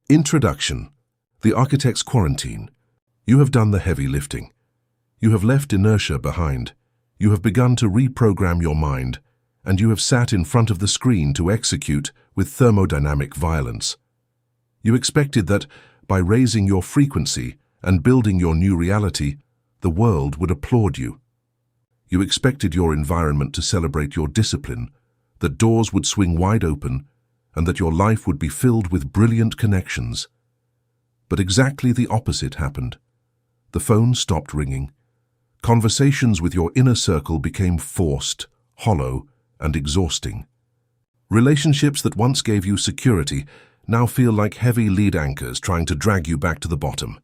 Introduction. The Architect's Quarantine. You have done the heavy lifting. You have left inertia behind. You have begun to reprogram your mind, and you have sat in front of the screen to execute with thermodynamic violence. You expected that, by raising your frequency and building your new reality, the world would applaud you. You expected your environment to celebrate your discipline, that doors would swing wide open, and that your life would be filled with brilliant connections. But exactly the opposite happened. The phone stopped ringing. Conversations with your inner circle became forced, hollow, and exhausting. Relationships that once gave you security now feel like heavy lead anchors trying to drag you back to the bottom.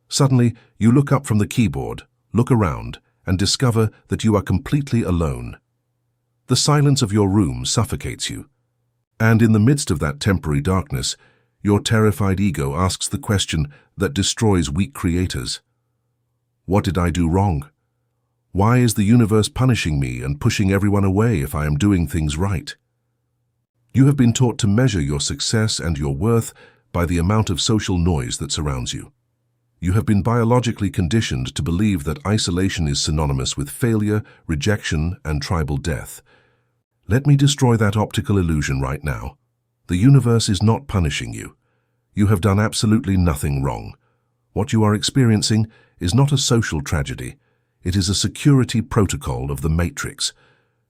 Suddenly, you look up from the keyboard, look around, and discover that you are completely alone. The silence of your room suffocates you. And in the midst of that temporary darkness, your terrified ego asks the question that destroys weak creators. What did I do wrong? Why is the universe punishing me and pushing everyone away if I am doing things right? You have been taught to measure your success and your worth by the amount of social noise that surrounds you. You have been biologically conditioned to believe that isolation is synonymous with failure, rejection, and tribal death. Let me destroy that optical illusion right now. The universe is not punishing you. You have done absolutely nothing wrong. What you are experiencing is not a social tragedy. It is a security protocol of the Matrix.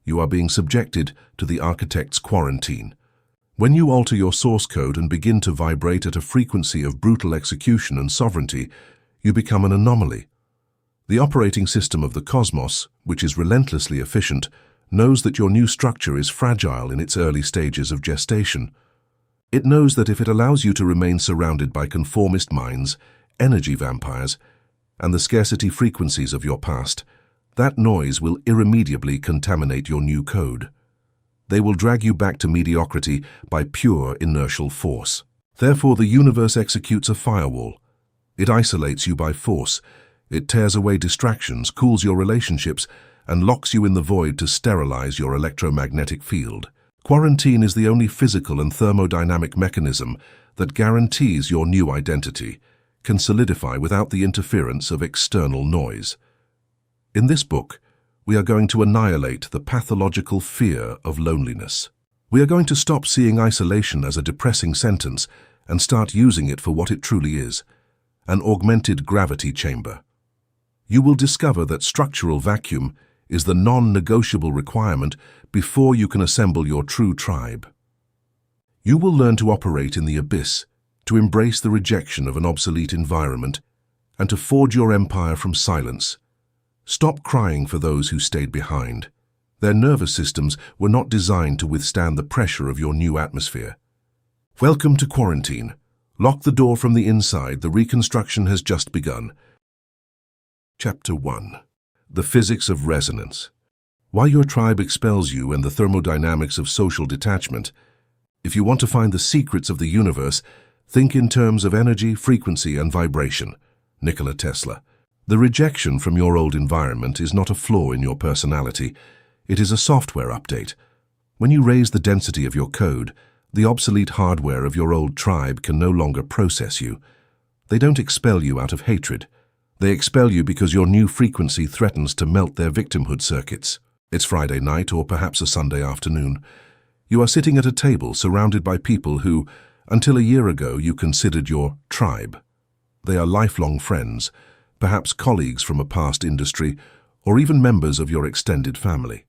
You are being subjected to the Architect's Quarantine. When you alter your source code and begin to vibrate at a frequency of brutal execution and sovereignty, you become an anomaly. The operating system of the cosmos, which is relentlessly efficient, knows that your new structure is fragile in its early stages of gestation. It knows that if it allows you to remain surrounded by conformist minds, energy vampires, and the scarcity frequencies of your past, that noise will irremediably contaminate your new code. They will drag you back to mediocrity by pure inertial force. Therefore, the universe executes a firewall. It isolates you by force. It tears away distractions, cools your relationships, and locks you in the void to sterilize your electromagnetic field. Quarantine is the only physical and thermodynamic mechanism that guarantees your new identity can solidify without the interference of external noise. In this book, we are going to annihilate the pathological fear of loneliness. We are going to stop seeing isolation as a depressing sentence and start using it for what it truly is, an augmented gravity chamber. You will discover that structural vacuum is the non-negotiable requirement before you can assemble your true tribe. You will learn to operate in the abyss, to embrace the rejection of an obsolete environment, and to forge your empire from silence. Stop crying for those who stayed behind. Their nervous systems were not designed to withstand the pressure of your new atmosphere. Welcome to quarantine. Lock the door from the inside. The reconstruction has just begun. Chapter 1. The Physics of Resonance. Why your tribe expels you and the thermodynamics of social detachment. If you want to find the secrets of the universe, think in terms of energy, frequency, and vibration. Nikola Tesla. The rejection from your old environment is not a flaw in your personality. It is a software update. When you raise the density of your code, the obsolete hardware of your old tribe can no longer process you. They don't expel you out of hatred. They expel you because your new frequency threatens to melt their victimhood circuits. It's Friday night or perhaps a Sunday afternoon. You are sitting at a table surrounded by people who, until a year ago, you considered your tribe. They are lifelong friends, perhaps colleagues from a past industry, or even members of your extended family.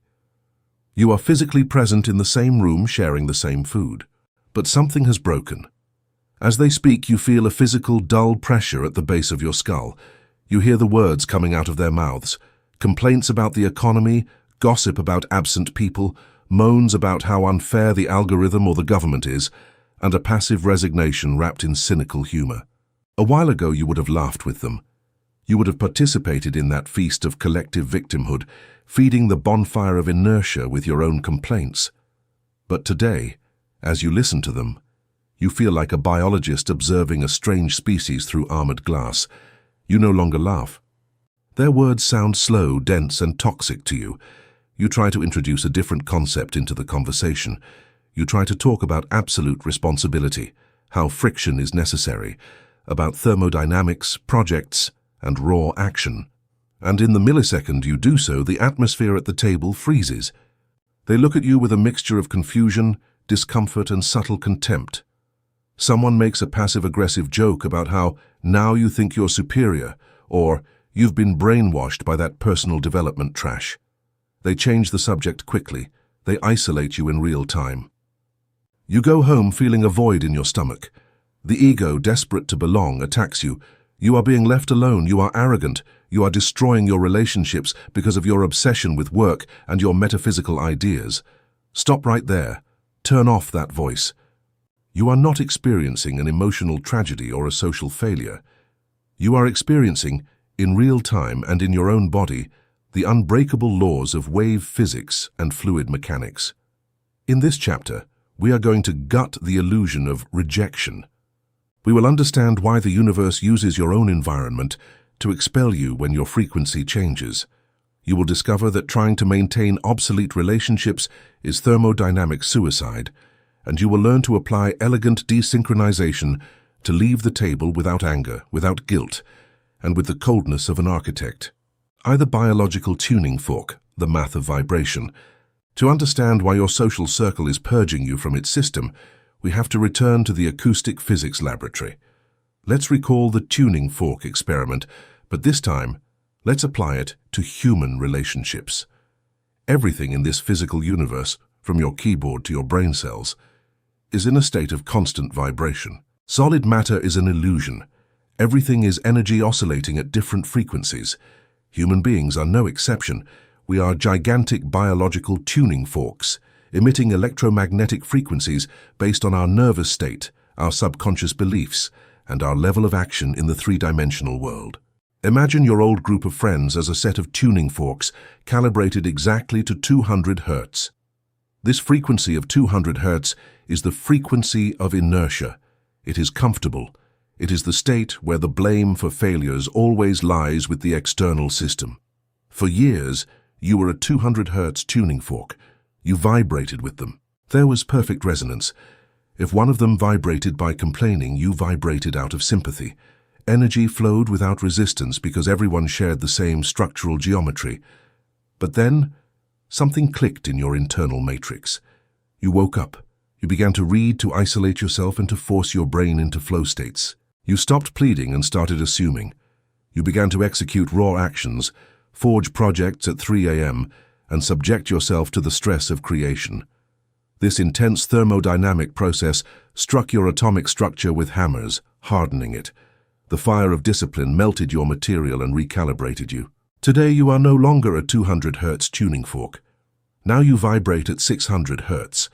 You are physically present in the same room sharing the same food. But something has broken. As they speak, you feel a physical, dull pressure at the base of your skull. You hear the words coming out of their mouths, complaints about the economy, gossip about absent people, moans about how unfair the algorithm or the government is, and a passive resignation wrapped in cynical humor. A while ago you would have laughed with them. You would have participated in that feast of collective victimhood, feeding the bonfire of inertia with your own complaints. But today, as you listen to them, you feel like a biologist observing a strange species through armored glass. You no longer laugh. Their words sound slow, dense, and toxic to you. You try to introduce a different concept into the conversation. You try to talk about absolute responsibility, how friction is necessary, about thermodynamics, projects, and raw action. And in the millisecond you do so, the atmosphere at the table freezes. They look at you with a mixture of confusion, discomfort, and subtle contempt. Someone makes a passive-aggressive joke about how now you think you're superior, or you've been brainwashed by that personal development trash. They change the subject quickly. They isolate you in real time. You go home feeling a void in your stomach. The ego, desperate to belong, attacks you. You are being left alone. You are arrogant. You are destroying your relationships because of your obsession with work and your metaphysical ideas. Stop right there. Turn off that voice. You are not experiencing an emotional tragedy or a social failure. You are experiencing, in real time and in your own body, the unbreakable laws of wave physics and fluid mechanics. In this chapter, we are going to gut the illusion of rejection. We will understand why the universe uses your own environment to expel you when your frequency changes. You will discover that trying to maintain obsolete relationships is thermodynamic suicide, and you will learn to apply elegant desynchronization to leave the table without anger, without guilt, and with the coldness of an architect. Either biological tuning fork, the math of vibration. To understand why your social circle is purging you from its system, we have to return to the acoustic physics laboratory. Let's recall the tuning fork experiment, but this time, let's apply it to human relationships. Everything in this physical universe, from your keyboard to your brain cells, is in a state of constant vibration. Solid matter is an illusion. Everything is energy oscillating at different frequencies. Human beings are no exception. We are gigantic biological tuning forks, emitting electromagnetic frequencies based on our nervous state, our subconscious beliefs, and our level of action in the three-dimensional world. Imagine your old group of friends as a set of tuning forks calibrated exactly to 200 Hz. This frequency of 200 Hz is the frequency of inertia. It is comfortable. It is the state where the blame for failures always lies with the external system. For years, you were a 200 Hz tuning fork. You vibrated with them. There was perfect resonance. If one of them vibrated by complaining, you vibrated out of sympathy. Energy flowed without resistance because everyone shared the same structural geometry. But then, something clicked in your internal matrix. You woke up. You began to read, to isolate yourself, and to force your brain into flow states. You stopped pleading and started assuming. You began to execute raw actions, forge projects at 3 a.m., and subject yourself to the stress of creation. This intense thermodynamic process struck your atomic structure with hammers, hardening it. The fire of discipline melted your material and recalibrated you. Today you are no longer a 200 Hz tuning fork. Now you vibrate at 600 Hz.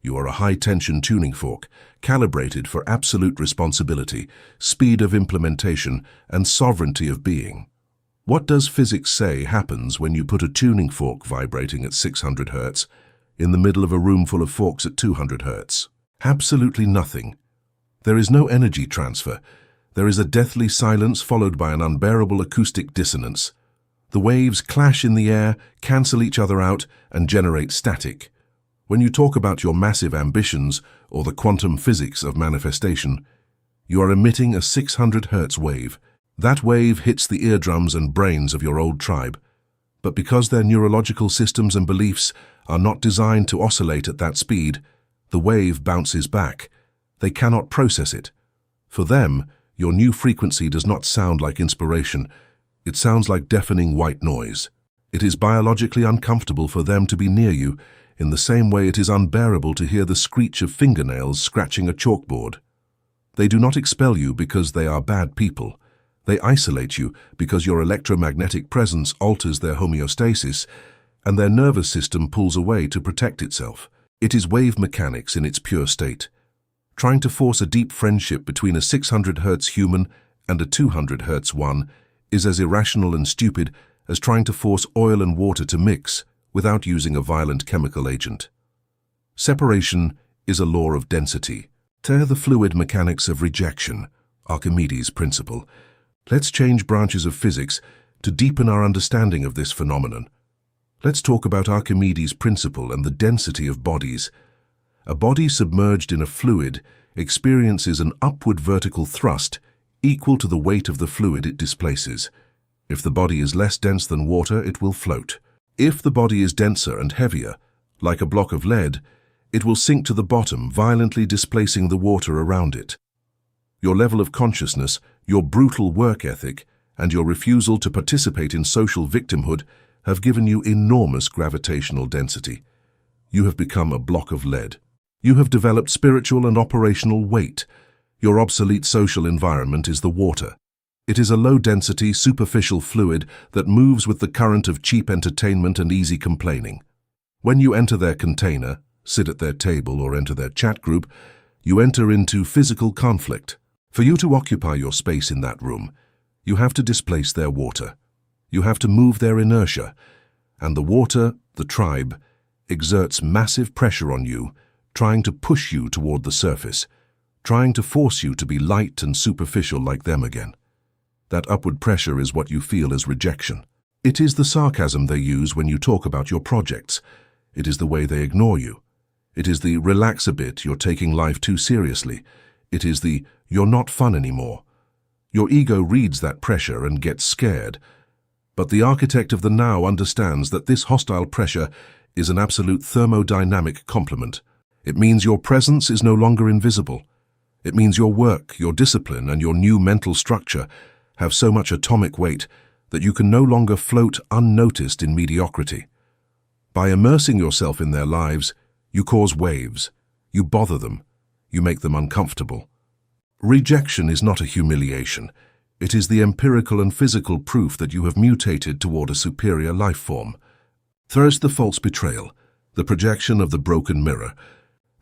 You are a high-tension tuning fork, calibrated for absolute responsibility, speed of implementation, and sovereignty of being. What does physics say happens when you put a tuning fork vibrating at 600 Hz in the middle of a room full of forks at 200 Hz? Absolutely nothing. There is no energy transfer. There is a deathly silence followed by an unbearable acoustic dissonance. The waves clash in the air, cancel each other out, and generate static. When you talk about your massive ambitions or the quantum physics of manifestation, you are emitting a 600 Hz wave. That wave hits the eardrums and brains of your old tribe. But because their neurological systems and beliefs are not designed to oscillate at that speed, the wave bounces back. They cannot process it. For them, your new frequency does not sound like inspiration. It sounds like deafening white noise. It is biologically uncomfortable for them to be near you, in the same way it is unbearable to hear the screech of fingernails scratching a chalkboard. They do not expel you because they are bad people. They isolate you because your electromagnetic presence alters their homeostasis, and their nervous system pulls away to protect itself. It is wave mechanics in its pure state. Trying to force a deep friendship between a 600 Hz human and a 200 Hz one is as irrational and stupid as trying to force oil and water to mix without using a violent chemical agent. Separation is a law of density. Tear the fluid mechanics of rejection, Archimedes' principle. Let's change branches of physics to deepen our understanding of this phenomenon. Let's talk about Archimedes' principle and the density of bodies. A body submerged in a fluid experiences an upward vertical thrust equal to the weight of the fluid it displaces. If the body is less dense than water, it will float. If the body is denser and heavier, like a block of lead, it will sink to the bottom, violently displacing the water around it. Your level of consciousness, your brutal work ethic, and your refusal to participate in social victimhood have given you enormous gravitational density. You have become a block of lead. You have developed spiritual and operational weight. Your obsolete social environment is the water. It is a low-density, superficial fluid that moves with the current of cheap entertainment and easy complaining. When you enter their container, sit at their table, or enter their chat group, you enter into physical conflict. For you to occupy your space in that room, you have to displace their water. You have to move their inertia, and the water, the tribe, exerts massive pressure on you, trying to push you toward the surface, trying to force you to be light and superficial like them again. That upward pressure is what you feel as rejection. It is the sarcasm they use when you talk about your projects. It is the way they ignore you. It is the relax a bit, you're taking life too seriously. It is the you're not fun anymore. Your ego reads that pressure and gets scared. But the architect of the now understands that this hostile pressure is an absolute thermodynamic complement. It means your presence is no longer invisible. It means your work, your discipline, and your new mental structure have so much atomic weight that you can no longer float unnoticed in mediocrity. By immersing yourself in their lives, you cause waves, you bother them, you make them uncomfortable. Rejection is not a humiliation. It is the empirical and physical proof that you have mutated toward a superior life form. First, the false betrayal, the projection of the broken mirror.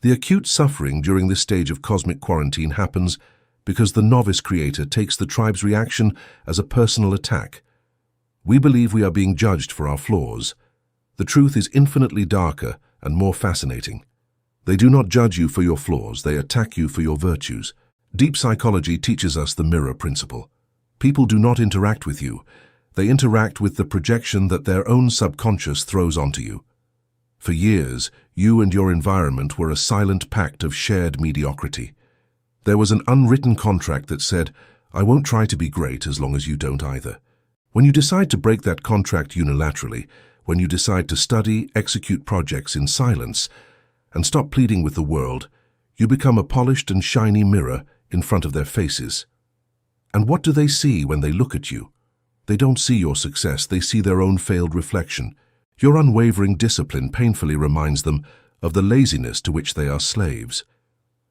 The acute suffering during this stage of cosmic quarantine happens because the novice creator takes the tribe's reaction as a personal attack. We believe we are being judged for our flaws. The truth is infinitely darker and more fascinating. They do not judge you for your flaws, they attack you for your virtues. Deep psychology teaches us the mirror principle. People do not interact with you. They interact with the projection that their own subconscious throws onto you. For years, you and your environment were a silent pact of shared mediocrity. There was an unwritten contract that said, I won't try to be great as long as you don't either. When you decide to break that contract unilaterally, when you decide to study, execute projects in silence, and stop pleading with the world, you become a polished and shiny mirror in front of their faces. And what do they see when they look at you? They don't see your success, they see their own failed reflection. Your unwavering discipline painfully reminds them of the laziness to which they are slaves.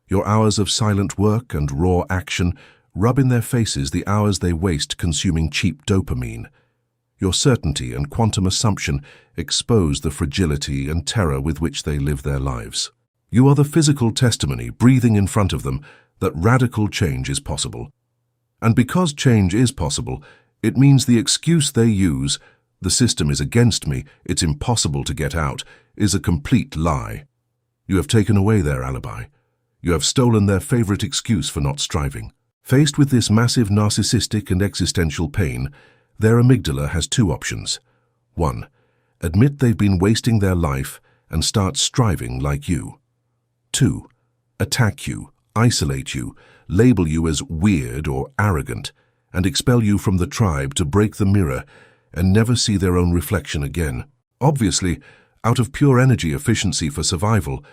Your hours of silent work and raw action rub in their faces the hours they waste consuming cheap dopamine. Your certainty and quantum assumption expose the fragility and terror with which they live their lives. You are the physical testimony breathing in front of them that radical change is possible. And because change is possible, it means the excuse they use, the system is against me, it's impossible to get out, is a complete lie. You have taken away their alibi. You have stolen their favorite excuse for not striving. Faced with this massive narcissistic and existential pain, their amygdala has two options. 1. Admit they've been wasting their life and start striving like you. 2. Attack you, isolate you, label you as weird or arrogant, and expel you from the tribe to break the mirror and never see their own reflection again. Obviously, out of pure energy efficiency for survival,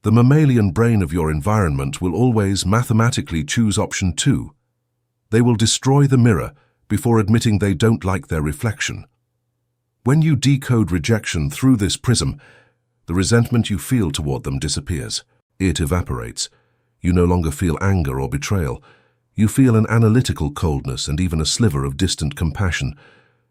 the mammalian brain of your environment will always mathematically choose option 2. They will destroy the mirror before admitting they don't like their reflection. When you decode rejection through this prism, the resentment you feel toward them disappears. It evaporates. You no longer feel anger or betrayal. You feel an analytical coldness and even a sliver of distant compassion.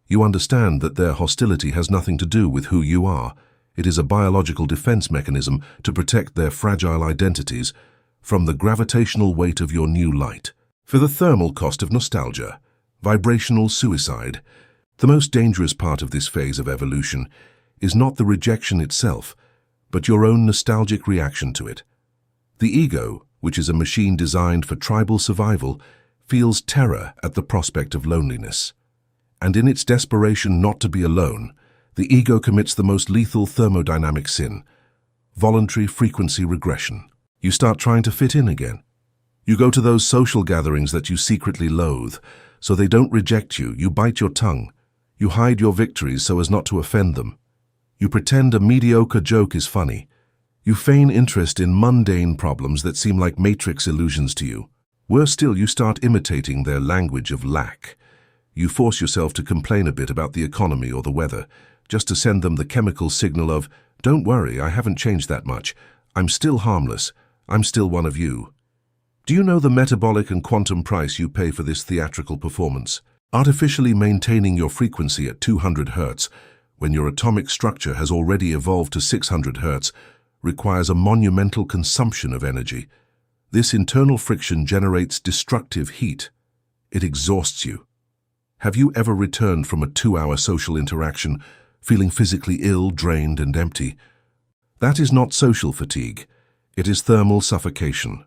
You understand that their hostility has nothing to do with who you are. It is a biological defense mechanism to protect their fragile identities from the gravitational weight of your new light. For the thermal cost of nostalgia, vibrational suicide, the most dangerous part of this phase of evolution is not the rejection itself, but your own nostalgic reaction to it. The ego, which is a machine designed for tribal survival, feels terror at the prospect of loneliness. And in its desperation not to be alone, the ego commits the most lethal thermodynamic sin, voluntary frequency regression. You start trying to fit in again. You go to those social gatherings that you secretly loathe, so they don't reject you. You bite your tongue. You hide your victories so as not to offend them. You pretend a mediocre joke is funny. You feign interest in mundane problems that seem like matrix illusions to you. Worse still, you start imitating their language of lack. You force yourself to complain a bit about the economy or the weather, just to send them the chemical signal of, "Don't worry, I haven't changed that much. I'm still harmless. I'm still one of you." Do you know the metabolic and quantum price you pay for this theatrical performance? Artificially maintaining your frequency at 200 Hz, when your atomic structure has already evolved to 600 Hz, requires a monumental consumption of energy. This internal friction generates destructive heat. It exhausts you. Have you ever returned from a 2-hour social interaction feeling physically ill, drained, and empty? That is not social fatigue. It is thermal suffocation.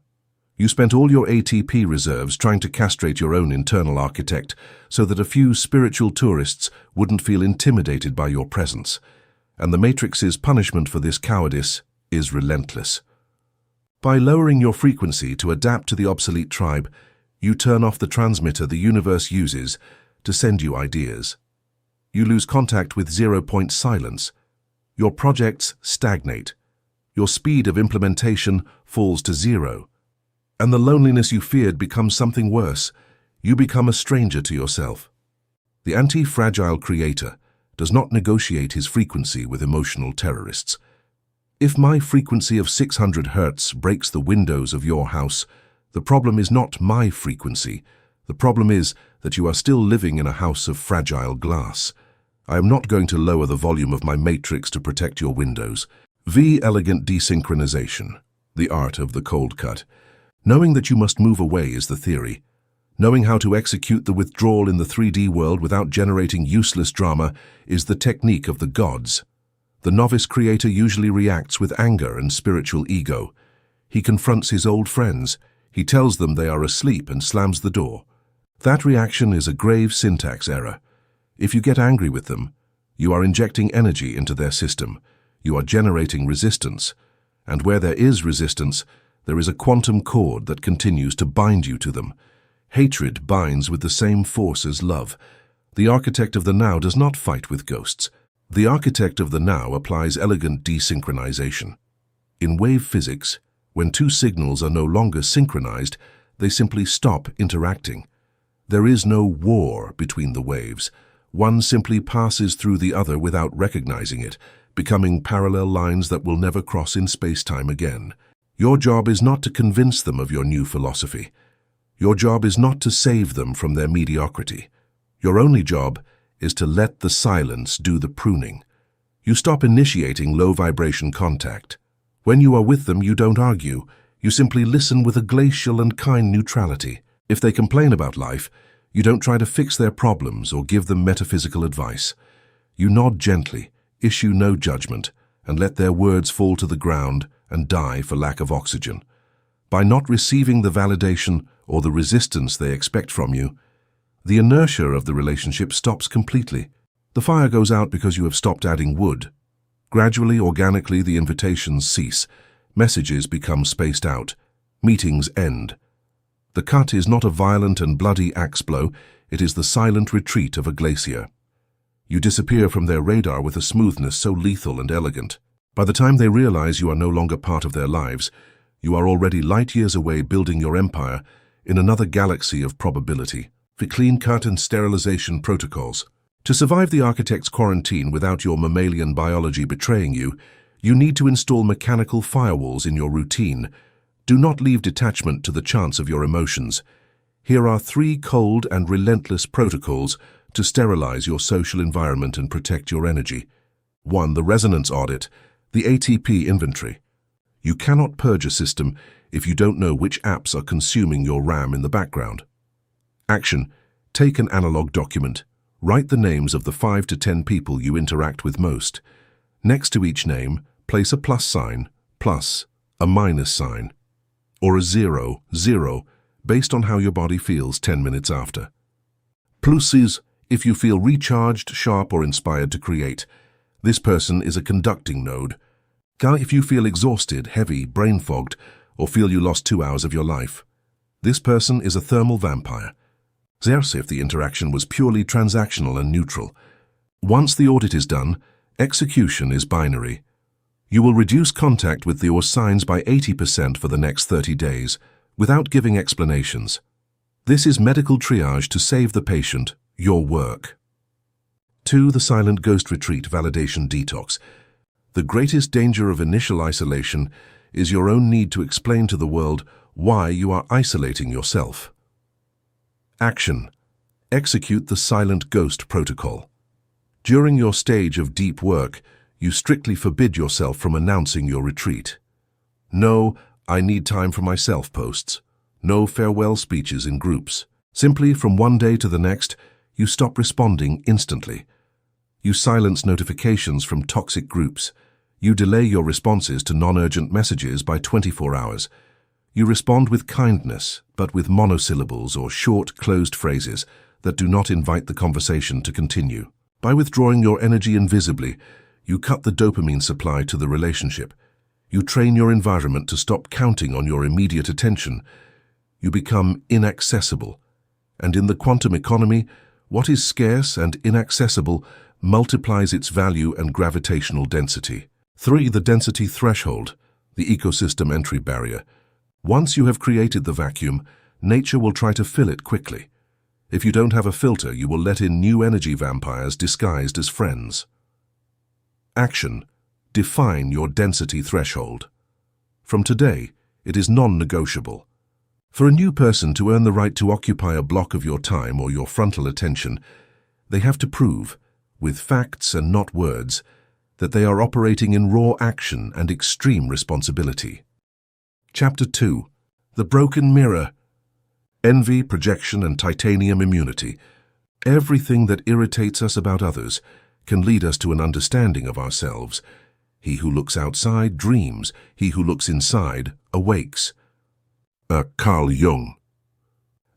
You spent all your ATP reserves trying to castrate your own internal architect so that a few spiritual tourists wouldn't feel intimidated by your presence. And the Matrix's punishment for this cowardice is relentless. By lowering your frequency to adapt to the obsolete tribe, you turn off the transmitter the universe uses to send you ideas. You lose contact with zero-point silence. Your projects stagnate. Your speed of implementation falls to zero. And the loneliness you feared becomes something worse. You become a stranger to yourself. The anti-fragile creator does not negotiate his frequency with emotional terrorists. If my frequency of 600 Hz breaks the windows of your house, the problem is not my frequency. The problem is that you are still living in a house of fragile glass. I am not going to lower the volume of my matrix to protect your windows. Elegant desynchronization, the art of the cold cut. Knowing that you must move away is the theory. Knowing how to execute the withdrawal in the 3D world without generating useless drama is the technique of the gods. The novice creator usually reacts with anger and spiritual ego. He confronts his old friends. He tells them they are asleep and slams the door. That reaction is a grave syntax error. If you get angry with them, you are injecting energy into their system. You are generating resistance. And where there is resistance, there is a quantum cord that continues to bind you to them. Hatred binds with the same force as love. The architect of the now does not fight with ghosts. The architect of the now applies elegant desynchronization. In wave physics, when two signals are no longer synchronized, they simply stop interacting. There is no war between the waves. One simply passes through the other without recognizing it, becoming parallel lines that will never cross in space-time again. Your job is not to convince them of your new philosophy. Your job is not to save them from their mediocrity. Your only job is to let the silence do the pruning. You stop initiating low-vibration contact. When you are with them, you don't argue. You simply listen with a glacial and kind neutrality. If they complain about life, you don't try to fix their problems or give them metaphysical advice. You nod gently, issue no judgment, and let their words fall to the ground and die for lack of oxygen. By not receiving the validation or the resistance they expect from you, the inertia of the relationship stops completely. The fire goes out because you have stopped adding wood. Gradually, organically, the invitations cease. Messages become spaced out. Meetings end. The cut is not a violent and bloody axe blow, it is the silent retreat of a glacier. You disappear from their radar with a smoothness so lethal and elegant. By the time they realize you are no longer part of their lives, you are already light years away building your empire in another galaxy of probability. For clean-cut and sterilization protocols. To survive the architect's quarantine without your mammalian biology betraying you, you need to install mechanical firewalls in your routine. Do not leave detachment to the chance of your emotions. Here are 3 cold and relentless protocols to sterilize your social environment and protect your energy. 1. The resonance audit, the ATP inventory. You cannot purge a system if you don't know which apps are consuming your RAM in the background. Action. Take an analog document. Write the names of the 5 to 10 people you interact with most. Next to each name, place a plus sign, plus, a minus sign, or a 0, 0, based on how your body feels 10 minutes after. Pluses if you feel recharged, sharp, or inspired to create. This person is a conducting node. If you feel exhausted, heavy, brain-fogged, or feel you lost 2 hours of your life. This person is a thermal vampire. There's if the interaction was purely transactional and neutral. Once the audit is done, execution is binary. You will reduce contact with your signs by 80% for the next 30 days, without giving explanations. This is medical triage to save the patient, your work. 2. The Silent Ghost Retreat Validation Detox. The greatest danger of initial isolation is your own need to explain to the world why you are isolating yourself. Action. Execute the Silent Ghost Protocol. During your stage of deep work, you strictly forbid yourself from announcing your retreat. No "I need time for myself" posts. No farewell speeches in groups. Simply, from one day to the next, you stop responding instantly. You silence notifications from toxic groups. You delay your responses to non-urgent messages by 24 hours. You respond with kindness, but with monosyllables or short, closed phrases that do not invite the conversation to continue. By withdrawing your energy invisibly, you cut the dopamine supply to the relationship. You train your environment to stop counting on your immediate attention. You become inaccessible. And in the quantum economy, what is scarce and inaccessible multiplies its value and gravitational density. 3. The density threshold, the ecosystem entry barrier. Once you have created the vacuum, nature will try to fill it quickly. If you don't have a filter, you will let in new energy vampires disguised as friends. Action. Define your density threshold. From today, it is non-negotiable. For a new person to earn the right to occupy a block of your time or your frontal attention, they have to prove, with facts and not words, that they are operating in raw action and extreme responsibility. Chapter 2. The Broken Mirror. Envy, projection, and titanium immunity. Everything that irritates us about others can lead us to an understanding of ourselves. He who looks outside dreams. He who looks inside awakes. Carl Jung.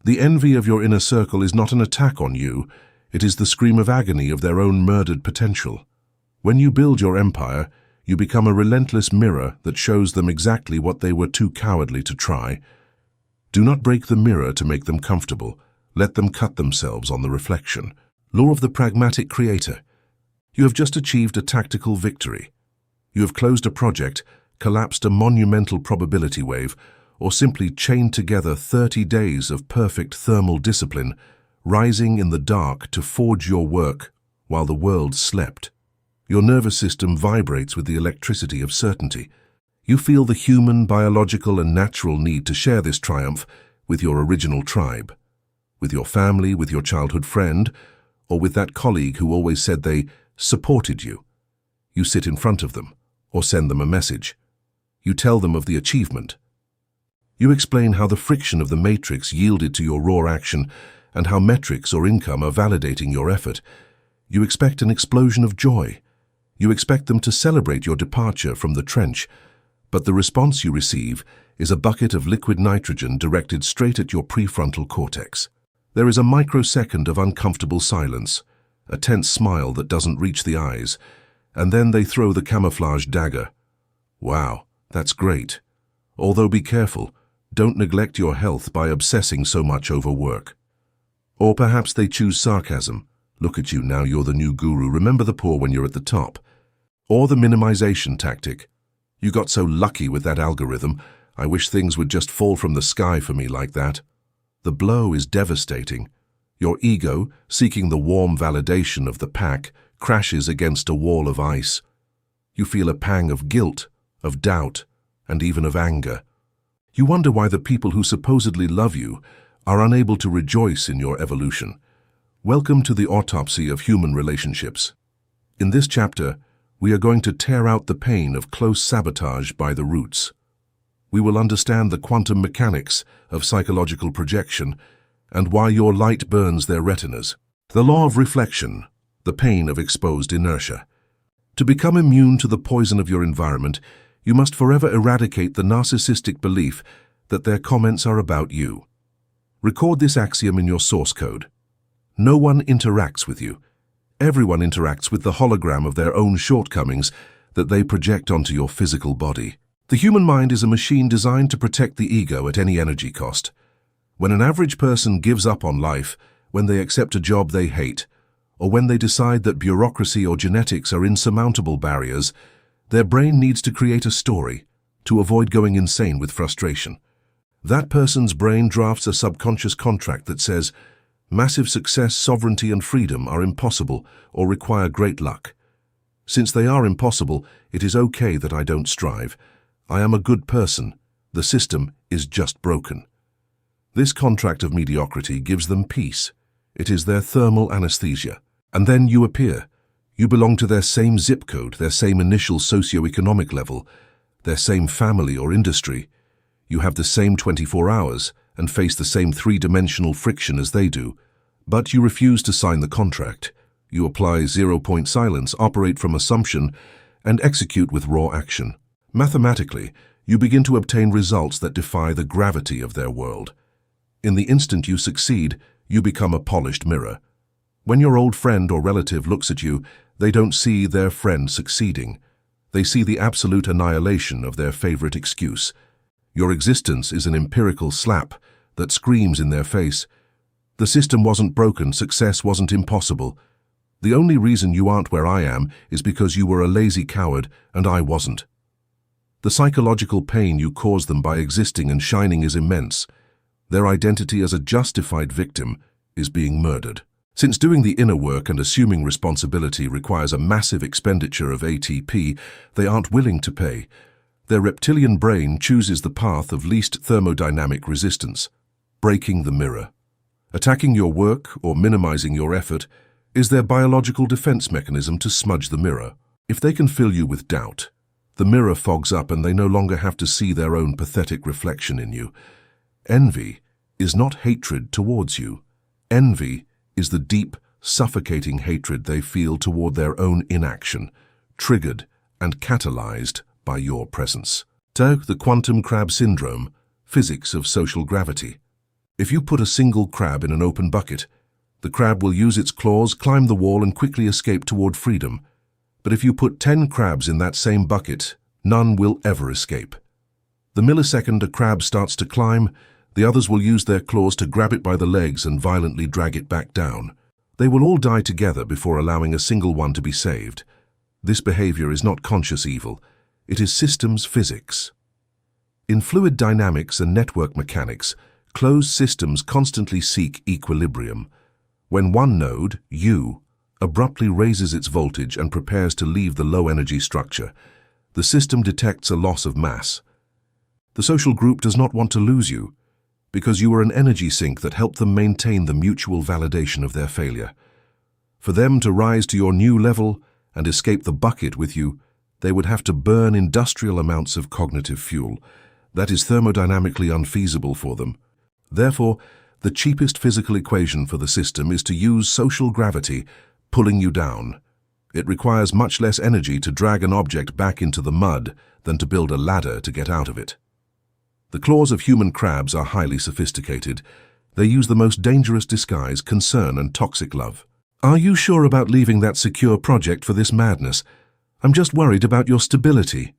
The envy of your inner circle is not an attack on you. It is the scream of agony of their own murdered potential. When you build your empire, you become a relentless mirror that shows them exactly what they were too cowardly to try. Do not break the mirror to make them comfortable. Let them cut themselves on the reflection. Law of the pragmatic creator. You have just achieved a tactical victory. You have closed a project, collapsed a monumental probability wave, or simply chained together 30 days of perfect thermal discipline, rising in the dark to forge your work while the world slept. Your nervous system vibrates with the electricity of certainty. You feel the human, biological, and natural need to share this triumph with your original tribe, with your family, with your childhood friend, or with that colleague who always said they supported you. You sit in front of them, or send them a message. You tell them of the achievement. You explain how the friction of the matrix yielded to your raw action and how metrics or income are validating your effort. You expect an explosion of joy. You expect them to celebrate your departure from the trench, but the response you receive is a bucket of liquid nitrogen directed straight at your prefrontal cortex. There is a microsecond of uncomfortable silence, a tense smile that doesn't reach the eyes, and then they throw the camouflage dagger. Wow, that's great. Although be careful, don't neglect your health by obsessing so much over work. Or perhaps they choose sarcasm. Look at you, now you're the new guru. Remember the poor when you're at the top. Or the minimization tactic. You got so lucky with that algorithm. I wish things would just fall from the sky for me like that. The blow is devastating. Your ego, seeking the warm validation of the pack, crashes against a wall of ice. You feel a pang of guilt, of doubt, and even of anger. You wonder why the people who supposedly love you are unable to rejoice in your evolution. Welcome to the autopsy of human relationships. In this chapter, we are going to tear out the pain of close sabotage by the roots. We will understand the quantum mechanics of psychological projection and why your light burns their retinas. The law of reflection, the pain of exposed inertia. To become immune to the poison of your environment, you must forever eradicate the narcissistic belief that their comments are about you. Record this axiom in your source code. No one interacts with you. Everyone interacts with the hologram of their own shortcomings that they project onto your physical body. The human mind is a machine designed to protect the ego at any energy cost. When an average person gives up on life, when they accept a job they hate, or when they decide that bureaucracy or genetics are insurmountable barriers, their brain needs to create a story to avoid going insane with frustration. That person's brain drafts a subconscious contract that says, massive success, sovereignty, and freedom are impossible or require great luck. Since they are impossible, it is okay that I don't strive. I am a good person. The system is just broken. This contract of mediocrity gives them peace. It is their thermal anesthesia. And then you appear. You belong to their same zip code, their same initial socioeconomic level, their same family or industry. You have the same 24 hours and face the same three-dimensional friction as they do. But you refuse to sign the contract. You apply zero-point silence, operate from assumption, and execute with raw action. Mathematically, you begin to obtain results that defy the gravity of their world. In the instant you succeed, you become a polished mirror. When your old friend or relative looks at you, they don't see their friend succeeding. They see the absolute annihilation of their favorite excuse. Your existence is an empirical slap that screams in their face. The system wasn't broken, success wasn't impossible. The only reason you aren't where I am is because you were a lazy coward and I wasn't. The psychological pain you cause them by existing and shining is immense. Their identity as a justified victim is being murdered. Since doing the inner work and assuming responsibility requires a massive expenditure of ATP, they aren't willing to pay. Their reptilian brain chooses the path of least thermodynamic resistance, breaking the mirror. Attacking your work or minimizing your effort is their biological defense mechanism to smudge the mirror. If they can fill you with doubt, the mirror fogs up and they no longer have to see their own pathetic reflection in you. Envy is not hatred towards you. Envy is the deep, suffocating hatred they feel toward their own inaction, triggered and catalyzed by your presence. Take the quantum crab syndrome, physics of social gravity. If you put a single crab in an open bucket, the crab will use its claws, climb the wall, and quickly escape toward freedom. But if you put 10 crabs in that same bucket, none will ever escape. The millisecond a crab starts to climb, the others will use their claws to grab it by the legs and violently drag it back down. They will all die together before allowing a single one to be saved. This behavior is not conscious evil. It is systems physics. In fluid dynamics and network mechanics, closed systems constantly seek equilibrium. When one node, U, abruptly raises its voltage and prepares to leave the low-energy structure, the system detects a loss of mass. The social group does not want to lose you, because you are an energy sink that helped them maintain the mutual validation of their failure. For them to rise to your new level and escape the bucket with you, they would have to burn industrial amounts of cognitive fuel. That is thermodynamically unfeasible for them. Therefore, the cheapest physical equation for the system is to use social gravity, pulling you down. It requires much less energy to drag an object back into the mud than to build a ladder to get out of it. The claws of human crabs are highly sophisticated. They use the most dangerous disguise, concern and toxic love. Are you sure about leaving that secure project for this madness? I'm just worried about your stability.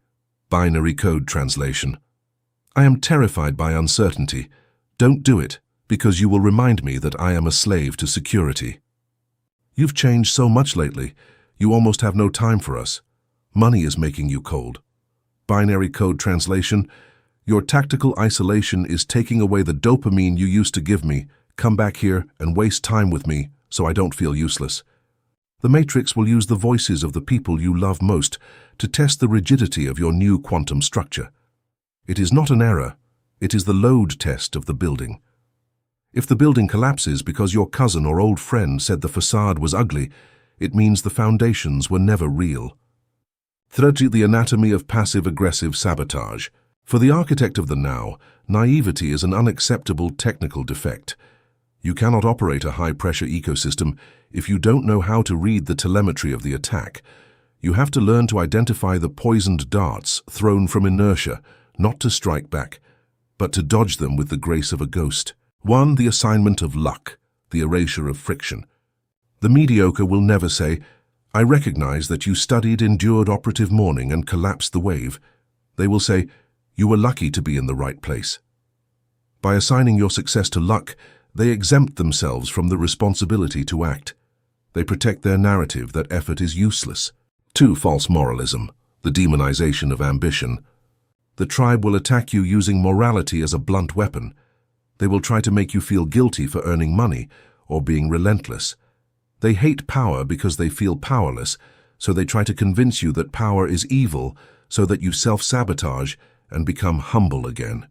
Binary code translation. I am terrified by uncertainty. Don't do it, because you will remind me that I am a slave to security. You've changed so much lately. You almost have no time for us. Money is making you cold. Binary code translation. Your tactical isolation is taking away the dopamine you used to give me. Come back here and waste time with me so I don't feel useless. The Matrix will use the voices of the people you love most to test the rigidity of your new quantum structure. It is not an error. It is the load test of the building. If the building collapses because your cousin or old friend said the facade was ugly, it means the foundations were never real. 30. The anatomy of passive-aggressive sabotage. For the architect of the now, naivety is an unacceptable technical defect. You cannot operate a high-pressure ecosystem if you don't know how to read the telemetry of the attack. You have to learn to identify the poisoned darts thrown from inertia, not to strike back, but to dodge them with the grace of a ghost. 1. The assignment of luck, the erasure of friction. The mediocre will never say, I recognize that you studied, endured operative mourning and collapsed the wave. They will say, you were lucky to be in the right place. By assigning your success to luck, they exempt themselves from the responsibility to act. They protect their narrative that effort is useless. 2. False moralism, the demonization of ambition. The tribe will attack you using morality as a blunt weapon. They will try to make you feel guilty for earning money or being relentless. They hate power because they feel powerless, so they try to convince you that power is evil so that you self-sabotage and become humble again,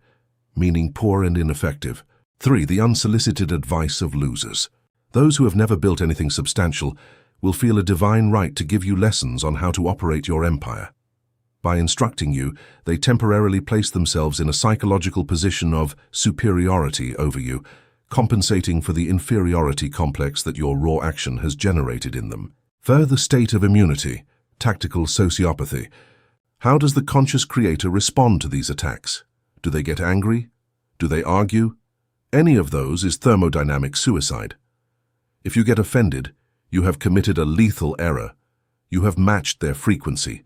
meaning poor and ineffective. 3. The unsolicited advice of losers. Those who have never built anything substantial will feel a divine right to give you lessons on how to operate your empire. By instructing you, they temporarily place themselves in a psychological position of superiority over you, compensating for the inferiority complex that your raw action has generated in them. Further state of immunity, tactical sociopathy. How does the conscious creator respond to these attacks? Do they get angry? Do they argue? Any of those is thermodynamic suicide. If you get offended, you have committed a lethal error. You have matched their frequency.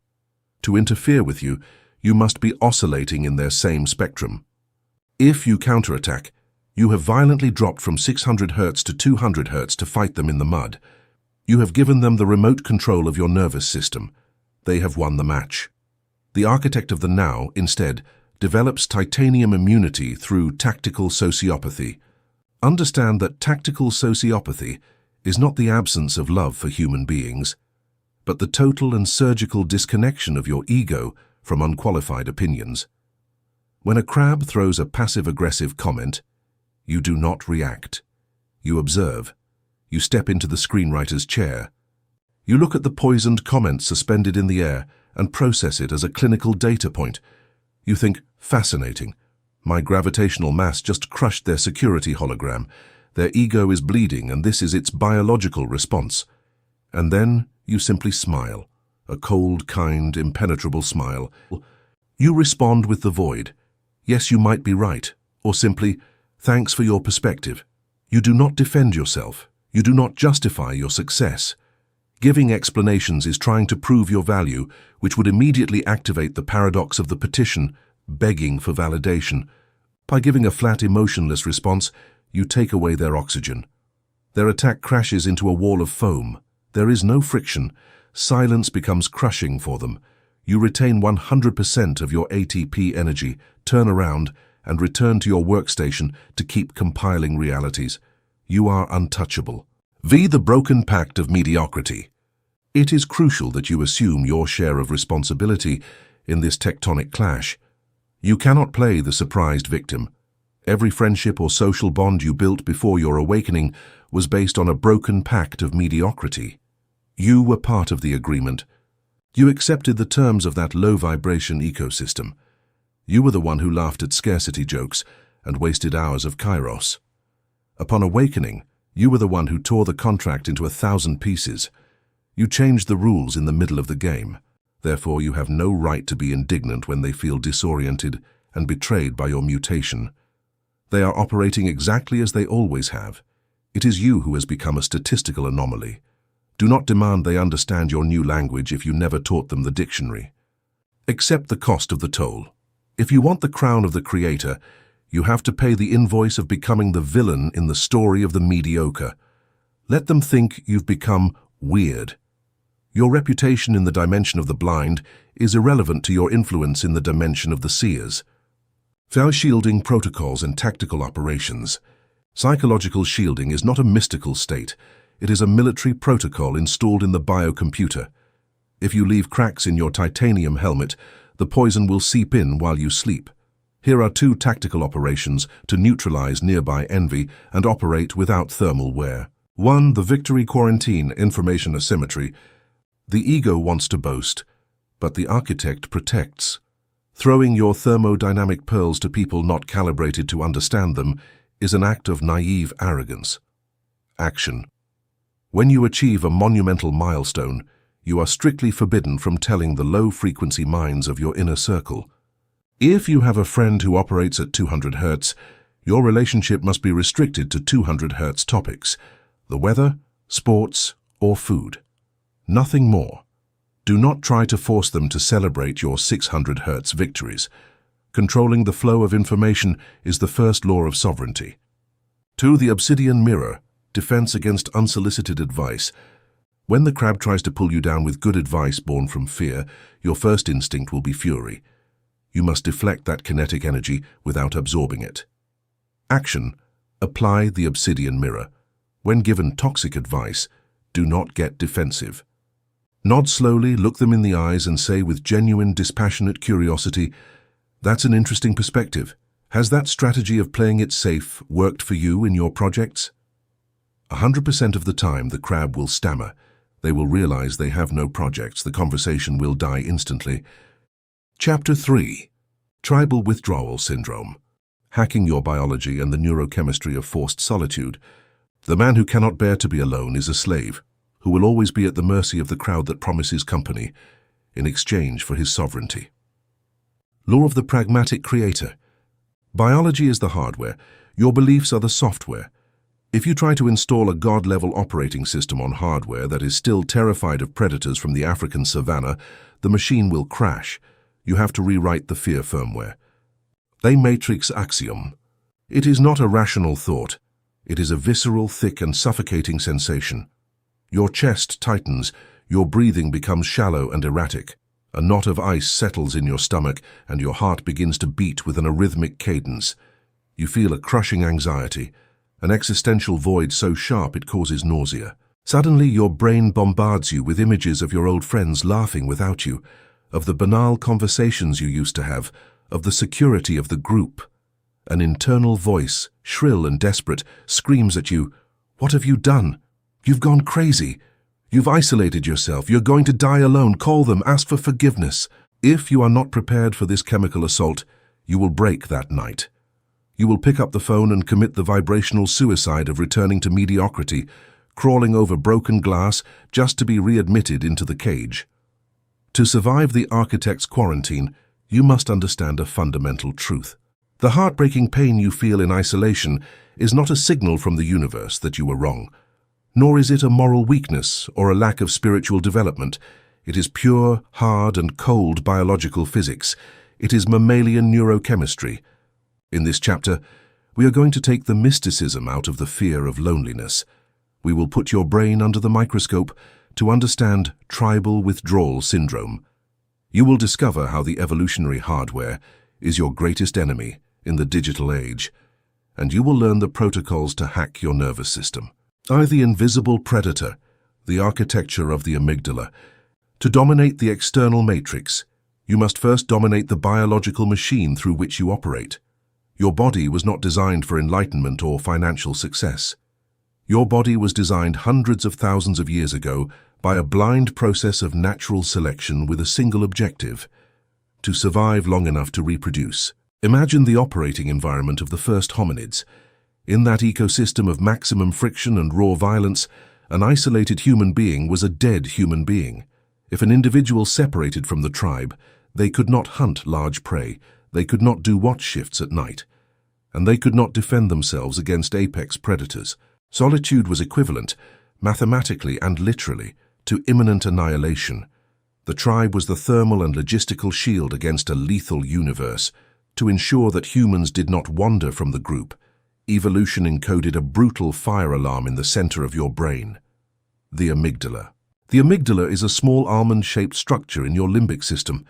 To interfere with you, you must be oscillating in their same spectrum. If you counterattack, you have violently dropped from 600 Hz to 200 Hz to fight them in the mud. You have given them the remote control of your nervous system. They have won the match. The architect of the now, instead, develops titanium immunity through tactical sociopathy. Understand that tactical sociopathy is not the absence of love for human beings, but the total and surgical disconnection of your ego from unqualified opinions. When a crab throws a passive-aggressive comment, you do not react. You observe. You step into the screenwriter's chair. You look at the poisoned comment suspended in the air and process it as a clinical data point. You think, fascinating. My gravitational mass just crushed their security hologram. Their ego is bleeding and this is its biological response. And then you simply smile, a cold, kind, impenetrable smile. You respond with the void. Yes, you might be right. Or simply, thanks for your perspective. You do not defend yourself. You do not justify your success. Giving explanations is trying to prove your value, which would immediately activate the paradox of the petition, begging for validation. By giving a flat, emotionless response, you take away their oxygen. Their attack crashes into a wall of foam. There is no friction. Silence becomes crushing for them. You retain 100% of your ATP energy, turn around, and return to your workstation to keep compiling realities. You are untouchable. V. The broken pact of mediocrity. It is crucial that you assume your share of responsibility in this tectonic clash. You cannot play the surprised victim. Every friendship or social bond you built before your awakening was based on a broken pact of mediocrity. You were part of the agreement. You accepted the terms of that low-vibration ecosystem. You were the one who laughed at scarcity jokes and wasted hours of kairos. Upon awakening, you were the one who tore the contract into 1,000 pieces. You changed the rules in the middle of the game. Therefore, you have no right to be indignant when they feel disoriented and betrayed by your mutation. They are operating exactly as they always have. It is you who has become a statistical anomaly. Do not demand they understand your new language if you never taught them the dictionary. Accept the cost of the toll. If you want the crown of the creator, you have to pay the invoice of becoming the villain in the story of the mediocre. Let them think you've become weird. Your reputation in the dimension of the blind is irrelevant to your influence in the dimension of the seers. Fair shielding protocols and tactical operations. Psychological shielding is not a mystical state. It is a military protocol installed in the biocomputer. If you leave cracks in your titanium helmet, the poison will seep in while you sleep. Here are 2 tactical operations to neutralize nearby envy and operate without thermal wear. 1. The victory quarantine, information asymmetry. The ego wants to boast, but the architect protects. Throwing your thermodynamic pearls to people not calibrated to understand them is an act of naive arrogance. Action. When you achieve a monumental milestone, you are strictly forbidden from telling the low-frequency minds of your inner circle. If you have a friend who operates at 200 Hz, your relationship must be restricted to 200 Hz topics, the weather, sports, or food. Nothing more. Do not try to force them to celebrate your 600 Hz victories. Controlling the flow of information is the first law of sovereignty. 2. The obsidian mirror, defense against unsolicited advice. When the crab tries to pull you down with good advice born from fear, your first instinct will be fury. You must deflect that kinetic energy without absorbing it. Action. Apply the obsidian mirror. When given toxic advice, do not get defensive. Nod slowly, look them in the eyes, and say with genuine, dispassionate curiosity, "That's an interesting perspective. Has that strategy of playing it safe worked for you in your projects?" 100% of the time, the crab will stammer. They will realize they have no projects. The conversation will die instantly. Chapter 3. Tribal Withdrawal Syndrome. Hacking your biology and the neurochemistry of forced solitude. The man who cannot bear to be alone is a slave, who will always be at the mercy of the crowd that promises company in exchange for his sovereignty. Law of the pragmatic creator. Biology is the hardware. Your beliefs are the software. If you try to install a God-level operating system on hardware that is still terrified of predators from the African savannah, the machine will crash. You have to rewrite the fear firmware. The matrix axiom. It is not a rational thought. It is a visceral, thick, and suffocating sensation. Your chest tightens, your breathing becomes shallow and erratic. A knot of ice settles in your stomach, and your heart begins to beat with an arrhythmic cadence. You feel a crushing anxiety, an existential void so sharp it causes nausea. Suddenly, your brain bombards you with images of your old friends laughing without you, of the banal conversations you used to have, of the security of the group. An internal voice, shrill and desperate, screams at you, "What have you done? You've gone crazy. You've isolated yourself. You're going to die alone. Call them. Ask for forgiveness." If you are not prepared for this chemical assault, you will break that night. You will pick up the phone and commit the vibrational suicide of returning to mediocrity, crawling over broken glass just to be readmitted into the cage. To survive the architect's quarantine, you must understand a fundamental truth. The heartbreaking pain you feel in isolation is not a signal from the universe that you were wrong, nor is it a moral weakness or a lack of spiritual development. It is pure, hard, and cold biological physics. It is mammalian neurochemistry. In this chapter, we are going to take the mysticism out of the fear of loneliness. We will put your brain under the microscope to understand tribal withdrawal syndrome. You will discover how the evolutionary hardware is your greatest enemy in the digital age, and you will learn the protocols to hack your nervous system. The invisible predator, the architecture of the amygdala. To dominate the external matrix, you must first dominate the biological machine through which you operate. Your body was not designed for enlightenment or financial success. Your body was designed hundreds of thousands of years ago by a blind process of natural selection with a single objective: to survive long enough to reproduce. Imagine the operating environment of the first hominids. In that ecosystem of maximum friction and raw violence, an isolated human being was a dead human being. If an individual separated from the tribe, they could not hunt large prey, they could not do watch shifts at night, and they could not defend themselves against apex predators. Solitude was equivalent, mathematically and literally, to imminent annihilation. The tribe was the thermal and logistical shield against a lethal universe. To ensure that humans did not wander from the group, evolution encoded a brutal fire alarm in the center of your brain: the amygdala. The amygdala is a small almond-shaped structure in your limbic system.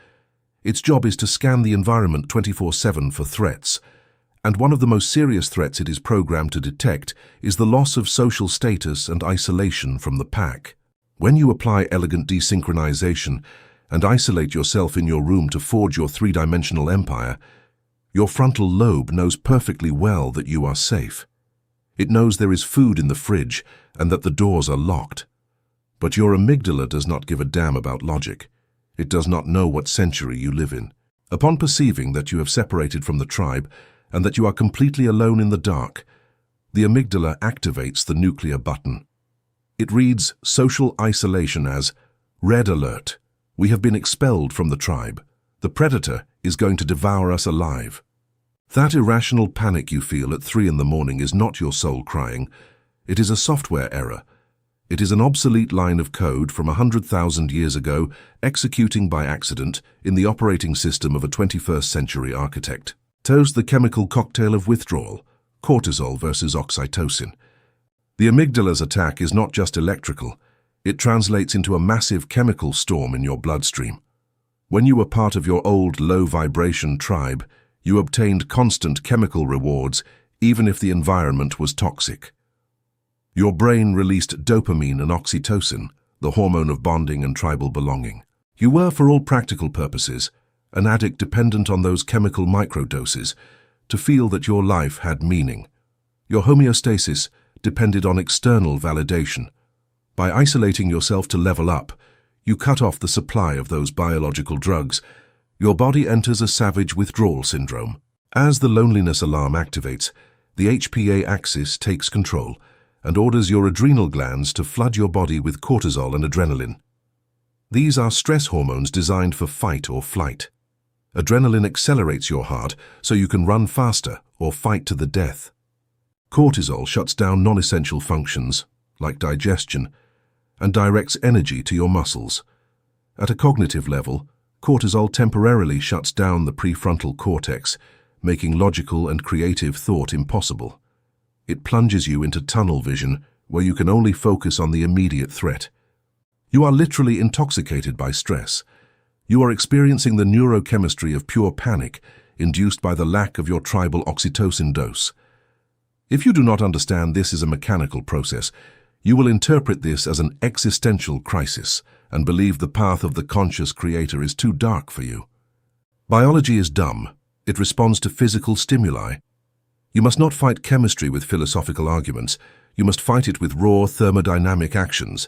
Its job is to scan the environment 24/7 for threats, and one of the most serious threats it is programmed to detect is the loss of social status and isolation from the pack. When you apply elegant desynchronization and isolate yourself in your room to forge your three-dimensional empire, your frontal lobe knows perfectly well that you are safe. It knows there is food in the fridge and that the doors are locked. But your amygdala does not give a damn about logic. It does not know what century you live in. Upon perceiving that you have separated from the tribe and that you are completely alone in the dark, the amygdala activates the nuclear button. It reads social isolation as red alert. We have been expelled from the tribe. The predator is going to devour us alive. That irrational panic you feel at 3 in the morning is not your soul crying. It is a software error. It is an obsolete line of code from 100,000 years ago, executing by accident in the operating system of a 21st century architect. Toast the chemical cocktail of withdrawal, cortisol versus oxytocin. The amygdala's attack is not just electrical, it translates into a massive chemical storm in your bloodstream. When you were part of your old low-vibration tribe, you obtained constant chemical rewards, even if the environment was toxic. Your brain released dopamine and oxytocin, the hormone of bonding and tribal belonging. You were, for all practical purposes, an addict dependent on those chemical microdoses to feel that your life had meaning. Your homeostasis depended on external validation. By isolating yourself to level up, you cut off the supply of those biological drugs. Your body enters a savage withdrawal syndrome. As the loneliness alarm activates, the HPA axis takes control and orders your adrenal glands to flood your body with cortisol and adrenaline. These are stress hormones designed for fight or flight. Adrenaline accelerates your heart so you can run faster or fight to the death. Cortisol shuts down non-essential functions, like digestion, and directs energy to your muscles. At a cognitive level, cortisol temporarily shuts down the prefrontal cortex, making logical and creative thought impossible. It plunges you into tunnel vision, where you can only focus on the immediate threat. You are literally intoxicated by stress. You are experiencing the neurochemistry of pure panic, induced by the lack of your tribal oxytocin dose. If you do not understand this is a mechanical process, you will interpret this as an existential crisis and believe the path of the conscious creator is too dark for you. Biology is dumb. It responds to physical stimuli. You must not fight chemistry with philosophical arguments. You must fight it with raw thermodynamic actions.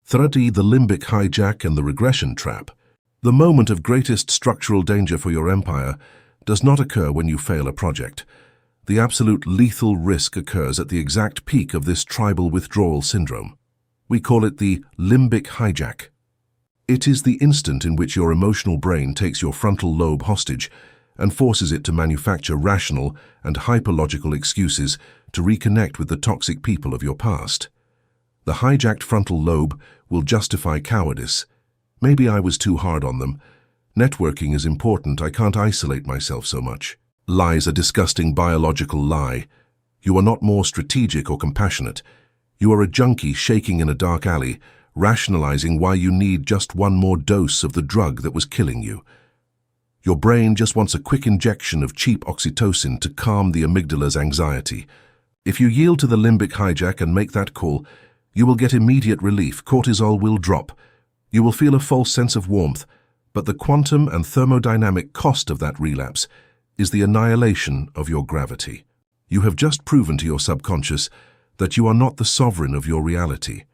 Study the limbic hijack and the regression trap. The moment of greatest structural danger for your empire does not occur when you fail a project. The absolute lethal risk occurs at the exact peak of this tribal withdrawal syndrome. We call it the limbic hijack. It is the instant in which your emotional brain takes your frontal lobe hostage and forces it to manufacture rational and hyperlogical excuses to reconnect with the toxic people of your past. The hijacked frontal lobe will justify cowardice. Maybe I was too hard on them. Networking is important. I can't isolate myself so much. Lies a disgusting biological lie. You are not more strategic or compassionate. You are a junkie shaking in a dark alley, rationalizing why you need just one more dose of the drug that was killing you. Your brain just wants a quick injection of cheap oxytocin to calm the amygdala's anxiety. If you yield to the limbic hijack and make that call, you will get immediate relief. Cortisol will drop. You will feel a false sense of warmth, but the quantum and thermodynamic cost of that relapse is the annihilation of your gravity. You have just proven to your subconscious that you are not the sovereign of your reality.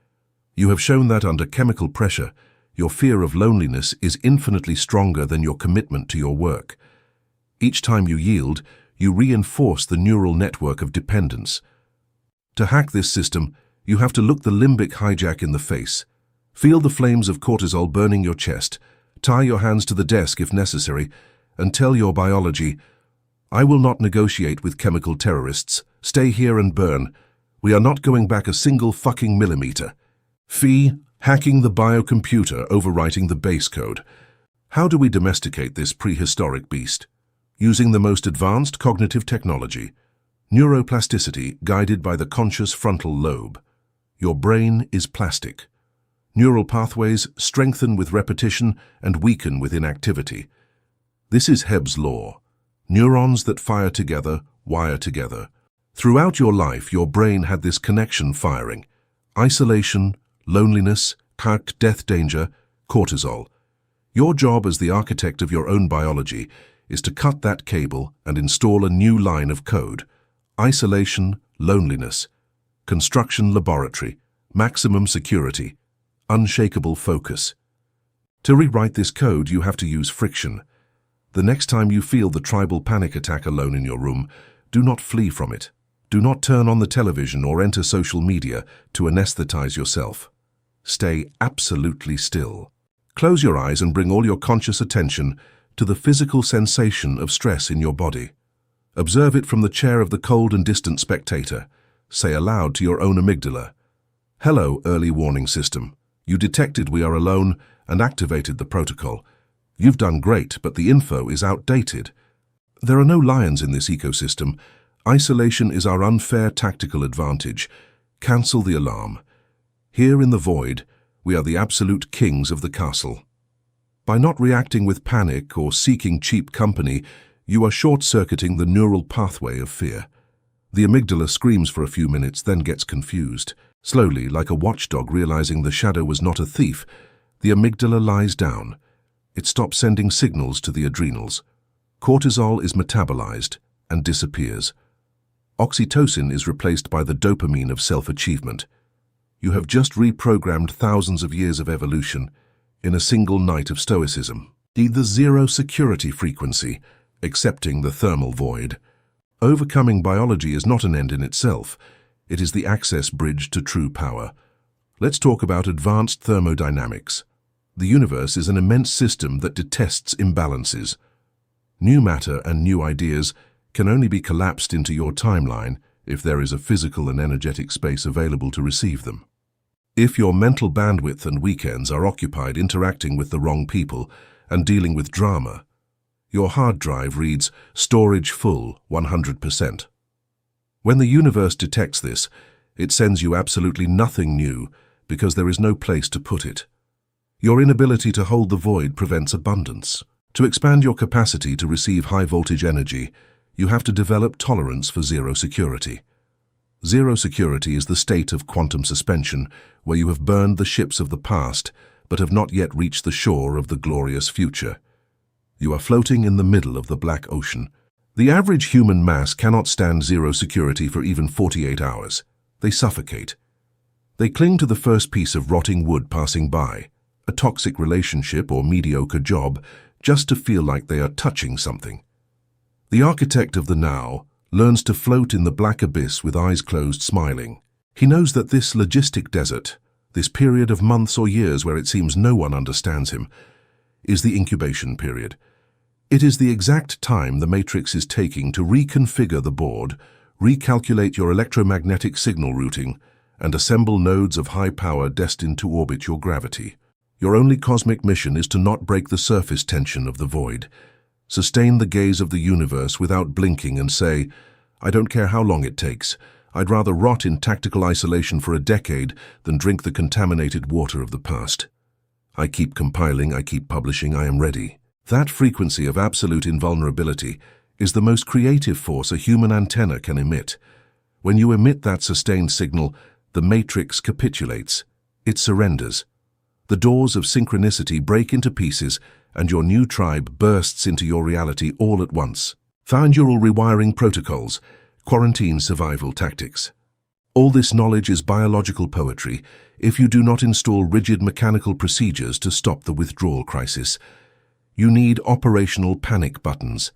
You have shown that under chemical pressure, your fear of loneliness is infinitely stronger than your commitment to your work. Each time you yield, you reinforce the neural network of dependence. To hack this system, you have to look the limbic hijack in the face. Feel the flames of cortisol burning your chest. Tie your hands to the desk if necessary, and tell your biology, I will not negotiate with chemical terrorists. Stay here and burn. We are not going back a single fucking millimeter. Fee, hacking the biocomputer, overwriting the base code. How do we domesticate this prehistoric beast? Using the most advanced cognitive technology. Neuroplasticity guided by the conscious frontal lobe. Your brain is plastic. Neural pathways strengthen with repetition and weaken with inactivity. This is Hebb's law. Neurons that fire together, wire together. Throughout your life, your brain had this connection firing. Isolation, loneliness, death danger, cortisol. Your job as the architect of your own biology is to cut that cable and install a new line of code. Isolation, loneliness. Construction laboratory, maximum security, unshakable focus. To rewrite this code, you have to use friction. The next time you feel the tribal panic attack alone in your room, do not flee from it. Do not turn on the television or enter social media to anesthetize yourself. Stay absolutely still. Close your eyes and bring all your conscious attention to the physical sensation of stress in your body. Observe it from the chair of the cold and distant spectator. Say aloud to your own amygdala, Hello, early warning system. You detected we are alone and activated the protocol. You've done great, but the info is outdated. There are no lions in this ecosystem. Isolation is our unfair tactical advantage. Cancel the alarm. Here in the void, we are the absolute kings of the castle. By not reacting with panic or seeking cheap company, you are short-circuiting the neural pathway of fear. The amygdala screams for a few minutes, then gets confused. Slowly, like a watchdog realizing the shadow was not a thief, the amygdala lies down. It stops sending signals to the adrenals. Cortisol is metabolized and disappears. Oxytocin is replaced by the dopamine of self-achievement. You have just reprogrammed thousands of years of evolution in a single night of stoicism. The zero security frequency, accepting the thermal void. Overcoming biology is not an end in itself. It is the access bridge to true power. Let's talk about advanced thermodynamics. The universe is an immense system that detests imbalances. New matter and new ideas can only be collapsed into your timeline if there is a physical and energetic space available to receive them. If your mental bandwidth and weekends are occupied interacting with the wrong people and dealing with drama, your hard drive reads storage full 100%. When the universe detects this, it sends you absolutely nothing new because there is no place to put it. Your inability to hold the void prevents abundance. To expand your capacity to receive high-voltage energy, you have to develop tolerance for zero security. Zero security is the state of quantum suspension, where you have burned the ships of the past but have not yet reached the shore of the glorious future. You are floating in the middle of the black ocean. The average human mass cannot stand zero security for even 48 hours. They suffocate. They cling to the first piece of rotting wood passing by, a toxic relationship or mediocre job, just to feel like they are touching something. The architect of the now learns to float in the black abyss with eyes closed, smiling. He knows that this logistic desert, this period of months or years where it seems no one understands him, is the incubation period. It is the exact time the Matrix is taking to reconfigure the board, recalculate your electromagnetic signal routing, and assemble nodes of high power destined to orbit your gravity. Your only cosmic mission is to not break the surface tension of the void. Sustain the gaze of the universe without blinking and say, I don't care how long it takes. I'd rather rot in tactical isolation for a decade than drink the contaminated water of the past. I keep compiling, I keep publishing, I am ready. That frequency of absolute invulnerability is the most creative force a human antenna can emit. When you emit that sustained signal, the Matrix capitulates. It surrenders. The doors of synchronicity break into pieces and your new tribe bursts into your reality all at once. Find your rewiring protocols, quarantine survival tactics. All this knowledge is biological poetry if you do not install rigid mechanical procedures to stop the withdrawal crisis. You need operational panic buttons.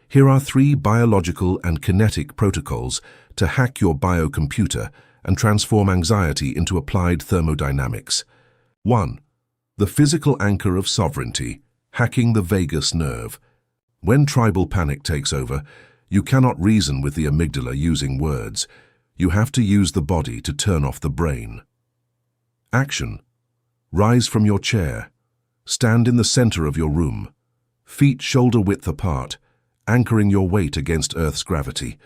Here are 3 biological and kinetic protocols to hack your biocomputer and transform anxiety into applied thermodynamics. 1. The physical anchor of sovereignty, hacking the vagus nerve. When tribal panic takes over, you cannot reason with the amygdala using words. You have to use the body to turn off the brain. Action. Rise from your chair. Stand in the center of your room. Feet shoulder-width apart, anchoring your weight against Earth's gravity.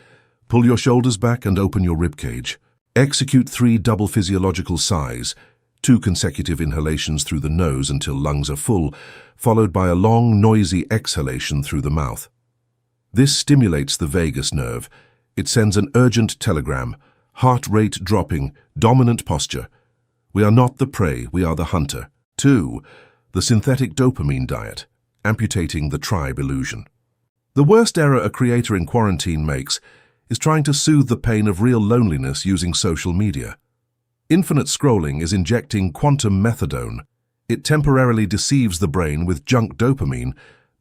Pull your shoulders back and open your ribcage. Execute 3 double physiological sighs, 2 consecutive inhalations through the nose until lungs are full, followed by a long, noisy exhalation through the mouth. This stimulates the vagus nerve. It sends an urgent telegram, heart rate dropping, dominant posture. We are not the prey, we are the hunter. 2. The synthetic dopamine diet, amputating the tribe illusion. The worst error a creator in quarantine makes is trying to soothe the pain of real loneliness using social media. Infinite scrolling is injecting quantum methadone. It temporarily deceives the brain with junk dopamine,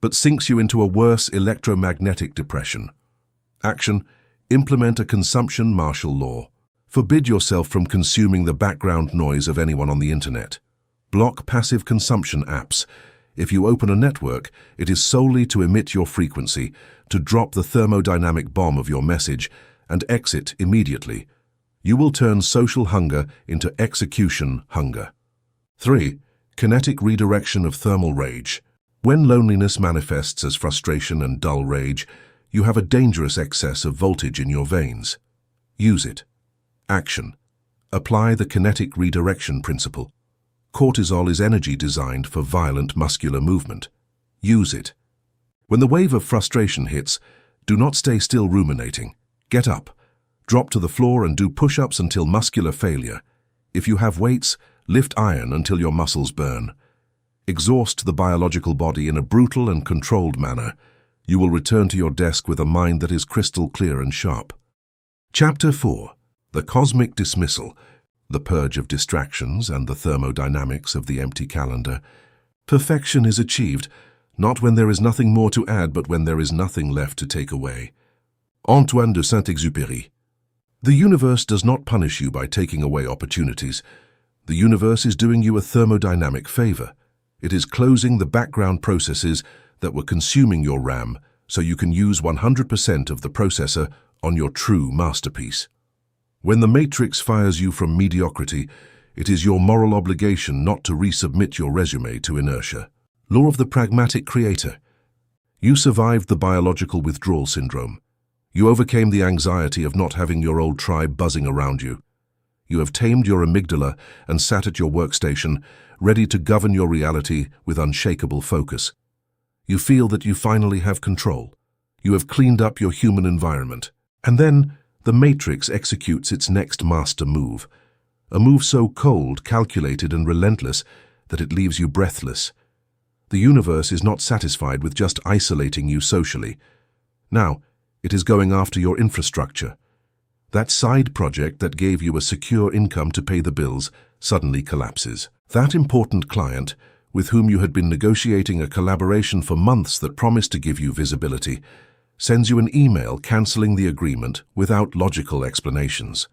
but sinks you into a worse electromagnetic depression. Action. Implement a consumption martial law. Forbid yourself from consuming the background noise of anyone on the internet. Block passive consumption apps. If you open a network, it is solely to emit your frequency, to drop the thermodynamic bomb of your message, and exit immediately. You will turn social hunger into execution hunger. 3. Kinetic redirection of thermal rage. When loneliness manifests as frustration and dull rage, you have a dangerous excess of voltage in your veins. Use it. Action. Apply the kinetic redirection principle. Cortisol is energy designed for violent muscular movement. Use it. When the wave of frustration hits, do not stay still ruminating. Get up. Drop to the floor and do push-ups until muscular failure. If you have weights, lift iron until your muscles burn. Exhaust the biological body in a brutal and controlled manner. You will return to your desk with a mind that is crystal clear and sharp. Chapter 4. The Cosmic Dismissal, the Purge of Distractions and the Thermodynamics of the Empty Calendar. Perfection is achieved, not when there is nothing more to add, but when there is nothing left to take away. Antoine de Saint-Exupéry. The universe does not punish you by taking away opportunities. The universe is doing you a thermodynamic favor. It is closing the background processes that were consuming your RAM so you can use 100% of the processor on your true masterpiece. When the matrix fires you from mediocrity, it is your moral obligation not to resubmit your resume to inertia. Law of the pragmatic creator. You survived the biological withdrawal syndrome. You overcame the anxiety of not having your old tribe buzzing around you. You have tamed your amygdala and sat at your workstation, ready to govern your reality with unshakable focus. You feel that you finally have control. You have cleaned up your human environment. And then the Matrix executes its next master move. A move so cold, calculated, and relentless that it leaves you breathless. The universe is not satisfied with just isolating you socially. Now, it is going after your infrastructure. That side project that gave you a secure income to pay the bills suddenly collapses. That important client, with whom you had been negotiating a collaboration for months that promised to give you visibility, sends you an email cancelling the agreement without logical explanations.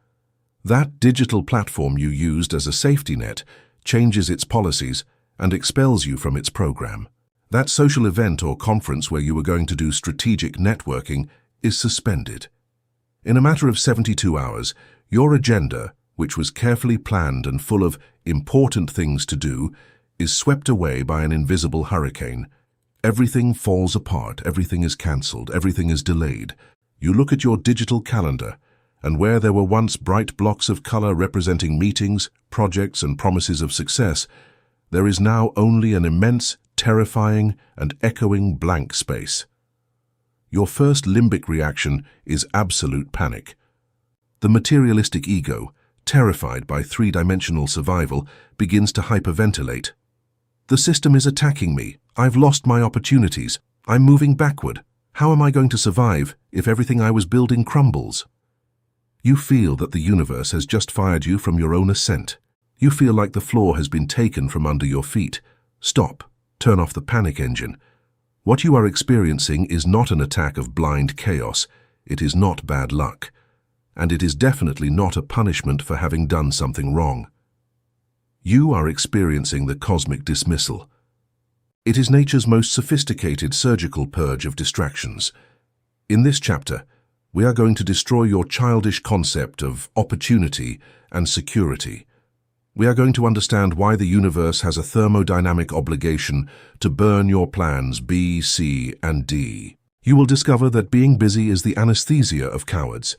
That digital platform you used as a safety net changes its policies and expels you from its program. That social event or conference where you were going to do strategic networking is suspended. In a matter of 72 hours, your agenda, which was carefully planned and full of important things to do, is swept away by an invisible hurricane. Everything falls apart, everything is cancelled, everything is delayed. You look at your digital calendar, and where there were once bright blocks of color representing meetings, projects, and promises of success, there is now only an immense, terrifying, and echoing blank space. Your first limbic reaction is absolute panic. The materialistic ego, terrified by three-dimensional survival, begins to hyperventilate. The system is attacking me. I've lost my opportunities. I'm moving backward. How am I going to survive if everything I was building crumbles? You feel that the universe has just fired you from your own ascent. You feel like the floor has been taken from under your feet. Stop. Turn off the panic engine. What you are experiencing is not an attack of blind chaos. It is not bad luck. And it is definitely not a punishment for having done something wrong. You are experiencing the cosmic dismissal. It is nature's most sophisticated surgical purge of distractions. In this chapter, we are going to destroy your childish concept of opportunity and security. We are going to understand why the universe has a thermodynamic obligation to burn your plans B, C, and D. You will discover that being busy is the anesthesia of cowards,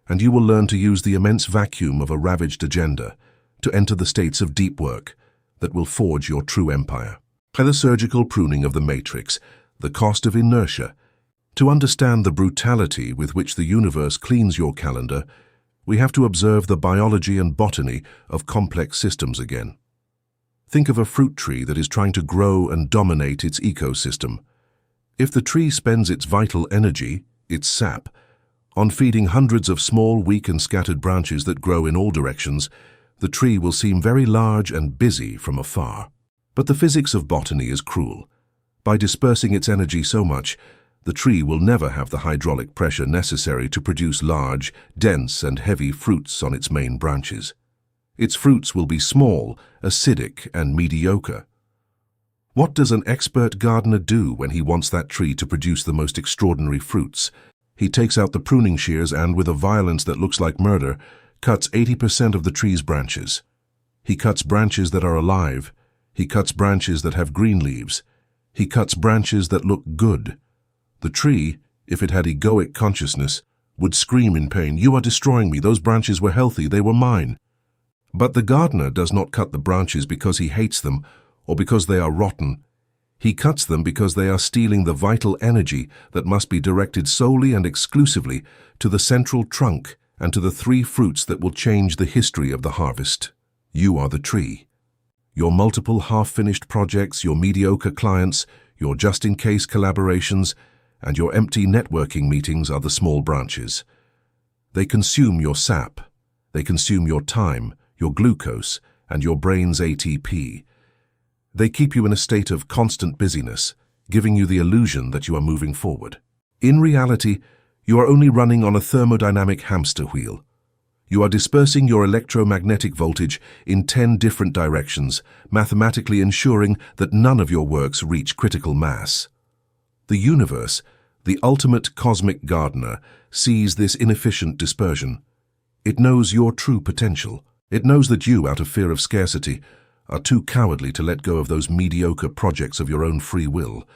and you will learn to use the immense vacuum of a ravaged agenda to enter the states of deep work that will forge your true empire. By the surgical pruning of the matrix, the cost of inertia. To understand the brutality with which the universe cleans your calendar, we have to observe the biology and botany of complex systems again. Think of a fruit tree that is trying to grow and dominate its ecosystem. If the tree spends its vital energy, its sap, on feeding hundreds of small, weak and scattered branches that grow in all directions, the tree will seem very large and busy from afar. But the physics of botany is cruel. By dispersing its energy so much, the tree will never have the hydraulic pressure necessary to produce large, dense, and heavy fruits on its main branches. Its fruits will be small, acidic, and mediocre. What does an expert gardener do when he wants that tree to produce the most extraordinary fruits? He takes out the pruning shears and, with a violence that looks like murder, cuts 80% of the tree's branches. He cuts branches that are alive. He cuts branches that have green leaves. He cuts branches that look good. The tree, if it had egoic consciousness, would scream in pain, "You are destroying me. Those branches were healthy. They were mine." But the gardener does not cut the branches because he hates them or because they are rotten. He cuts them because they are stealing the vital energy that must be directed solely and exclusively to the central trunk and to the three fruits that will change the history of the harvest. You are the tree. Your multiple half-finished projects, your mediocre clients, your just-in-case collaborations, and your empty networking meetings are the small branches. They consume your sap. They consume your time, your glucose, and your brain's ATP. They keep you in a state of constant busyness, giving you the illusion that you are moving forward. In reality, you are only running on a thermodynamic hamster wheel. You are dispersing your electromagnetic voltage in 10 different directions, mathematically ensuring that none of your works reach critical mass. The universe, the ultimate cosmic gardener, sees this inefficient dispersion. It knows your true potential. It knows that you, out of fear of scarcity, are too cowardly to let go of those mediocre projects of your own free will.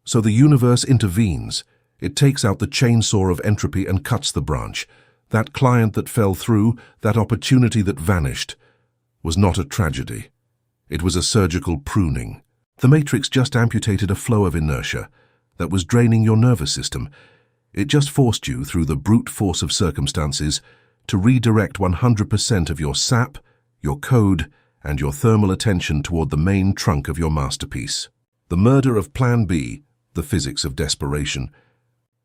So the universe intervenes. It takes out the chainsaw of entropy and cuts the branch. That client that fell through, that opportunity that vanished, was not a tragedy. It was a surgical pruning. The matrix just amputated a flow of inertia that was draining your nervous system. It just forced you, through the brute force of circumstances, to redirect 100% of your sap, your code, and your thermal attention toward the main trunk of your masterpiece. The murder of Plan B, the physics of desperation.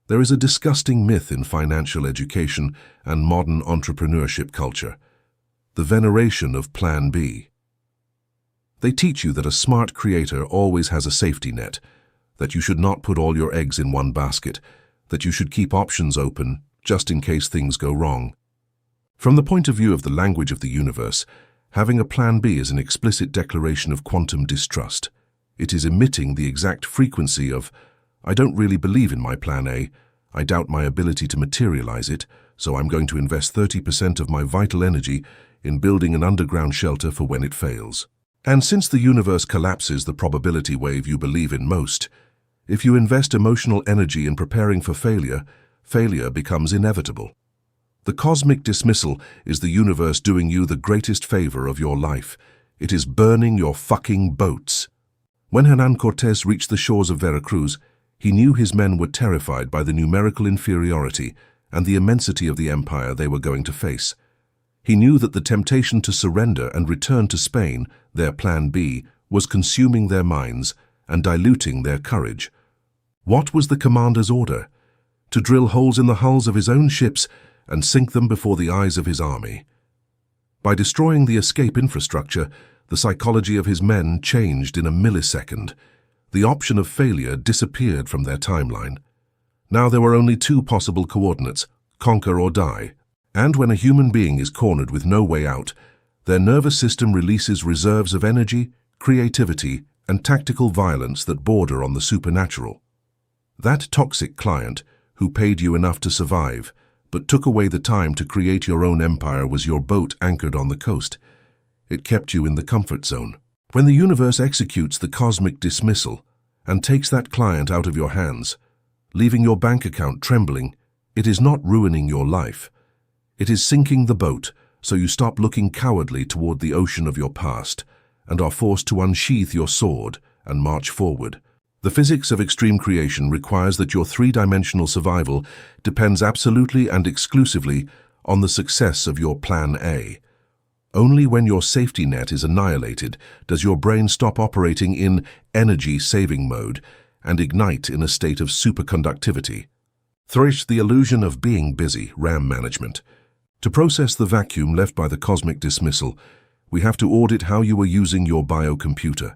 There is a disgusting myth in financial education and modern entrepreneurship culture: the veneration of Plan B. They teach you that a smart creator always has a safety net, that you should not put all your eggs in one basket, that you should keep options open just in case things go wrong. From the point of view of the language of the universe, having a Plan B is an explicit declaration of quantum distrust. It is emitting the exact frequency of, "I don't really believe in my Plan A. I doubt my ability to materialize it, so I'm going to invest 30% of my vital energy in building an underground shelter for when it fails." And since the universe collapses the probability wave you believe in most, if you invest emotional energy in preparing for failure, failure becomes inevitable. The cosmic dismissal is the universe doing you the greatest favor of your life. It is burning your fucking boats. When Hernan Cortés reached the shores of Veracruz, he knew his men were terrified by the numerical inferiority and the immensity of the empire they were going to face. He knew that the temptation to surrender and return to Spain, their Plan B, was consuming their minds and diluting their courage. What was the commander's order? To drill holes in the hulls of his own ships and sink them before the eyes of his army. By destroying the escape infrastructure, the psychology of his men changed in a millisecond. The option of failure disappeared from their timeline. Now there were only two possible coordinates: conquer or die. And when a human being is cornered with no way out, their nervous system releases reserves of energy, creativity, and tactical violence that border on the supernatural. That toxic client, who paid you enough to survive, but took away the time to create your own empire, was your boat anchored on the coast. It kept you in the comfort zone. When the universe executes the cosmic dismissal and takes that client out of your hands, leaving your bank account trembling, it is not ruining your life. It is sinking the boat, so you stop looking cowardly toward the ocean of your past and are forced to unsheath your sword and march forward. The physics of extreme creation requires that your three-dimensional survival depends absolutely and exclusively on the success of your Plan A. Only when your safety net is annihilated does your brain stop operating in energy-saving mode and ignite in a state of superconductivity. Thresh the illusion of being busy, RAM management. To process the vacuum left by the cosmic dismissal, we have to audit how you are using your biocomputer.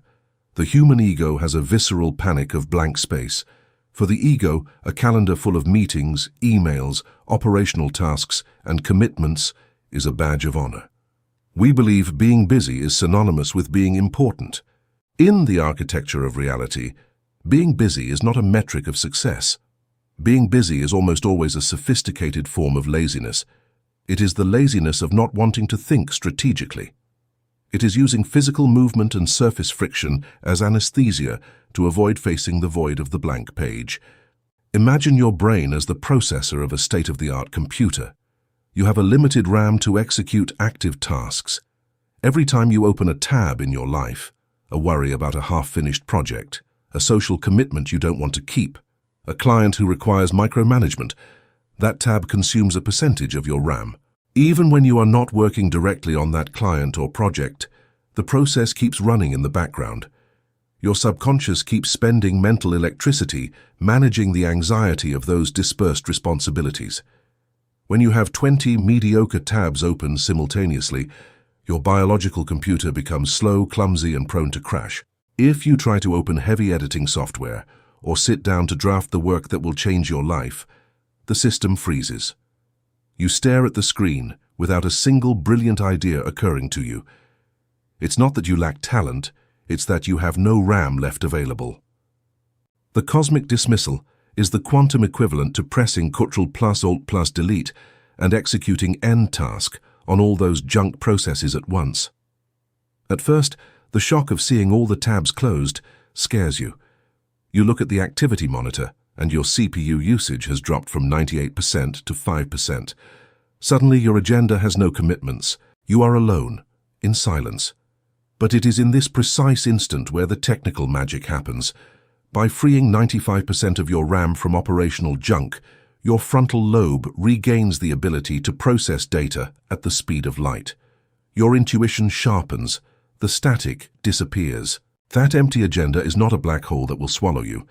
The human ego has a visceral panic of blank space. For the ego, a calendar full of meetings, emails, operational tasks, and commitments is a badge of honor. We believe being busy is synonymous with being important. In the architecture of reality, being busy is not a metric of success. Being busy is almost always a sophisticated form of laziness. It is the laziness of not wanting to think strategically. It is using physical movement and surface friction as anesthesia to avoid facing the void of the blank page. Imagine your brain as the processor of a state-of-the-art computer. You have a limited RAM to execute active tasks. Every time you open a tab in your life, a worry about a half-finished project, a social commitment you don't want to keep, a client who requires micromanagement, that tab consumes a percentage of your RAM. Even when you are not working directly on that client or project, the process keeps running in the background. Your subconscious keeps spending mental electricity managing the anxiety of those dispersed responsibilities. When you have 20 mediocre tabs open simultaneously, your biological computer becomes slow, clumsy, and prone to crash. If you try to open heavy editing software or sit down to draft the work that will change your life, the system freezes. You stare at the screen without a single brilliant idea occurring to you. It's not that you lack talent, it's that you have no RAM left available. The cosmic dismissal is the quantum equivalent to pressing Ctrl+Alt+Delete and executing end task on all those junk processes at once. At first, the shock of seeing all the tabs closed scares you. You look at the activity monitor, and your CPU usage has dropped from 98% to 5%. Suddenly, your agenda has no commitments. You are alone, in silence. But it is in this precise instant where the technical magic happens. By freeing 95% of your RAM from operational junk, your frontal lobe regains the ability to process data at the speed of light. Your intuition sharpens. The static disappears. That empty agenda is not a black hole that will swallow you.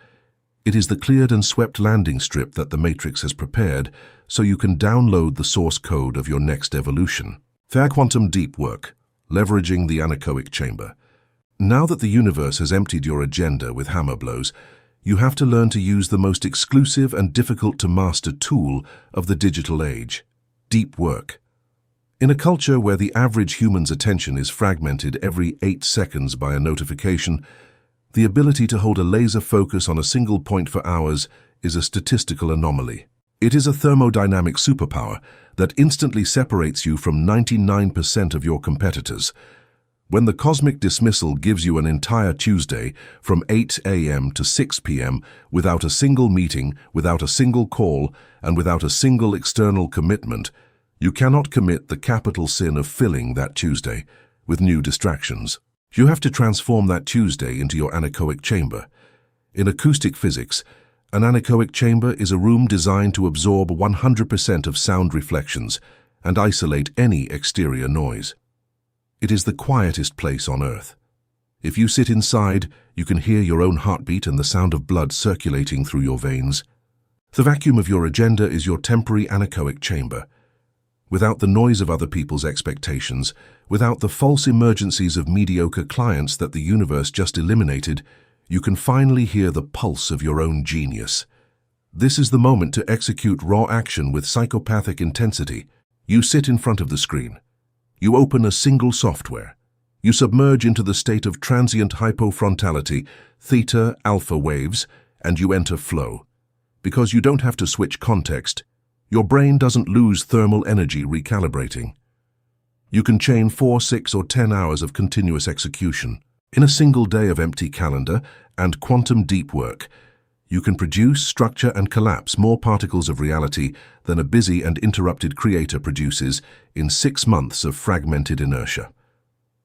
It is the cleared and swept landing strip that the Matrix has prepared so you can download the source code of your next evolution. Quantum deep work, leveraging the Anechoic chamber. Now that the universe has emptied your agenda with hammer blows, you have to learn to use the most exclusive and difficult-to-master tool of the digital age, deep work. In a culture where the average human's attention is fragmented every 8 seconds by a notification, the ability to hold a laser focus on a single point for hours is a statistical anomaly. It is a thermodynamic superpower that instantly separates you from 99% of your competitors. When the cosmic dismissal gives you an entire Tuesday from 8 a.m. to 6 p.m. without a single meeting, without a single call, and without a single external commitment, you cannot commit the capital sin of filling that Tuesday with new distractions. You have to transform that Tuesday into your anechoic chamber. In acoustic physics, an anechoic chamber is a room designed to absorb 100% of sound reflections and isolate any exterior noise. It is the quietest place on Earth. If you sit inside, you can hear your own heartbeat and the sound of blood circulating through your veins. The vacuum of your agenda is your temporary anechoic chamber. Without the noise of other people's expectations, without the false emergencies of mediocre clients that the universe just eliminated, you can finally hear the pulse of your own genius. This is the moment to execute raw action with psychopathic intensity. You sit in front of the screen. You open a single software. You submerge into the state of transient hypofrontality, theta, alpha waves, and you enter flow. Because you don't have to switch context, your brain doesn't lose thermal energy recalibrating. You can chain 4, 6, or 10 hours of continuous execution. In a single day of empty calendar and quantum deep work, you can produce, structure, and collapse more particles of reality than a busy and interrupted creator produces in 6 months of fragmented inertia.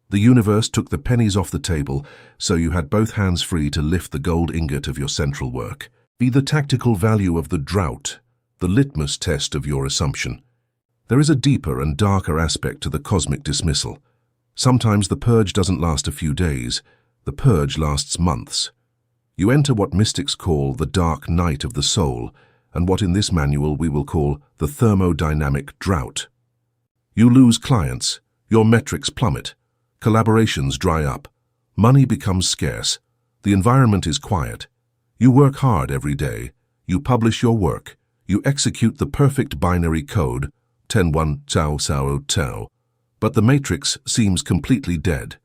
The universe took the pennies off the table, so you had both hands free to lift the gold ingot of your central work. Be the tactical value of the drought, the litmus test of your assumption. There is a deeper and darker aspect to the cosmic dismissal. Sometimes the purge doesn't last a few days. The purge lasts months. You enter what mystics call the dark night of the soul, and what in this manual we will call the thermodynamic drought. You lose clients, your metrics plummet, collaborations dry up, money becomes scarce, the environment is quiet. You work hard every day, you publish your work, you execute the perfect binary code, 10-1 Cao Sao Tao, but the matrix seems completely dead.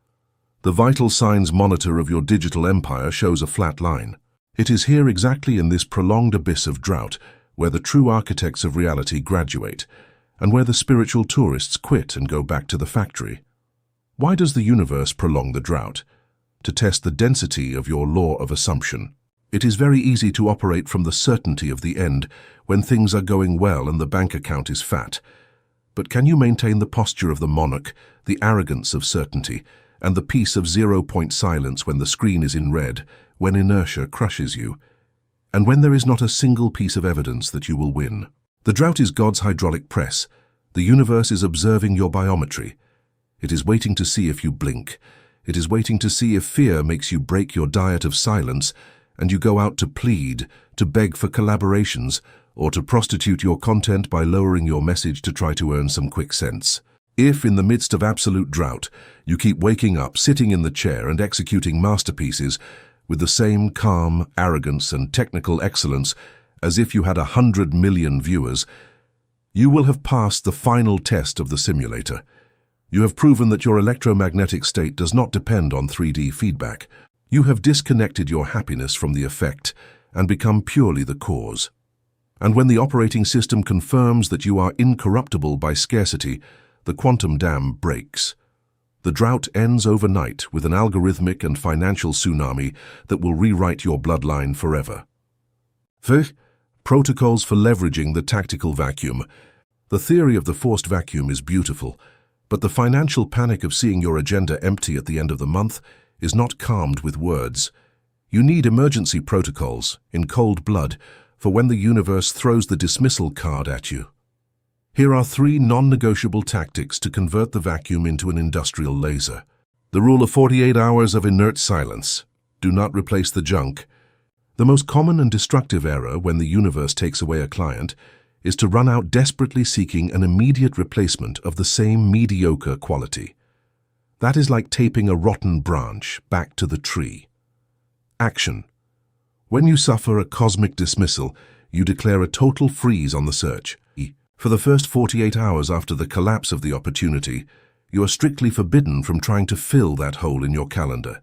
The vital signs monitor of your digital empire shows a flat line. It is here, exactly in this prolonged abyss of drought, where the true architects of reality graduate, and where the spiritual tourists quit and go back to the factory. Why does the universe prolong the drought? To test the density of your law of assumption. It is very easy to operate from the certainty of the end when things are going well and the bank account is fat. But can you maintain the posture of the monarch, the arrogance of certainty, and the peace of 0-point silence when the screen is in red, when inertia crushes you, and when there is not a single piece of evidence that you will win? The drought is God's hydraulic press. The universe is observing your biometry. It is waiting to see if you blink. It is waiting to see if fear makes you break your diet of silence and you go out to plead, to beg for collaborations, or to prostitute your content by lowering your message to try to earn some quick cents. If, in the midst of absolute drought, you keep waking up, sitting in the chair and executing masterpieces with the same calm, arrogance and technical excellence as if you had 100 million viewers, you will have passed the final test of the simulator. You have proven that your electromagnetic state does not depend on 3D feedback. You have disconnected your happiness from the effect and become purely the cause. And when the operating system confirms that you are incorruptible by scarcity, the quantum dam breaks. The drought ends overnight with an algorithmic and financial tsunami that will rewrite your bloodline forever. Protocols for leveraging the tactical vacuum. The theory of the forced vacuum is beautiful, but the financial panic of seeing your agenda empty at the end of the month is not calmed with words. You need emergency protocols, in cold blood, for when the universe throws the dismissal card at you. Here are 3 non-negotiable tactics to convert the vacuum into an industrial laser. The rule of 48 hours of inert silence. Do not replace the junk. The most common and destructive error when the universe takes away a client is to run out desperately seeking an immediate replacement of the same mediocre quality. That is like taping a rotten branch back to the tree. Action. When you suffer a cosmic dismissal, you declare a total freeze on the search. For the first 48 hours after the collapse of the opportunity, you are strictly forbidden from trying to fill that hole in your calendar.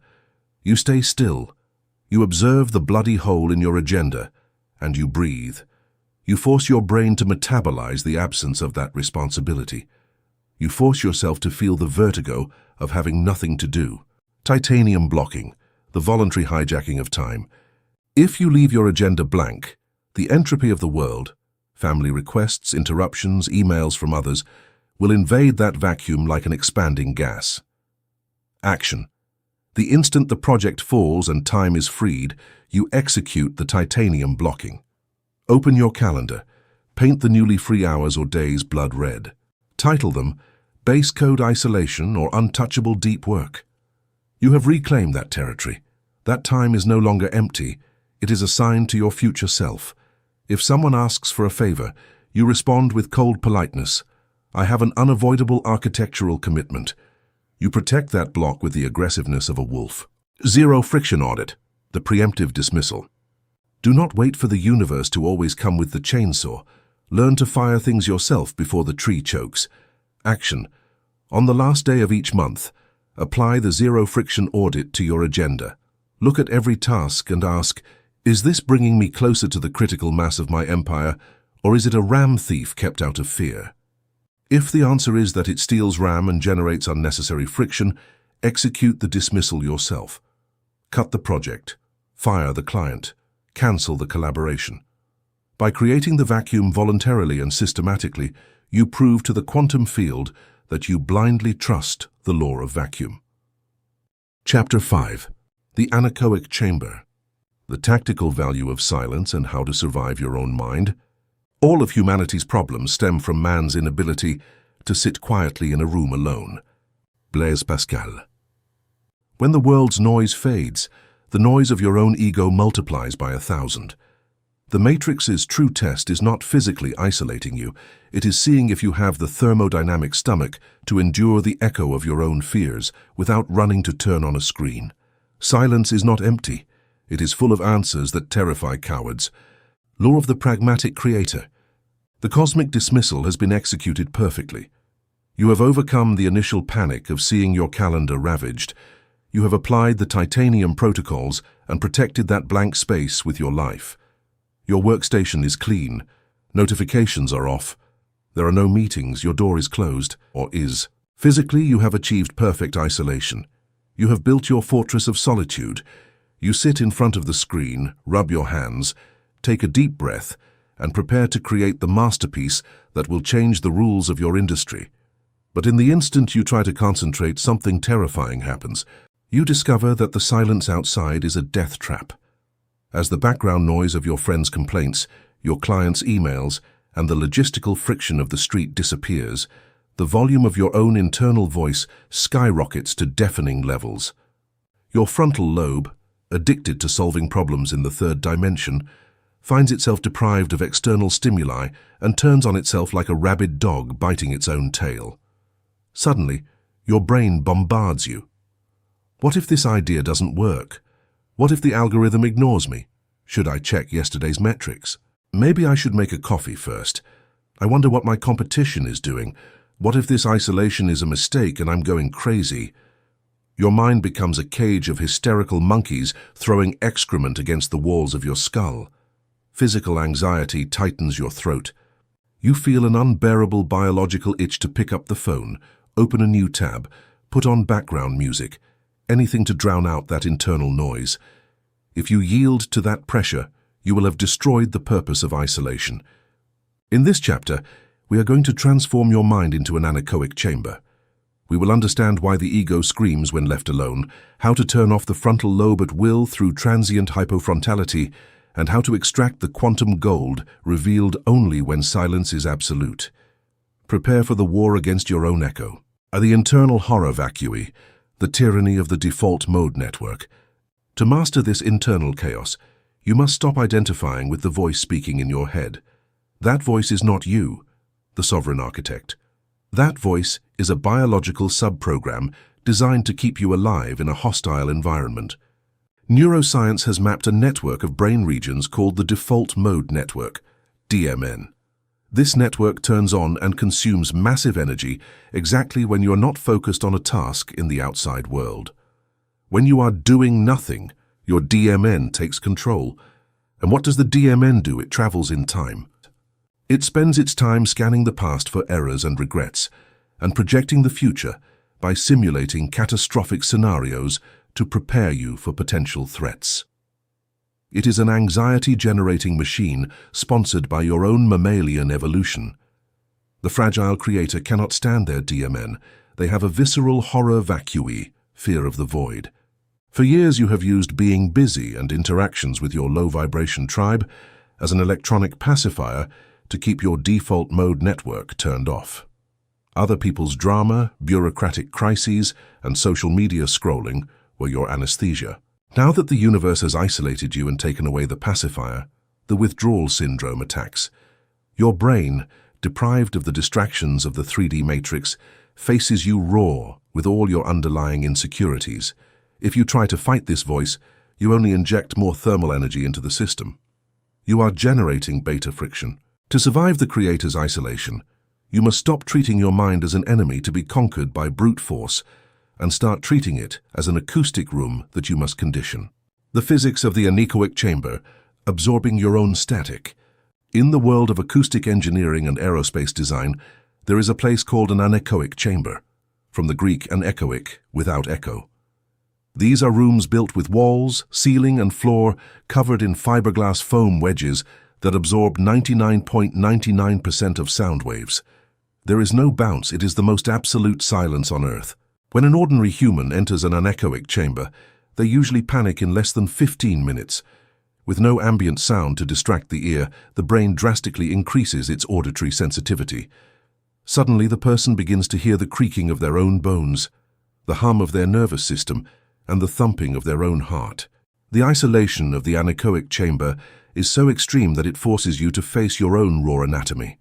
You stay still. You observe the bloody hole in your agenda, and you breathe. You force your brain to metabolize the absence of that responsibility. You force yourself to feel the vertigo of having nothing to do. Titanium blocking, the voluntary hijacking of time. If you leave your agenda blank, the entropy of the world, family requests, interruptions, emails from others, will invade that vacuum like an expanding gas. Action. The instant the project falls and time is freed, you execute the titanium blocking. Open your calendar. Paint the newly free hours or days blood red. Title them Base Code Isolation or Untouchable Deep Work. You have reclaimed that territory. That time is no longer empty. It is assigned to your future self. If someone asks for a favor, you respond with cold politeness. I have an unavoidable architectural commitment. You protect that block with the aggressiveness of a wolf. Zero friction audit, the preemptive dismissal. Do not wait for the universe to always come with the chainsaw. Learn to fire things yourself before the tree chokes. Action. On the last day of each month, apply the zero friction audit to your agenda. Look at every task and ask, is this bringing me closer to the critical mass of my empire, or is it a RAM thief kept out of fear? If the answer is that it steals RAM and generates unnecessary friction, execute the dismissal yourself. Cut the project, fire the client, cancel the collaboration. By creating the vacuum voluntarily and systematically, you prove to the quantum field that you blindly trust the law of vacuum. Chapter 5. The Anechoic Chamber. The tactical value of silence and how to survive your own mind. All of humanity's problems stem from man's inability to sit quietly in a room alone. Blaise Pascal. When the world's noise fades, the noise of your own ego multiplies by 1,000. The Matrix's true test is not physically isolating you. It is seeing if you have the thermodynamic stomach to endure the echo of your own fears without running to turn on a screen. Silence is not empty. It is full of answers that terrify cowards. Law of the pragmatic creator. The cosmic dismissal has been executed perfectly. You have overcome the initial panic of seeing your calendar ravaged. You have applied the titanium protocols and protected that blank space with your life. Your workstation is clean. Notifications are off. There are no meetings, your door is closed, or is. Physically, you have achieved perfect isolation. You have built your fortress of solitude. You sit in front of the screen, rub your hands, take a deep breath, and prepare to create the masterpiece that will change the rules of your industry. But in the instant you try to concentrate, something terrifying happens. You discover that the silence outside is a death trap. As the background noise of your friends' complaints, your clients' emails, and the logistical friction of the street disappears, the volume of your own internal voice skyrockets to deafening levels. Your frontal lobe, addicted to solving problems in the third dimension, finds itself deprived of external stimuli and turns on itself like a rabid dog biting its own tail. Suddenly, your brain bombards you. What if this idea doesn't work? What if the algorithm ignores me? Should I check yesterday's metrics? Maybe I should make a coffee first. I wonder what my competition is doing. What if this isolation is a mistake and I'm going crazy? Your mind becomes a cage of hysterical monkeys throwing excrement against the walls of your skull. Physical anxiety tightens your throat. You feel an unbearable biological itch to pick up the phone, open a new tab, put on background music, anything to drown out that internal noise. If you yield to that pressure, you will have destroyed the purpose of isolation. In this chapter, we are going to transform your mind into an anechoic chamber. We will understand why the ego screams when left alone, how to turn off the frontal lobe at will through transient hypofrontality, and how to extract the quantum gold revealed only when silence is absolute. Prepare for the war against your own echo. The internal horror vacui, the tyranny of the default mode network. To master this internal chaos, you must stop identifying with the voice speaking in your head. That voice is not you, the sovereign architect. That voice is a biological subprogram designed to keep you alive in a hostile environment. Neuroscience has mapped a network of brain regions called the default mode network, DMN. This network turns on and consumes massive energy exactly when you're not focused on a task in the outside world. When you are doing nothing, your DMN takes control. And what does the DMN do? It travels in time. It spends its time scanning the past for errors and regrets, and projecting the future by simulating catastrophic scenarios to prepare you for potential threats. It is an anxiety-generating machine sponsored by your own mammalian evolution. The fragile creator cannot stand their DMN. They have a visceral horror vacui, fear of the void. For years you have used being busy and interactions with your low-vibration tribe as an electronic pacifier to keep your default mode network turned off. Other people's drama, bureaucratic crises, and social media scrolling were your anesthesia. Now that the universe has isolated you and taken away the pacifier, the withdrawal syndrome attacks. Your brain, deprived of the distractions of the 3D matrix, faces you raw with all your underlying insecurities. If you try to fight this voice, you only inject more thermal energy into the system. You are generating beta friction. To survive the creator's isolation, you must stop treating your mind as an enemy to be conquered by brute force and start treating it as an acoustic room that you must condition. The physics of the anechoic chamber, absorbing your own static. In the world of acoustic engineering and aerospace design, there is a place called an anechoic chamber, from the Greek anechoic, without echo. These are rooms built with walls, ceiling, and floor covered in fiberglass foam wedges that absorb 99.99% of sound waves. There is no bounce, it is the most absolute silence on Earth. When an ordinary human enters an anechoic chamber, they usually panic in less than 15 minutes. With no ambient sound to distract the ear, the brain drastically increases its auditory sensitivity. Suddenly, the person begins to hear the creaking of their own bones, the hum of their nervous system, and the thumping of their own heart. The isolation of the anechoic chamber is so extreme that it forces you to face your own raw anatomy.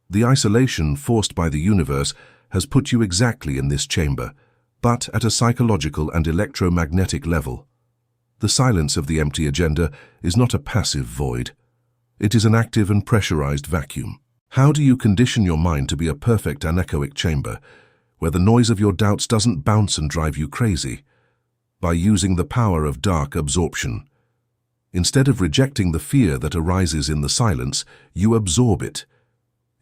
The isolation forced by the universe has put you exactly in this chamber, but at a psychological and electromagnetic level. The silence of the empty agenda is not a passive void. It is an active and pressurized vacuum. How do you condition your mind to be a perfect anechoic chamber, where the noise of your doubts doesn't bounce and drive you crazy? By using the power of dark absorption. Instead of rejecting the fear that arises in the silence, you absorb it.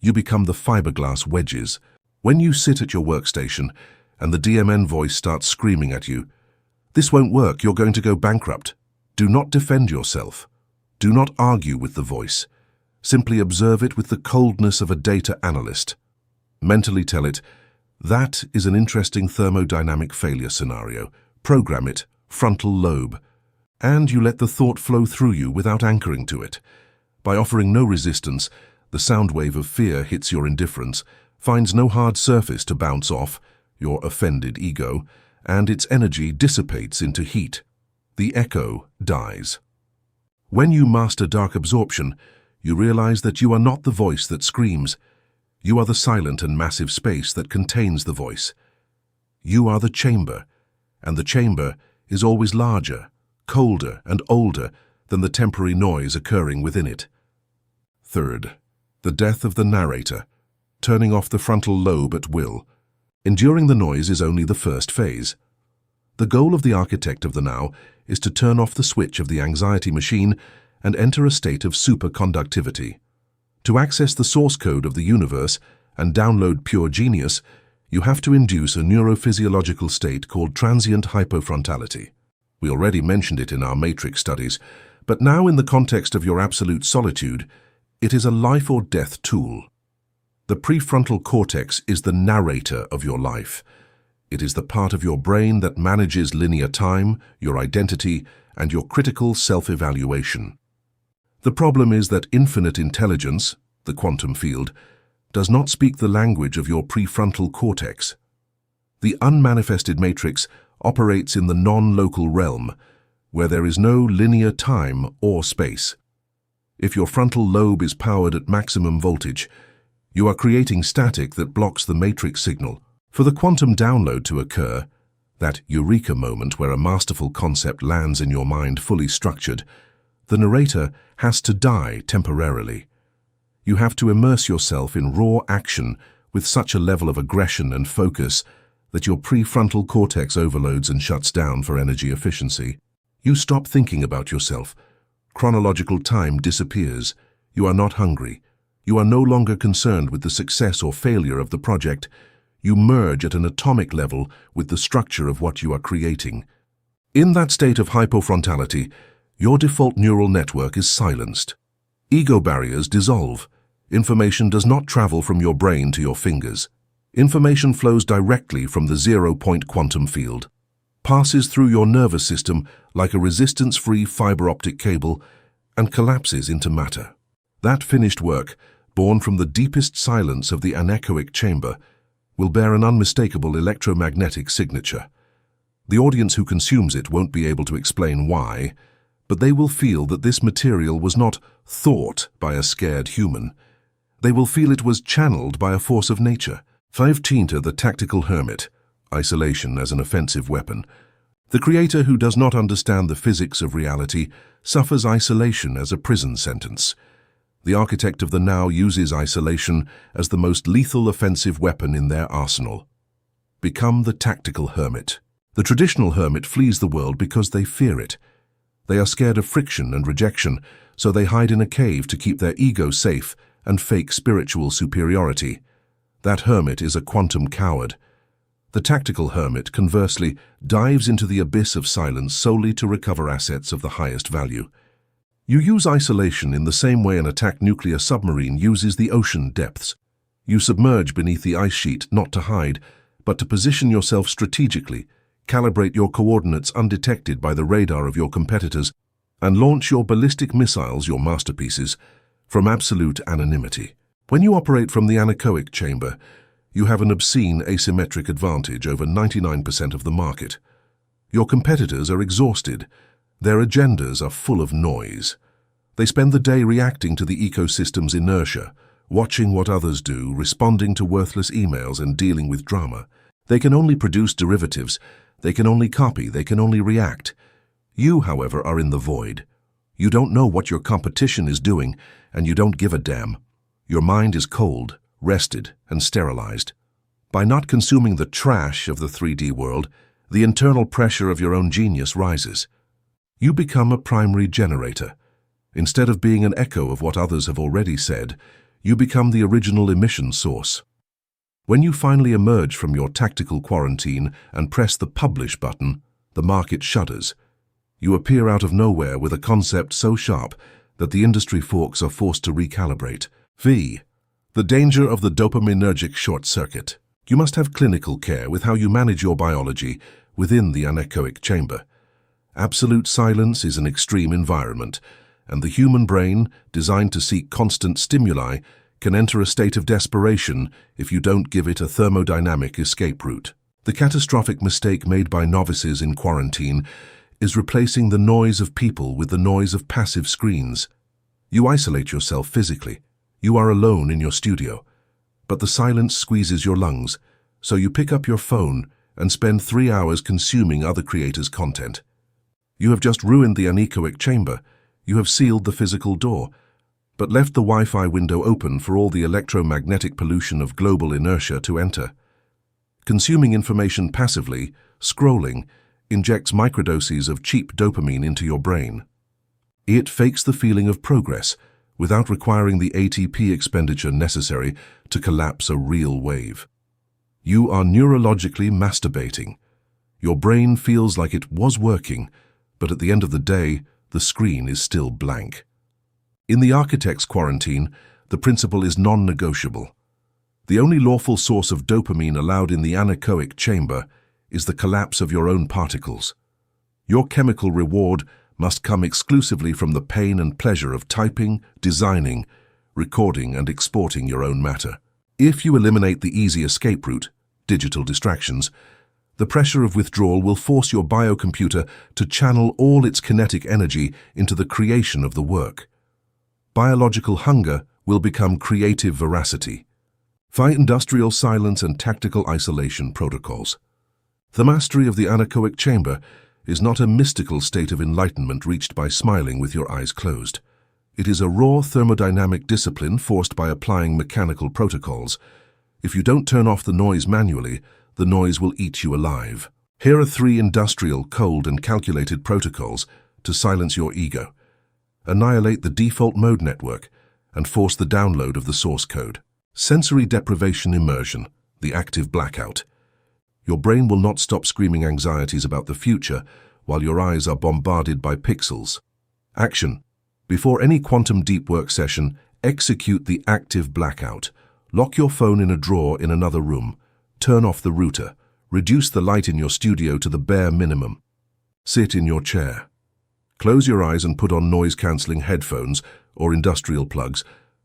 You become the fiberglass wedges. When you sit at your workstation and the DMN voice starts screaming at you, "This won't work, you're going to go bankrupt," do not defend yourself. Do not argue with the voice. Simply observe it with the coldness of a data analyst. Mentally tell it, "That is an interesting thermodynamic failure scenario. Program it, frontal lobe." And you let the thought flow through you without anchoring to it. By offering no resistance, the sound wave of fear hits your indifference, finds no hard surface to bounce off, your offended ego, and its energy dissipates into heat. The echo dies. When you master dark absorption, you realize that you are not the voice that screams. You are the silent and massive space that contains the voice. You are the chamber, and the chamber is always larger, colder, and older than the temporary noise occurring within it. Third, the death of the narrator, turning off the frontal lobe at will. Enduring the noise is only the first phase. The goal of the architect of the now is to turn off the switch of the anxiety machine and enter a state of superconductivity. To access the source code of the universe and download pure genius, you have to induce a neurophysiological state called transient hypofrontality. We already mentioned it in our matrix studies, but now in the context of your absolute solitude, it is a life or death tool. The prefrontal cortex is the narrator of your life. It is the part of your brain that manages linear time, your identity, and your critical self-evaluation. The problem is that infinite intelligence, the quantum field, does not speak the language of your prefrontal cortex. The unmanifested matrix operates in the non-local realm, where there is no linear time or space. If your frontal lobe is powered at maximum voltage, you are creating static that blocks the matrix signal. For the quantum download to occur, that eureka moment where a masterful concept lands in your mind fully structured, the narrator has to die temporarily. You have to immerse yourself in raw action with such a level of aggression and focus that your prefrontal cortex overloads and shuts down for energy efficiency. You stop thinking about yourself. Chronological time disappears. You are not hungry. You are no longer concerned with the success or failure of the project. You merge at an atomic level with the structure of what you are creating. In that state of hypofrontality, your default neural network is silenced. Ego barriers dissolve. Information does not travel from your brain to your fingers. Information flows directly from the zero-point quantum field, passes through your nervous system like a resistance-free fiber optic cable, and collapses into matter. That finished work, born from the deepest silence of the anechoic chamber, will bear an unmistakable electromagnetic signature. The audience who consumes it won't be able to explain why, but they will feel that this material was not thought by a scared human. They will feel it was channeled by a force of nature. 5. Tinta, the tactical hermit, isolation as an offensive weapon. The creator who does not understand the physics of reality suffers isolation as a prison sentence. The architect of the now uses isolation as the most lethal offensive weapon in their arsenal. Become the tactical hermit. The traditional hermit flees the world because they fear it. They are scared of friction and rejection, so they hide in a cave to keep their ego safe and fake spiritual superiority. That hermit is a quantum coward. The tactical hermit, conversely, dives into the abyss of silence solely to recover assets of the highest value. You use isolation in the same way an attack nuclear submarine uses the ocean depths. You submerge beneath the ice sheet not to hide, but to position yourself strategically, calibrate your coordinates undetected by the radar of your competitors, and launch your ballistic missiles, your masterpieces, from absolute anonymity. When you operate from the anechoic chamber, you have an obscene asymmetric advantage over 99% of the market. Your competitors are exhausted. Their agendas are full of noise. They spend the day reacting to the ecosystem's inertia, watching what others do, responding to worthless emails, and dealing with drama. They can only produce derivatives. They can only copy. They can only react. You, however, are in the void. You don't know what your competition is doing, and you don't give a damn. Your mind is cold, rested, and sterilized. By not consuming the trash of the 3D world, the internal pressure of your own genius rises. You become a primary generator. Instead of being an echo of what others have already said, You become the original emission source. When you finally emerge from your tactical quarantine and press the publish button, the market shudders. You appear out of nowhere with a concept so sharp that the industry forks are forced to recalibrate. V. The danger of the dopaminergic short circuit. You must have clinical care with how you manage your biology within the anechoic chamber. Absolute silence is an extreme environment, and the human brain, designed to seek constant stimuli, can enter a state of desperation if you don't give it a thermodynamic escape route. The catastrophic mistake made by novices in quarantine is replacing the noise of people with the noise of passive screens. You isolate yourself physically. You are alone in your studio. But the silence squeezes your lungs, so you pick up your phone and spend 3 hours consuming other creators' content. You have just ruined the anechoic chamber. You have sealed the physical door, but left the Wi-Fi window open for all the electromagnetic pollution of global inertia to enter. Consuming information passively, scrolling, injects microdoses of cheap dopamine into your brain. It fakes the feeling of progress without requiring the ATP expenditure necessary to collapse a real wave. You are neurologically masturbating. Your brain feels like it was working, but at the end of the day, the screen is still blank. In the architect's quarantine, the principle is non-negotiable. The only lawful source of dopamine allowed in the anechoic chamber is the collapse of your own particles. Your chemical reward must come exclusively from the pain and pleasure of typing, designing, recording, and exporting your own matter. If you eliminate the easy escape route, digital distractions, the pressure of withdrawal will force your biocomputer to channel all its kinetic energy into the creation of the work. Biological hunger will become creative veracity. Via industrial silence and tactical isolation protocols. The mastery of the anechoic chamber is not a mystical state of enlightenment reached by smiling with your eyes closed. It is a raw thermodynamic discipline forced by applying mechanical protocols. If you don't turn off the noise manually, the noise will eat you alive. Here are 3 industrial, cold, and calculated protocols to silence your ego, annihilate the default mode network, and force the download of the source code. Sensory deprivation immersion, the active blackout. Your brain will not stop screaming anxieties about the future while your eyes are bombarded by pixels. Action. Before any quantum deep work session, execute the active blackout. Lock your phone in a drawer in another room. Turn off the router. Reduce the light in your studio to the bare minimum. Sit in your chair. Close your eyes and put on noise-cancelling headphones or industrial plugs,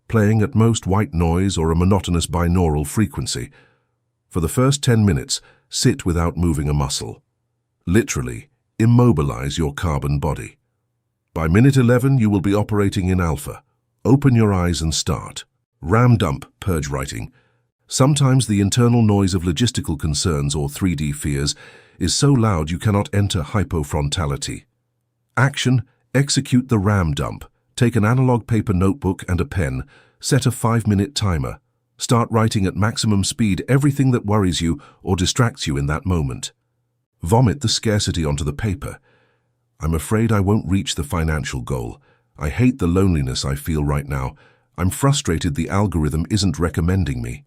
playing at most white noise or a monotonous binaural frequency. For the first 10 minutes, sit without moving a muscle. Literally, immobilize your carbon body. By minute 11, you will be operating in alpha. Open your eyes and start. RAM dump, purge writing. Sometimes the internal noise of logistical concerns or 3D fears is so loud you cannot enter hypofrontality. Action, execute the RAM dump. Take an analog paper notebook and a pen. Set a 5-minute timer. Start writing at maximum speed everything that worries you or distracts you in that moment. Vomit the scarcity onto the paper. I'm afraid I won't reach the financial goal. I hate the loneliness I feel right now. I'm frustrated the algorithm isn't recommending me.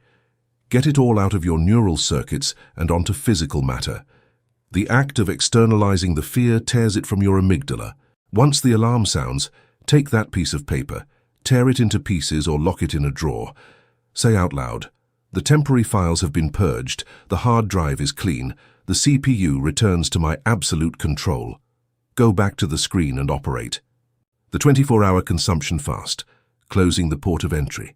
Get it all out of your neural circuits and onto physical matter. The act of externalizing the fear tears it from your amygdala. Once the alarm sounds, take that piece of paper, tear it into pieces or lock it in a drawer. Say out loud, "The temporary files have been purged, the hard drive is clean, the CPU returns to my absolute control. Go back to the screen and operate." The 24-hour consumption fast, closing the port of entry.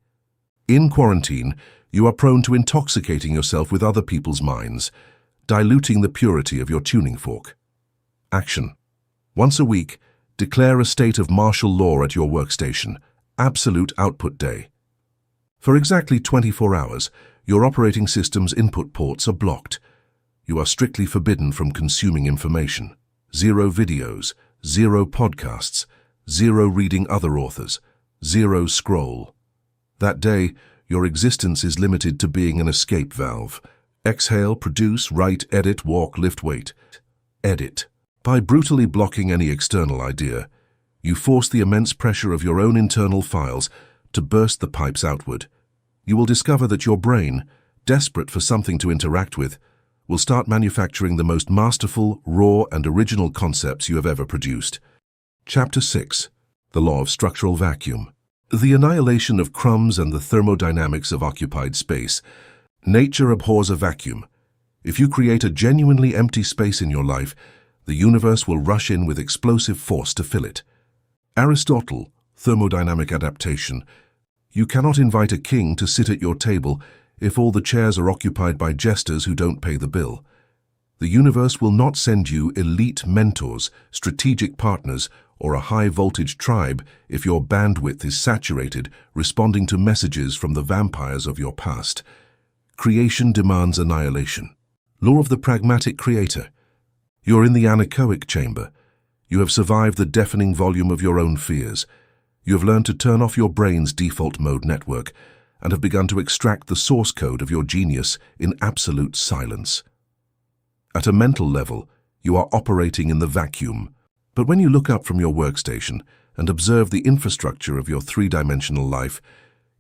In quarantine, you are prone to intoxicating yourself with other people's minds, diluting the purity of your tuning fork. Action. Once a week, declare a state of martial law at your workstation, absolute output day. For exactly 24 hours, your operating system's input ports are blocked. You are strictly forbidden from consuming information. 0 videos, 0 podcasts, 0 reading other authors, 0 scroll. That day, your existence is limited to being an escape valve. Exhale, produce, write, edit, walk, lift weight. Edit. By brutally blocking any external idea, you force the immense pressure of your own internal files to burst the pipes outward. You will discover that your brain, desperate for something to interact with, will start manufacturing the most masterful, raw, and original concepts you have ever produced. Chapter 6. The Law of Structural Vacuum. The annihilation of crumbs and the thermodynamics of occupied space. Nature abhors a vacuum. If you create a genuinely empty space in your life, the universe will rush in with explosive force to fill it. Aristotle, Thermodynamic Adaptation. You cannot invite a king to sit at your table if all the chairs are occupied by jesters who don't pay the bill. The universe will not send you elite mentors, strategic partners, or a high-voltage tribe if your bandwidth is saturated, responding to messages from the vampires of your past. Creation demands annihilation. Law of the Pragmatic Creator. You're in the Anechoic chamber. You have survived the deafening volume of your own fears. You have learned to turn off your brain's default mode network and have begun to extract the source code of your genius in absolute silence. At a mental level, you are operating in the vacuum. But when you look up from your workstation and observe the infrastructure of your three-dimensional life,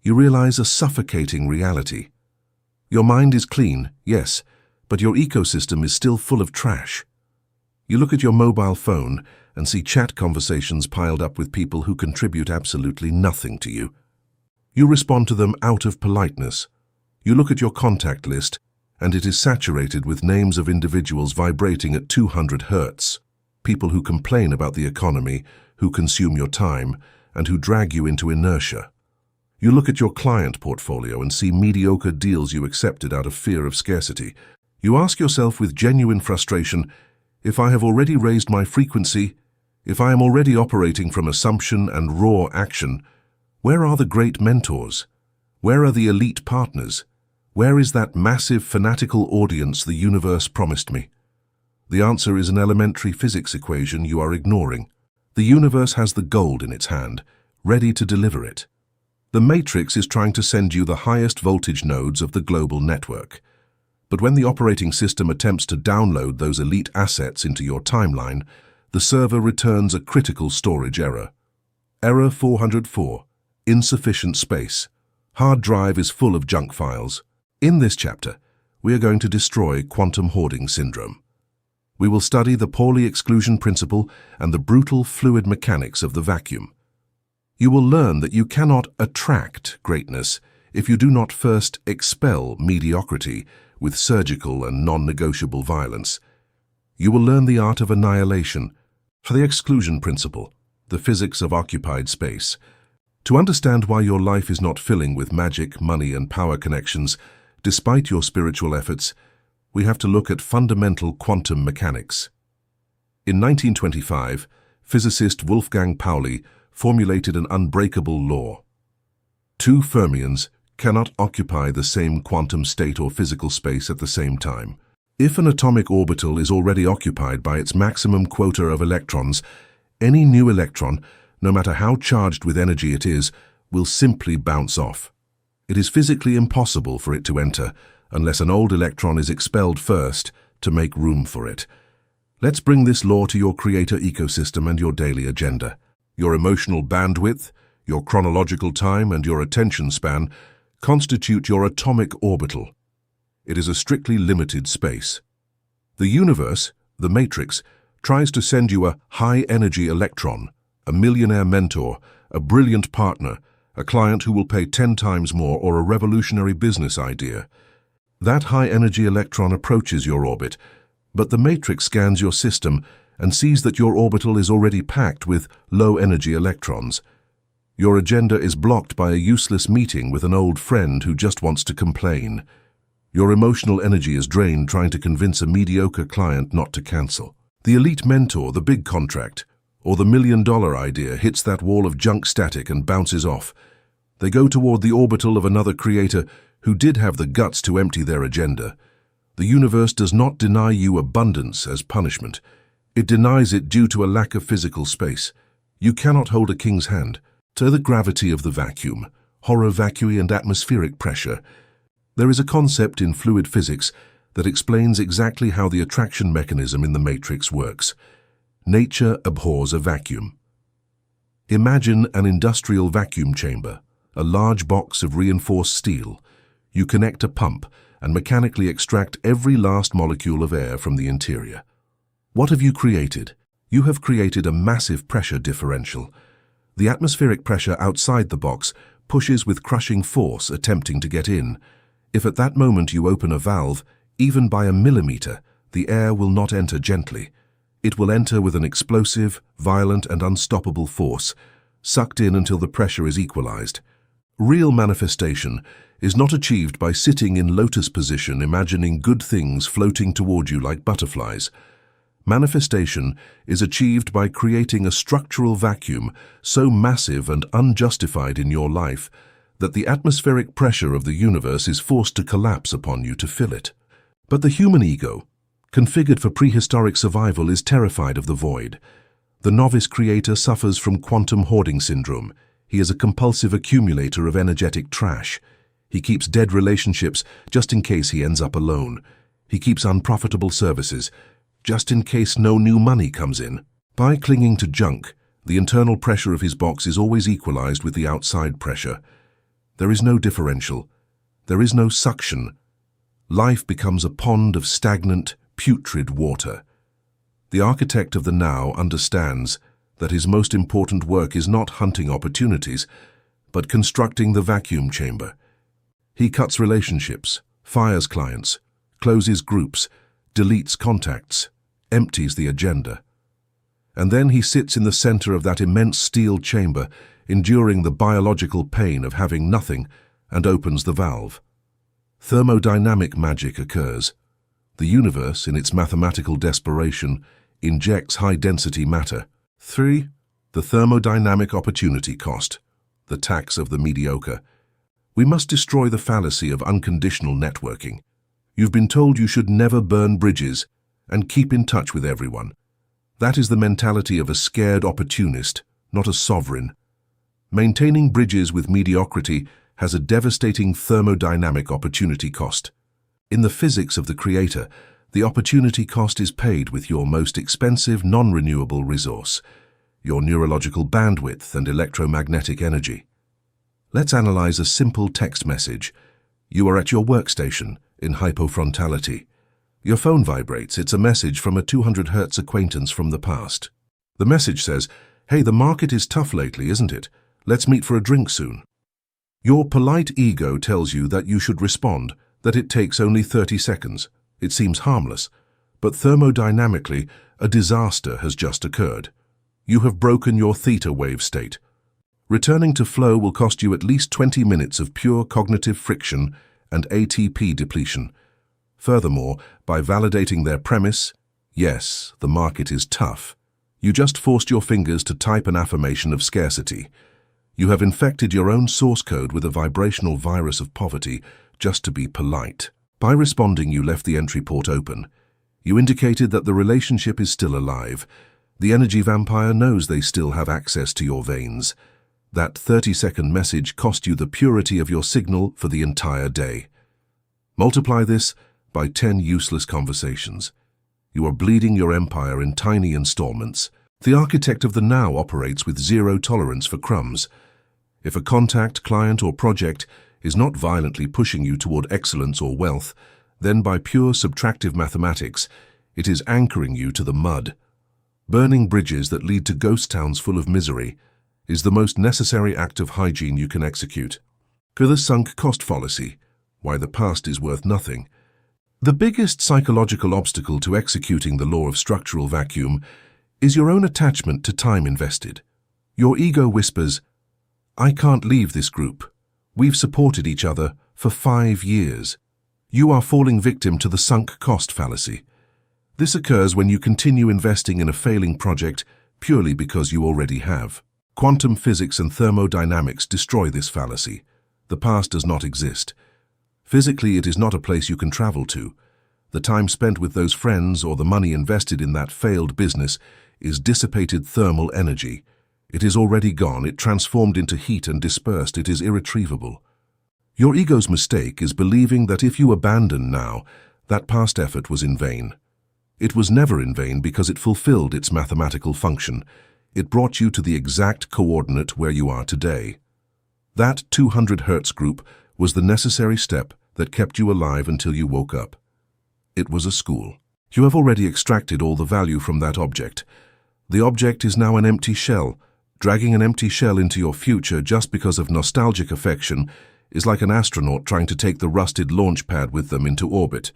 you realize a suffocating reality. Your mind is clean, yes, but your ecosystem is still full of trash. You look at your mobile phone and see chat conversations piled up with people who contribute absolutely nothing to you. You respond to them out of politeness. You look at your contact list, and it is saturated with names of individuals vibrating at 200 hertz, people who complain about the economy, who consume your time, and who drag you into inertia. You look at your client portfolio and see mediocre deals you accepted out of fear of scarcity. You ask yourself with genuine frustration, if I have already raised my frequency, if I am already operating from assumption and raw action, where are the great mentors? Where are the elite partners? Where is that massive fanatical audience the universe promised me? The answer is an elementary physics equation you are ignoring. The universe has the gold in its hand, ready to deliver it. The matrix is trying to send you the highest voltage nodes of the global network. But when the operating system attempts to download those elite assets into your timeline, the server returns a critical storage error. Error 404. Insufficient space. Hard drive is full of junk files. In this chapter, we are going to destroy quantum hoarding syndrome. We will study the Pauli exclusion principle and the brutal fluid mechanics of the vacuum. You will learn that you cannot attract greatness if you do not first expel mediocrity with surgical and non-negotiable violence. You will learn the art of annihilation for the exclusion principle, the physics of occupied space. To understand why your life is not filling with magic, money, and power connections, despite your spiritual efforts, we have to look at fundamental quantum mechanics. In 1925, physicist Wolfgang Pauli formulated an unbreakable law. Two fermions cannot occupy the same quantum state or physical space at the same time. If an atomic orbital is already occupied by its maximum quota of electrons, any new electron, no matter how charged with energy it is, will simply bounce off. It is physically impossible for it to enter unless an old electron is expelled first to make room for it. Let's bring this law to your creator ecosystem and your daily agenda. Your emotional bandwidth, your chronological time, and your attention span constitute your atomic orbital. It is a strictly limited space. The universe, the matrix, tries to send you a high-energy electron, a millionaire mentor, a brilliant partner, a client who will pay 10 times more, or a revolutionary business idea. That high-energy electron approaches your orbit, but the matrix scans your system and sees that your orbital is already packed with low-energy electrons. Your agenda is blocked by a useless meeting with an old friend who just wants to complain. Your emotional energy is drained trying to convince a mediocre client not to cancel. The elite mentor, the big contract, or the million-dollar idea hits that wall of junk static and bounces off. They go toward the orbital of another creator who did have the guts to empty their agenda. The universe does not deny you abundance as punishment. It denies it due to a lack of physical space. You cannot hold a king's hand. To the gravity of the vacuum, horror vacui and atmospheric pressure, there is a concept in fluid physics that explains exactly how the attraction mechanism in the matrix works. Nature abhors a vacuum. Imagine an industrial vacuum chamber, a large box of reinforced steel. You connect a pump and mechanically extract every last molecule of air from the interior. What have you created? You have created a massive pressure differential. The atmospheric pressure outside the box pushes with crushing force, attempting to get in. If at that moment you open a valve, even by a millimeter, the air will not enter gently. It will enter with an explosive, violent, and unstoppable force, sucked in until the pressure is equalized. Real manifestation is not achieved by sitting in lotus position imagining good things floating toward you like butterflies. Manifestation is achieved by creating a structural vacuum so massive and unjustified in your life that the atmospheric pressure of the universe is forced to collapse upon you to fill it. But the human ego, configured for prehistoric survival, is terrified of the void. The novice creator suffers from quantum hoarding syndrome. He is a compulsive accumulator of energetic trash. He keeps dead relationships just in case he ends up alone. He keeps unprofitable services just in case no new money comes in. By clinging to junk, the internal pressure of his box is always equalized with the outside pressure. There is no differential. There is no suction. Life becomes a pond of stagnant, putrid water. The architect of the now understands that his most important work is not hunting opportunities, but constructing the vacuum chamber. He cuts relationships, fires clients, closes groups, deletes contacts, empties the agenda. And then he sits in the center of that immense steel chamber, enduring the biological pain of having nothing, and opens the valve. Thermodynamic magic occurs. The universe, in its mathematical desperation, injects high-density matter. 3. The thermodynamic opportunity cost, the tax of the mediocre. We must destroy the fallacy of unconditional networking. You've been told you should never burn bridges and keep in touch with everyone. That is the mentality of a scared opportunist, not a sovereign. Maintaining bridges with mediocrity has a devastating thermodynamic opportunity cost. In the physics of the Creator, the opportunity cost is paid with your most expensive non-renewable resource, your neurological bandwidth and electromagnetic energy. Let's analyze a simple text message. You are at your workstation in hypofrontality. Your phone vibrates. It's a message from a 200 Hz acquaintance from the past. The message says, "Hey, the market is tough lately, isn't it? Let's meet for a drink soon." Your polite ego tells you that you should respond, that it takes only 30 seconds. It seems harmless, but thermodynamically, a disaster has just occurred. You have broken your theta wave state. Returning to flow will cost you at least 20 minutes of pure cognitive friction and ATP depletion. Furthermore, by validating their premise, yes, the market is tough, you just forced your fingers to type an affirmation of scarcity. You have infected your own source code with a vibrational virus of poverty just to be polite. By responding, you left the entry port open. You indicated that the relationship is still alive. The energy vampire knows they still have access to your veins. That 30-second message cost you the purity of your signal for the entire day. Multiply this by 10 useless conversations. You are bleeding your empire in tiny installments. The architect of the now operates with zero tolerance for crumbs. If a contact, client, or project is not violently pushing you toward excellence or wealth, then by pure subtractive mathematics, it is anchoring you to the mud. Burning bridges that lead to ghost towns full of misery is the most necessary act of hygiene you can execute. The sunk cost fallacy, why the past is worth nothing. The biggest psychological obstacle to executing the law of structural vacuum is your own attachment to time invested. Your ego whispers, "I can't leave this group. We've supported each other for 5 years." You are falling victim to the sunk cost fallacy. This occurs when you continue investing in a failing project purely because you already have. Quantum physics and thermodynamics destroy this fallacy. The past does not exist. Physically, it is not a place you can travel to. The time spent with those friends or the money invested in that failed business is dissipated thermal energy. It is already gone. It transformed into heat and dispersed. It is irretrievable. Your ego's mistake is believing that if you abandon now, that past effort was in vain. It was never in vain because it fulfilled its mathematical function. It brought you to the exact coordinate where you are today. That 200 Hertz group was the necessary step that kept you alive until you woke up. It was a school. You have already extracted all the value from that object. The object is now an empty shell. Dragging an empty shell into your future just because of nostalgic affection is like an astronaut trying to take the rusted launch pad with them into orbit.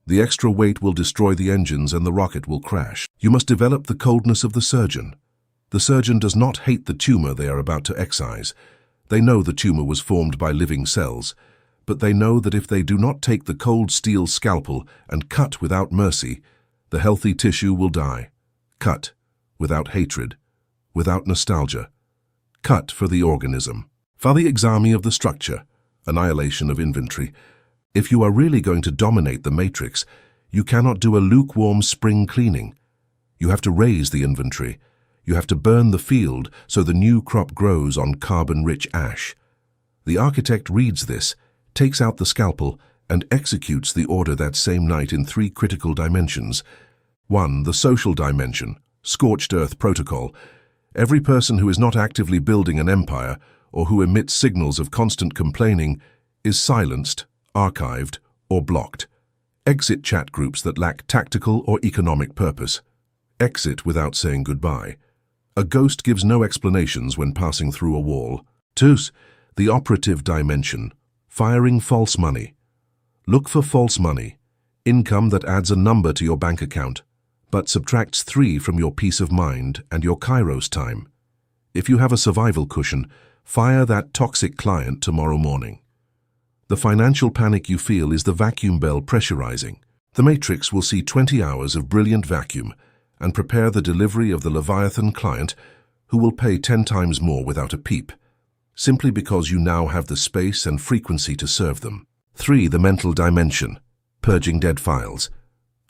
The extra weight will destroy the engines and the rocket will crash. You must develop the coldness of the surgeon. The surgeon does not hate the tumor they are about to excise. They know the tumor was formed by living cells, but they know that if they do not take the cold steel scalpel and cut without mercy, the healthy tissue will die. Cut without hatred, without nostalgia. Cut for the organism. For the exami of the structure, annihilation of inventory. If you are really going to dominate the matrix, you cannot do a lukewarm spring cleaning. You have to raise the inventory. You have to burn the field so the new crop grows on carbon-rich ash. The architect reads this, takes out the scalpel, and executes the order that same night in 3 critical dimensions. 1. The social dimension, scorched earth protocol. Every person who is not actively building an empire or who emits signals of constant complaining is silenced, archived, or blocked. Exit chat groups that lack tactical or economic purpose. Exit without saying goodbye. A ghost gives no explanations when passing through a wall. 2. The operative dimension, firing false money. Look for false money, income that adds a number to your bank account, but subtracts 3 from your peace of mind and your kairos time. If you have a survival cushion, fire that toxic client tomorrow morning. The financial panic you feel is the vacuum bell pressurizing. The Matrix will see 20 hours of brilliant vacuum and prepare the delivery of the Leviathan client who will pay 10 times more without a peep, simply because you now have the space and frequency to serve them. 3. The mental dimension, purging dead files.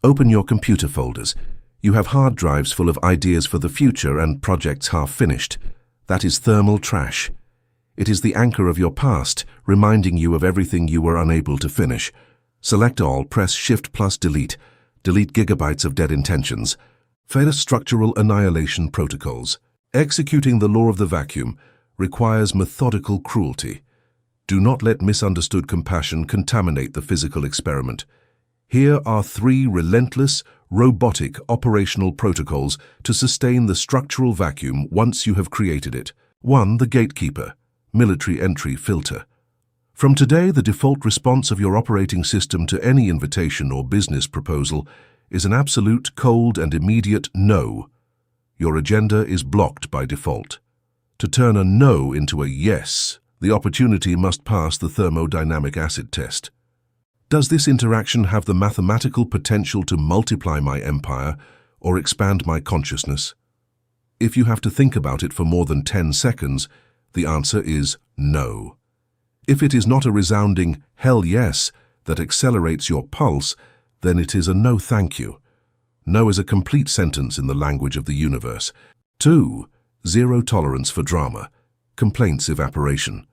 Open your computer folders. You have hard drives full of ideas for the future and projects half finished. That is thermal trash. It is the anchor of your past, reminding you of everything you were unable to finish. Select all, press Shift plus Delete. Delete gigabytes of dead intentions. Fail structural annihilation protocols. Executing the law of the vacuum requires methodical cruelty. Do not let misunderstood compassion contaminate the physical experiment. Here are 3 relentless, robotic operational protocols to sustain the structural vacuum once you have created it. 1. The gatekeeper, military entry filter. From today, the default response of your operating system to any invitation or business proposal is an absolute, cold, and immediate no. Your agenda is blocked by default. To turn a no into a yes, the opportunity must pass the thermodynamic acid test. Does this interaction have the mathematical potential to multiply my empire or expand my consciousness? If you have to think about it for more than 10 seconds, the answer is no. If it is not a resounding hell yes that accelerates your pulse, then it is a no thank you. No is a complete sentence in the language of the universe. 2. Zero tolerance for drama, complaints evaporation.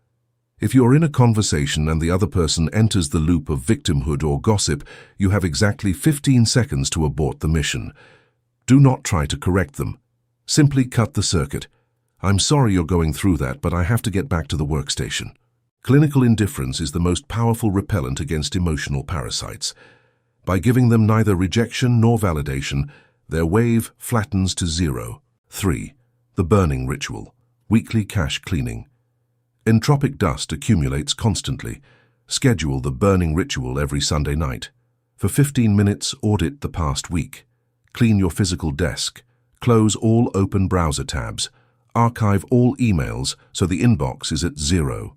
If you are in a conversation and the other person enters the loop of victimhood or gossip, you have exactly 15 seconds to abort the mission. Do not try to correct them. Simply cut the circuit. I'm sorry you're going through that, but I have to get back to the workstation. Clinical indifference is the most powerful repellent against emotional parasites. By giving them neither rejection nor validation, their wave flattens to 0. 3. The burning ritual, weekly cache cleaning. Entropic dust accumulates constantly. Schedule the burning ritual every Sunday night. For 15 minutes, audit the past week. Clean your physical desk. Close all open browser tabs. Archive all emails so the inbox is at 0.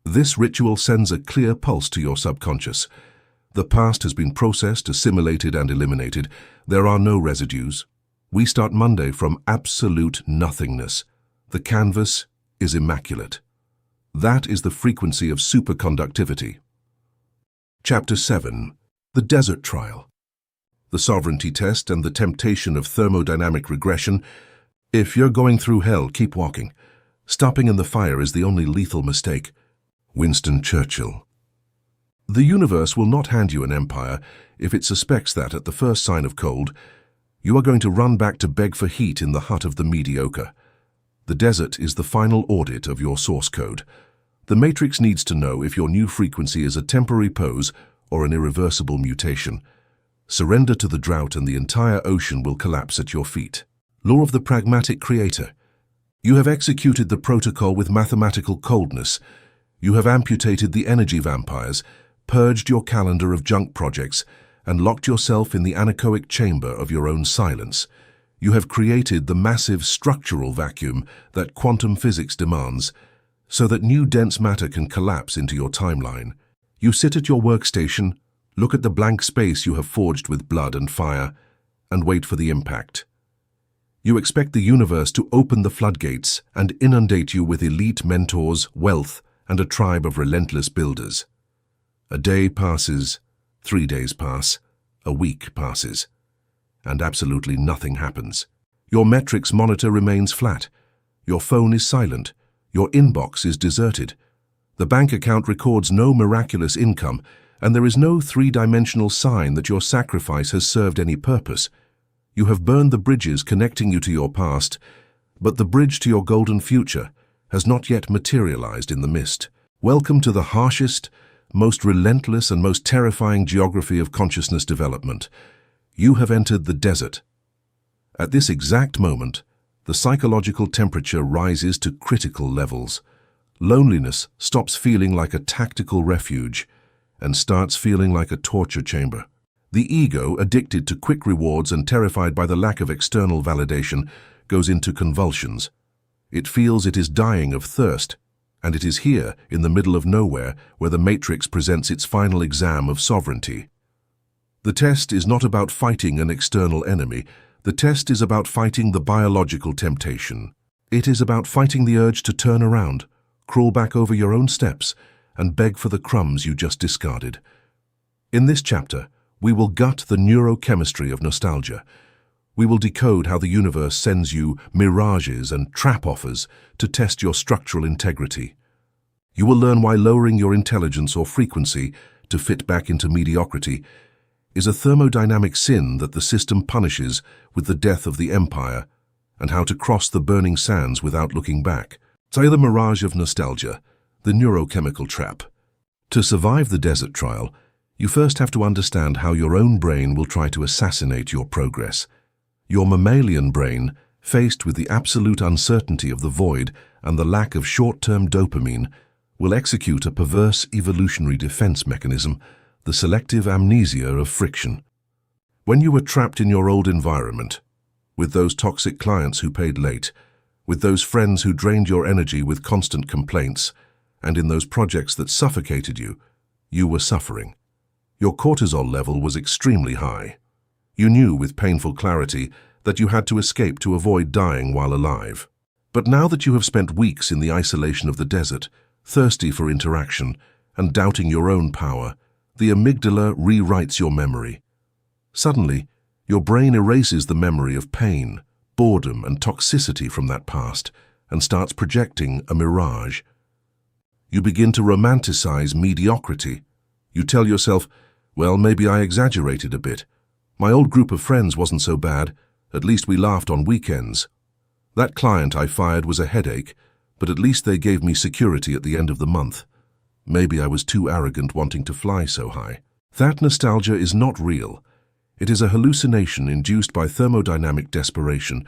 This ritual sends a clear pulse to your subconscious. The past has been processed, assimilated, and eliminated. There are no residues. We start Monday from absolute nothingness. The canvas is immaculate. That is the frequency of superconductivity. Chapter 7. The Desert Trial. The Sovereignty Test and the Temptation of Thermodynamic Regression. If you're going through hell, keep walking. Stopping in the fire is the only lethal mistake. Winston Churchill. The universe will not hand you an empire if it suspects that at the first sign of cold, you are going to run back to beg for heat in the hut of the mediocre. The desert is the final audit of your source code. The Matrix needs to know if your new frequency is a temporary pose or an irreversible mutation. Surrender to the drought and the entire ocean will collapse at your feet. Law of the pragmatic creator. You have executed the protocol with mathematical coldness. You have amputated the energy vampires, purged your calendar of junk projects, and locked yourself in the anechoic chamber of your own silence. You have created the massive structural vacuum that quantum physics demands, so that new dense matter can collapse into your timeline. You sit at your workstation, look at the blank space you have forged with blood and fire, and wait for the impact. You expect the universe to open the floodgates and inundate you with elite mentors, wealth, and a tribe of relentless builders. A day passes, 3 days pass, a week passes, and absolutely nothing happens. Your metrics monitor remains flat. Your phone is silent. Your inbox is deserted. The bank account records no miraculous income, and there is no three-dimensional sign that your sacrifice has served any purpose. You have burned the bridges connecting you to your past, but the bridge to your golden future has not yet materialized in the mist. Welcome to the harshest, most relentless and most terrifying geography of consciousness development. You have entered the desert. At this exact moment, the psychological temperature rises to critical levels. Loneliness stops feeling like a tactical refuge and starts feeling like a torture chamber. The ego, addicted to quick rewards and terrified by the lack of external validation, goes into convulsions. It feels it is dying of thirst, and it is here, in the middle of nowhere, where the Matrix presents its final exam of sovereignty. The test is not about fighting an external enemy. The test is about fighting the biological temptation. It is about fighting the urge to turn around, crawl back over your own steps, and beg for the crumbs you just discarded. In this chapter, we will gut the neurochemistry of nostalgia. We will decode how the universe sends you mirages and trap offers to test your structural integrity. You will learn why lowering your intelligence or frequency to fit back into mediocrity is a thermodynamic sin that the system punishes with the death of the empire, and how to cross the burning sands without looking back. Say the mirage of nostalgia, the neurochemical trap. To survive the desert trial, you first have to understand how your own brain will try to assassinate your progress. Your mammalian brain, faced with the absolute uncertainty of the void and the lack of short-term dopamine, will execute a perverse evolutionary defense mechanism, the selective amnesia of friction. When you were trapped in your old environment, with those toxic clients who paid late, with those friends who drained your energy with constant complaints, and in those projects that suffocated you, you were suffering. Your cortisol level was extremely high. You knew with painful clarity that you had to escape to avoid dying while alive. But now that you have spent weeks in the isolation of the desert, thirsty for interaction and doubting your own power, the amygdala rewrites your memory. Suddenly, your brain erases the memory of pain, boredom, and toxicity from that past and starts projecting a mirage. You begin to romanticize mediocrity. You tell yourself, well, maybe I exaggerated a bit. My old group of friends wasn't so bad. At least we laughed on weekends. That client I fired was a headache, but at least they gave me security at the end of the month. Maybe I was too arrogant wanting to fly so high. That nostalgia is not real. It is a hallucination induced by thermodynamic desperation.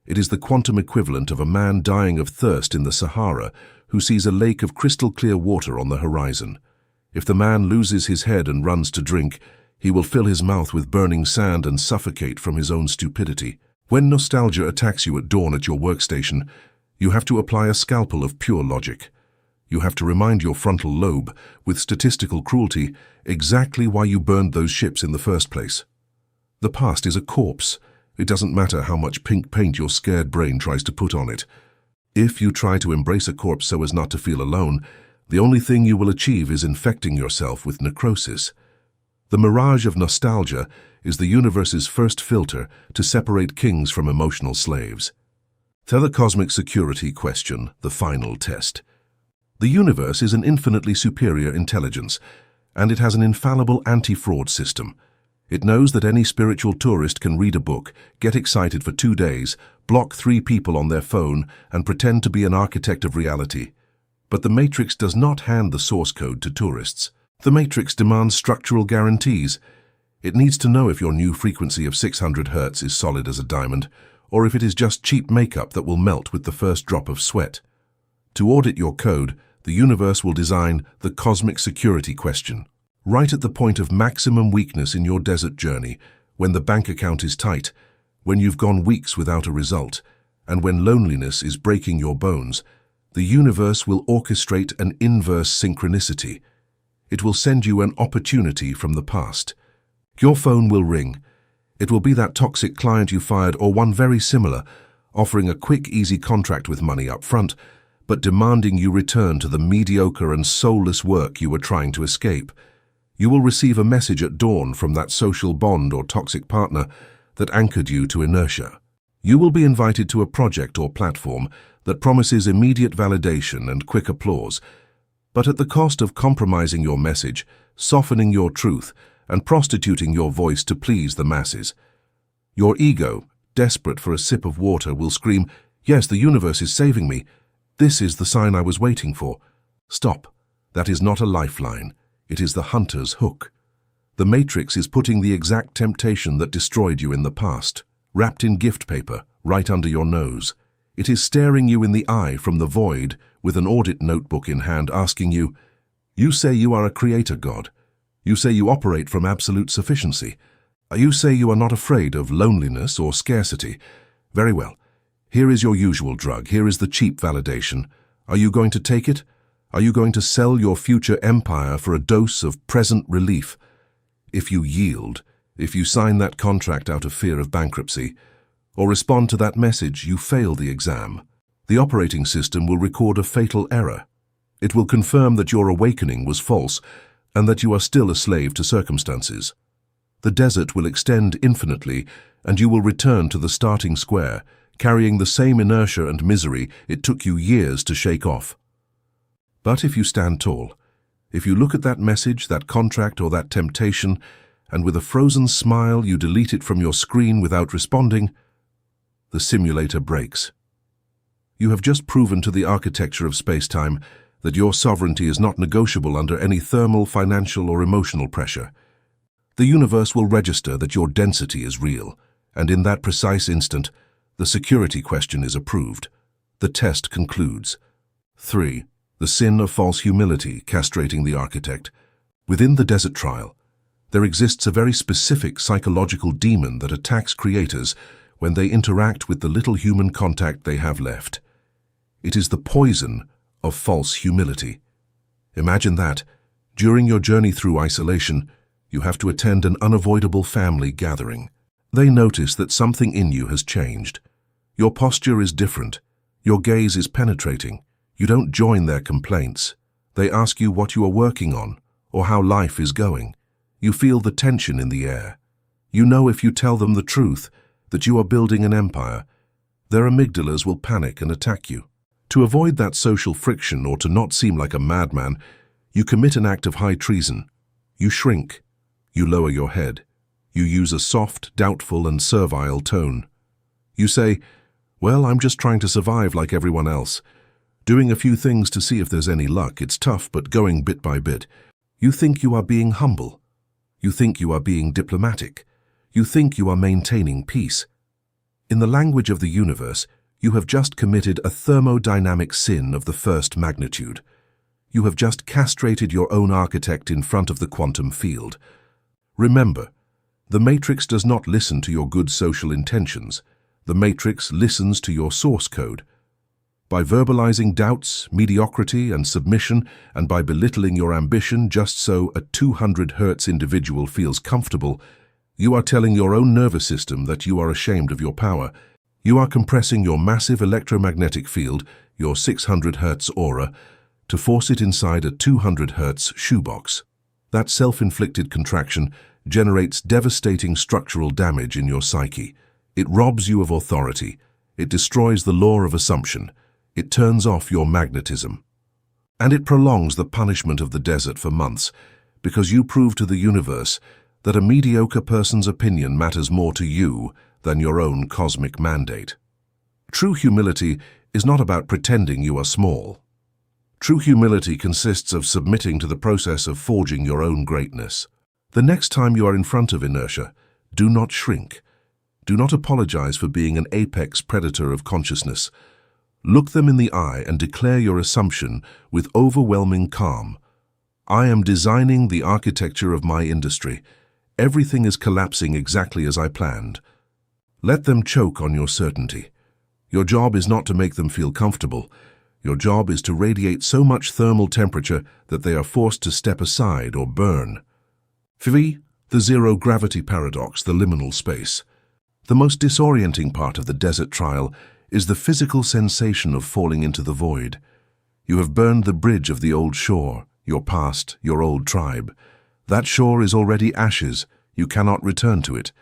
It is the quantum equivalent of a man dying of thirst in the Sahara who sees a lake of crystal-clear water on the horizon. If the man loses his head and runs to drink, he will fill his mouth with burning sand and suffocate from his own stupidity. When nostalgia attacks you at dawn at your workstation, you have to apply a scalpel of pure logic. You have to remind your frontal lobe, with statistical cruelty, exactly why you burned those ships in the first place. The past is a corpse. It doesn't matter how much pink paint your scared brain tries to put on it. If you try to embrace a corpse so as not to feel alone, the only thing you will achieve is infecting yourself with necrosis. The mirage of nostalgia is the universe's first filter to separate kings from emotional slaves. Telecosmic security question, the final test. The universe is an infinitely superior intelligence, and it has an infallible anti-fraud system. It knows that any spiritual tourist can read a book, get excited for 2 days, block 3 people on their phone, and pretend to be an architect of reality. But the Matrix does not hand the source code to tourists. The Matrix demands structural guarantees. It needs to know if your new frequency of 600 Hz is solid as a diamond, or if it is just cheap makeup that will melt with the first drop of sweat. To audit your code, the universe will design the cosmic security question. Right at the point of maximum weakness in your desert journey, when the bank account is tight, when you've gone weeks without a result, and when loneliness is breaking your bones, the universe will orchestrate an inverse synchronicity. It will send you an opportunity from the past. Your phone will ring. It will be that toxic client you fired or one very similar, offering a quick, easy contract with money up front, but demanding you return to the mediocre and soulless work you were trying to escape. You will receive a message at dawn from that social bond or toxic partner that anchored you to inertia. You will be invited to a project or platform that promises immediate validation and quick applause, but at the cost of compromising your message, softening your truth, and prostituting your voice to please the masses. Your ego, desperate for a sip of water, will scream, "Yes, the universe is saving me. This is the sign I was waiting for." Stop. That is not a lifeline. It is the hunter's hook. The Matrix is putting the exact temptation that destroyed you in the past, wrapped in gift paper, right under your nose. It is staring you in the eye from the void with an audit notebook in hand, asking you, "You say you are a creator god. You say you operate from absolute sufficiency. You say you are not afraid of loneliness or scarcity. Very well. Here is your usual drug. Here is the cheap validation. Are you going to take it? Are you going to sell your future empire for a dose of present relief? If you yield, if you sign that contract out of fear of bankruptcy, or respond to that message, you fail the exam. The operating system will record a fatal error. It will confirm that your awakening was false and that you are still a slave to circumstances. The desert will extend infinitely, and you will return to the starting square, carrying the same inertia and misery it took you years to shake off. But if you stand tall, if you look at that message, that contract, or that temptation, and with a frozen smile you delete it from your screen without responding, the simulator breaks. You have just proven to the architecture of space-time that your sovereignty is not negotiable under any thermal, financial, or emotional pressure. The universe will register that your density is real, and in that precise instant, the security question is approved. The test concludes. 3. The sin of false humility, castrating the architect. Within the desert trial, there exists a very specific psychological demon that attacks creators when they interact with the little human contact they have left. It is the poison of false humility. Imagine that, during your journey through isolation, you have to attend an unavoidable family gathering. They notice that something in you has changed. Your posture is different. Your gaze is penetrating. You don't join their complaints. They ask you what you are working on or how life is going. You feel the tension in the air. You know if you tell them the truth, that you are building an empire, their amygdalas will panic and attack you. To avoid that social friction or to not seem like a madman, you commit an act of high treason. You shrink. You lower your head. You use a soft, doubtful, and servile tone. You say, "Well, I'm just trying to survive like everyone else. Doing a few things to see if there's any luck. It's tough, but going bit by bit." You think you are being humble. You think you are being diplomatic. You think you are maintaining peace. In the language of the universe, you have just committed a thermodynamic sin of the first magnitude. You have just castrated your own architect in front of the quantum field. Remember, the Matrix does not listen to your good social intentions. The Matrix listens to your source code. By verbalizing doubts, mediocrity, and submission, and by belittling your ambition just so a 200 Hz individual feels comfortable, you are telling your own nervous system that you are ashamed of your power. You are compressing your massive electromagnetic field, your 600 Hz aura, to force it inside a 200 Hz shoebox. That self-inflicted contraction generates devastating structural damage in your psyche. It robs you of authority. It destroys the law of assumption. It turns off your magnetism. And it prolongs the punishment of the desert for months, because you prove to the universe that a mediocre person's opinion matters more to you than your own cosmic mandate. True humility is not about pretending you are small. True humility consists of submitting to the process of forging your own greatness. The next time you are in front of inertia, do not shrink. Do not apologize for being an apex predator of consciousness. Look them in the eye and declare your assumption with overwhelming calm. I am designing the architecture of my industry. Everything is collapsing exactly as I planned. Let them choke on your certainty. Your job is not to make them feel comfortable. Your job is to radiate so much thermal temperature that they are forced to step aside or burn. 3. The zero-gravity paradox, the liminal space. The most disorienting part of the desert trial is the physical sensation of falling into the void. You have burned the bridge of the old shore, your past, your old tribe. That shore is already ashes, you cannot return to it.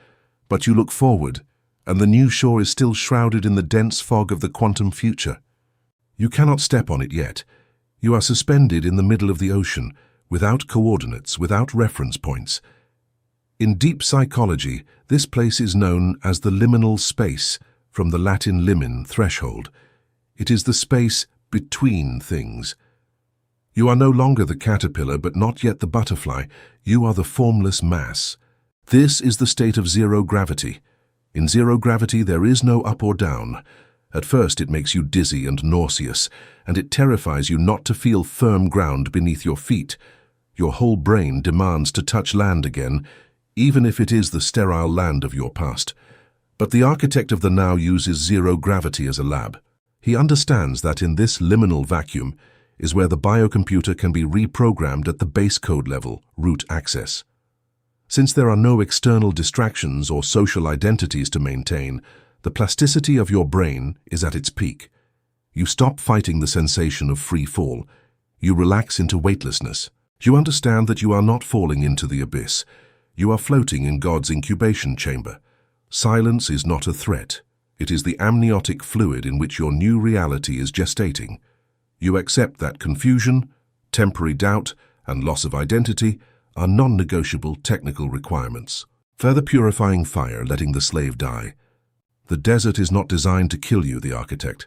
But you look forward, and the new shore is still shrouded in the dense fog of the quantum future. You cannot step on it yet. You are suspended in the middle of the ocean, without coordinates, without reference points. In deep psychology, this place is known as the liminal space, from the Latin limen, threshold. It is the space between things. You are no longer the caterpillar, but not yet the butterfly. You are the formless mass. This is the state of zero gravity. In zero gravity, there is no up or down. At first, it makes you dizzy and nauseous, and it terrifies you not to feel firm ground beneath your feet. Your whole brain demands to touch land again, even if it is the sterile land of your past. But the architect of the now uses zero gravity as a lab. He understands that in this liminal vacuum is where the biocomputer can be reprogrammed at the base code level, root access. Since there are no external distractions or social identities to maintain, the plasticity of your brain is at its peak. You stop fighting the sensation of free fall. You relax into weightlessness. You understand that you are not falling into the abyss. You are floating in God's incubation chamber. Silence is not a threat. It is the amniotic fluid in which your new reality is gestating. You accept that confusion, temporary doubt, and loss of identity are non-negotiable technical requirements. Further purifying fire, letting the slave die. The desert is not designed to kill you, the architect.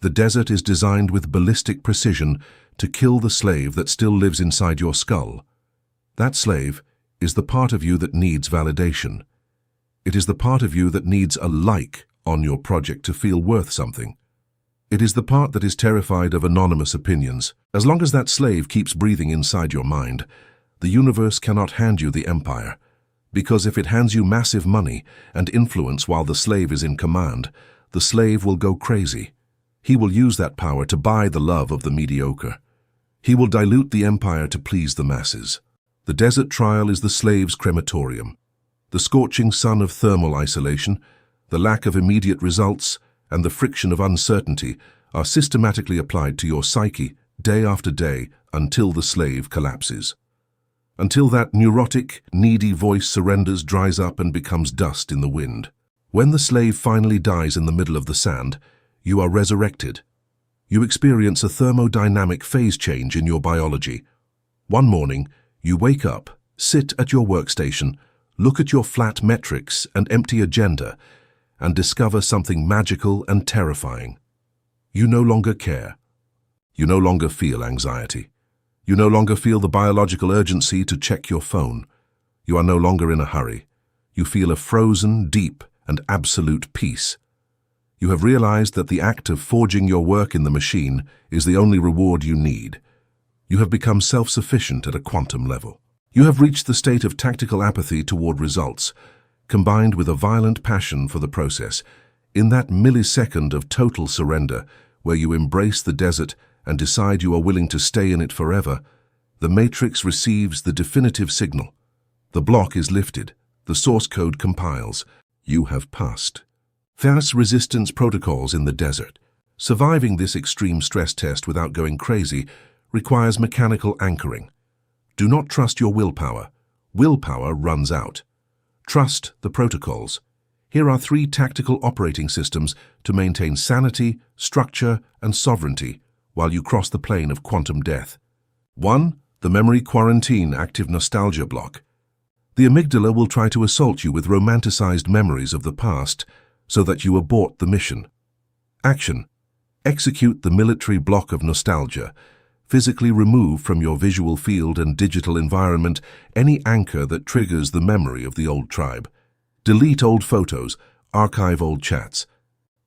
The desert is designed with ballistic precision to kill the slave that still lives inside your skull. That slave is the part of you that needs validation. It is the part of you that needs a like on your project to feel worth something. It is the part that is terrified of anonymous opinions. As long as that slave keeps breathing inside your mind, the universe cannot hand you the empire. Because if it hands you massive money and influence while the slave is in command, the slave will go crazy. He will use that power to buy the love of the mediocre. He will dilute the empire to please the masses. The desert trial is the slave's crematorium. The scorching sun of thermal isolation, the lack of immediate results, and the friction of uncertainty are systematically applied to your psyche day after day until the slave collapses. Until that neurotic, needy voice surrenders, dries up, and becomes dust in the wind. When the slave finally dies in the middle of the sand, you are resurrected. You experience a thermodynamic phase change in your biology. One morning, you wake up, sit at your workstation, look at your flat metrics and empty agenda, and discover something magical and terrifying. You no longer care. You no longer feel anxiety. You no longer feel the biological urgency to check your phone. You are no longer in a hurry. You feel a frozen, deep, and absolute peace. You have realized that the act of forging your work in the machine is the only reward you need. You have become self-sufficient at a quantum level. You have reached the state of tactical apathy toward results, combined with a violent passion for the process. In that millisecond of total surrender, where you embrace the desert and decide you are willing to stay in it forever, the matrix receives the definitive signal. The block is lifted. The source code compiles. You have passed. Fast resistance protocols in the desert. Surviving this extreme stress test without going crazy requires mechanical anchoring. Do not trust your willpower. Willpower runs out. Trust the protocols. Here are 3 tactical operating systems to maintain sanity, structure, and sovereignty while you cross the plane of quantum death. 1. The memory quarantine active nostalgia block. The amygdala will try to assault you with romanticized memories of the past so that you abort the mission. Action. Execute the military block of nostalgia. Physically remove from your visual field and digital environment any anchor that triggers the memory of the old tribe. Delete old photos, archive old chats.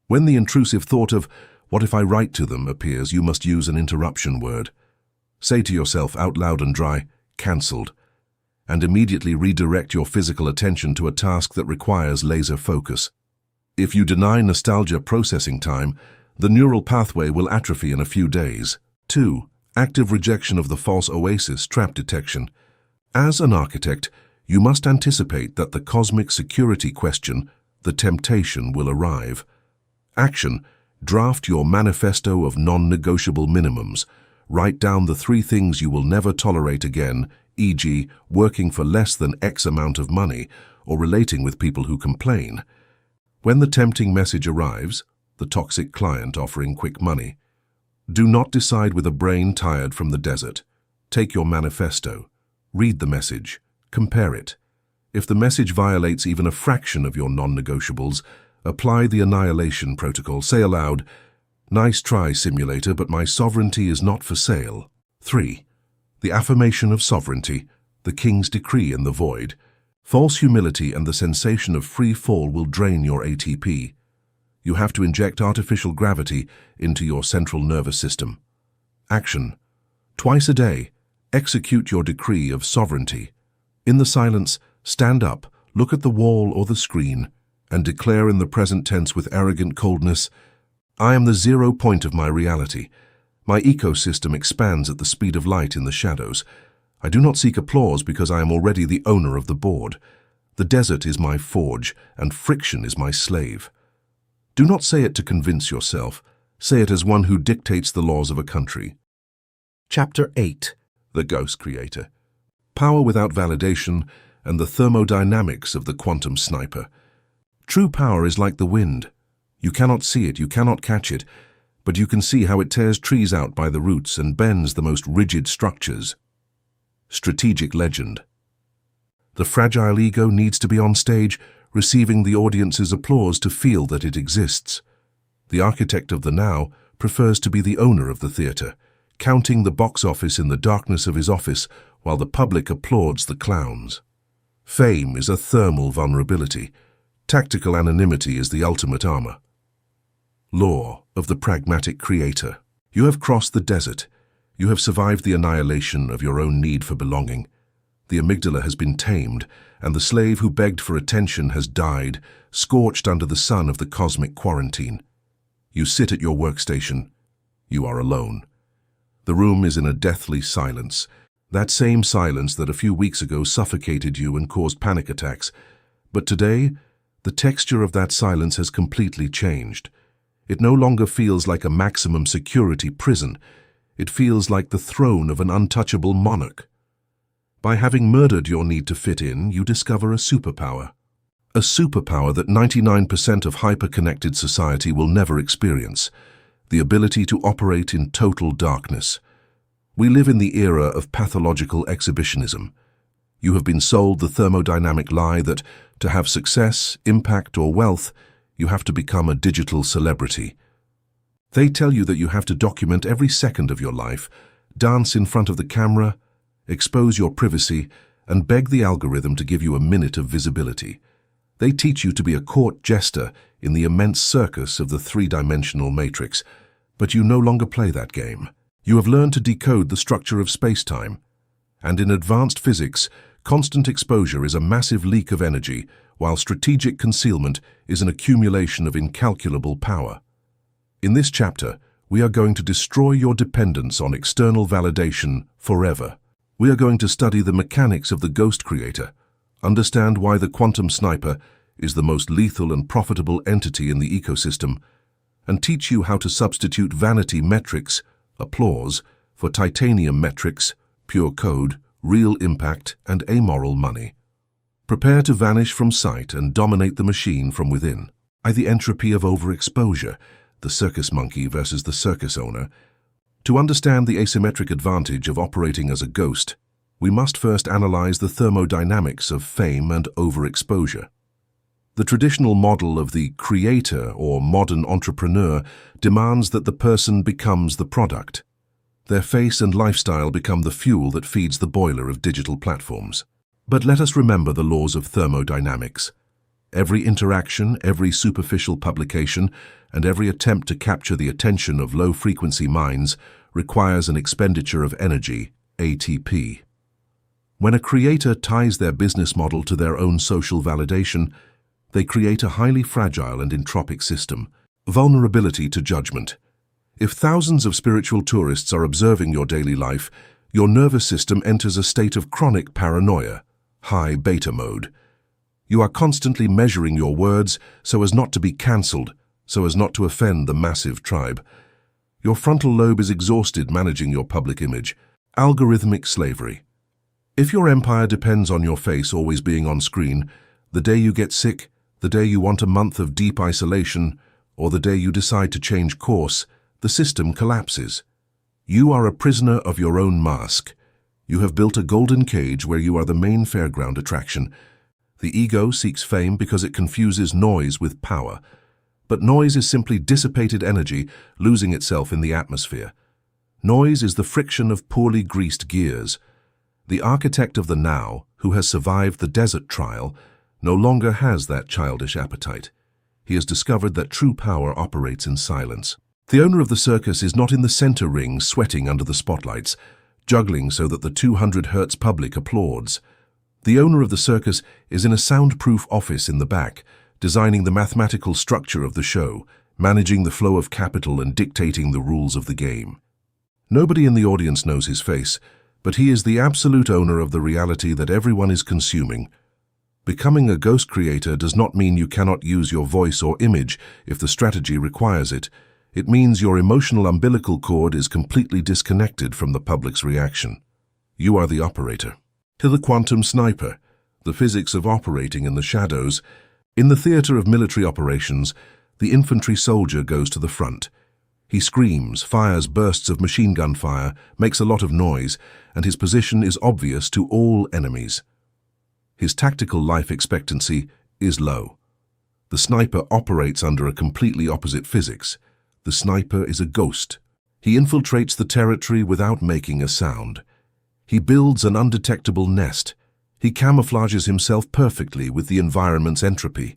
When the intrusive thought of, "What if I write to them?" appears, you must use an interruption word. Say to yourself out loud and dry, "Cancelled," and immediately redirect your physical attention to a task that requires laser focus. If you deny nostalgia processing time, the neural pathway will atrophy in a few days. 2. Active rejection of the false oasis trap detection. As an architect, you must anticipate that the cosmic security question, the temptation, will arrive. Action: draft your manifesto of non-negotiable minimums. Write down the 3 things you will never tolerate again, e.g., working for less than X amount of money or relating with people who complain. When the tempting message arrives, the toxic client offering quick money, do not decide with a brain tired from the desert. Take your manifesto. Read the message. Compare it. If the message violates even a fraction of your non-negotiables, apply the annihilation protocol. Say aloud, "Nice try, simulator, but my sovereignty is not for sale." 3. The affirmation of sovereignty, the king's decree in the void. False humility and the sensation of free fall will drain your ATP. You have to inject artificial gravity into your central nervous system. Action: twice a day, execute your decree of sovereignty. In the silence, stand up, look at the wall or the screen, and declare in the present tense with arrogant coldness, "I am the 0 point of my reality. My ecosystem expands at the speed of light in the shadows. I do not seek applause because I am already the owner of the board. The desert is my forge, and friction is my slave." Do not say it to convince yourself. Say it as one who dictates the laws of a country. Chapter 8. The Ghost Creator. Power without validation and the thermodynamics of the quantum sniper. True power is like the wind. You cannot see it, you cannot catch it, but you can see how it tears trees out by the roots and bends the most rigid structures. Strategic legend. The fragile ego needs to be on stage, receiving the audience's applause to feel that it exists. The architect of the now prefers to be the owner of the theatre, counting the box office in the darkness of his office while the public applauds the clowns. Fame is a thermal vulnerability. Tactical anonymity is the ultimate armor. Law of the pragmatic creator. You have crossed the desert. You have survived the annihilation of your own need for belonging. The amygdala has been tamed, and the slave who begged for attention has died, scorched under the sun of the cosmic quarantine. You sit at your workstation. You are alone. The room is in a deathly silence, that same silence that a few weeks ago suffocated you and caused panic attacks. But today, the texture of that silence has completely changed. It no longer feels like a maximum security prison. It feels like the throne of an untouchable monarch. By having murdered your need to fit in, you discover a superpower. A superpower that 99% of hyper-connected society will never experience. The ability to operate in total darkness. We live in the era of pathological exhibitionism. You have been sold the thermodynamic lie that to have success, impact, or wealth, you have to become a digital celebrity. They tell you that you have to document every second of your life, dance in front of the camera, expose your privacy, and beg the algorithm to give you a minute of visibility. They teach you to be a court jester in the immense circus of the 3-dimensional matrix, but you no longer play that game. You have learned to decode the structure of space-time, and in advanced physics, constant exposure is a massive leak of energy, while strategic concealment is an accumulation of incalculable power. In this chapter, we are going to destroy your dependence on external validation forever. We are going to study the mechanics of the ghost creator, understand why the quantum sniper is the most lethal and profitable entity in the ecosystem, and teach you how to substitute vanity metrics, applause, for titanium metrics, pure code, real impact, and amoral money. Prepare to vanish from sight and dominate the machine from within. The entropy of overexposure, the circus monkey versus the circus owner. To understand the asymmetric advantage of operating as a ghost, we must first analyze the thermodynamics of fame and overexposure. The traditional model of the creator or modern entrepreneur demands that the person becomes the product. Their face and lifestyle become the fuel that feeds the boiler of digital platforms. But let us remember the laws of thermodynamics. Every interaction, every superficial publication, and every attempt to capture the attention of low-frequency minds requires an expenditure of energy, ATP. When a creator ties their business model to their own social validation, they create a highly fragile and entropic system. Vulnerability to judgment. If thousands of spiritual tourists are observing your daily life, your nervous system enters a state of chronic paranoia, high beta mode. You are constantly measuring your words so as not to be cancelled, so as not to offend the massive tribe. Your frontal lobe is exhausted managing your public image. Algorithmic slavery. If your empire depends on your face always being on screen, the day you get sick, the day you want a month of deep isolation, or the day you decide to change course, the system collapses. You are a prisoner of your own mask. You have built a golden cage where you are the main fairground attraction. The ego seeks fame because it confuses noise with power. But noise is simply dissipated energy losing itself in the atmosphere. Noise is the friction of poorly greased gears. The architect of the now, who has survived the desert trial, no longer has that childish appetite. He has discovered that true power operates in silence. The owner of the circus is not in the center ring sweating under the spotlights, juggling so that the 200 Hz public applauds. The owner of the circus is in a soundproof office in the back, designing the mathematical structure of the show, managing the flow of capital and dictating the rules of the game. Nobody in the audience knows his face, but he is the absolute owner of the reality that everyone is consuming. Becoming a ghost creator does not mean you cannot use your voice or image if the strategy requires it. It means your emotional umbilical cord is completely disconnected from the public's reaction. You are the operator. To the quantum sniper, the physics of operating in the shadows. In the theater of military operations, the infantry soldier goes to the front. He screams, fires bursts of machine gun fire, makes a lot of noise, and his position is obvious to all enemies. His tactical life expectancy is low. The sniper operates under a completely opposite physics. The sniper is a ghost. He infiltrates the territory without making a sound. He builds an undetectable nest. He camouflages himself perfectly with the environment's entropy.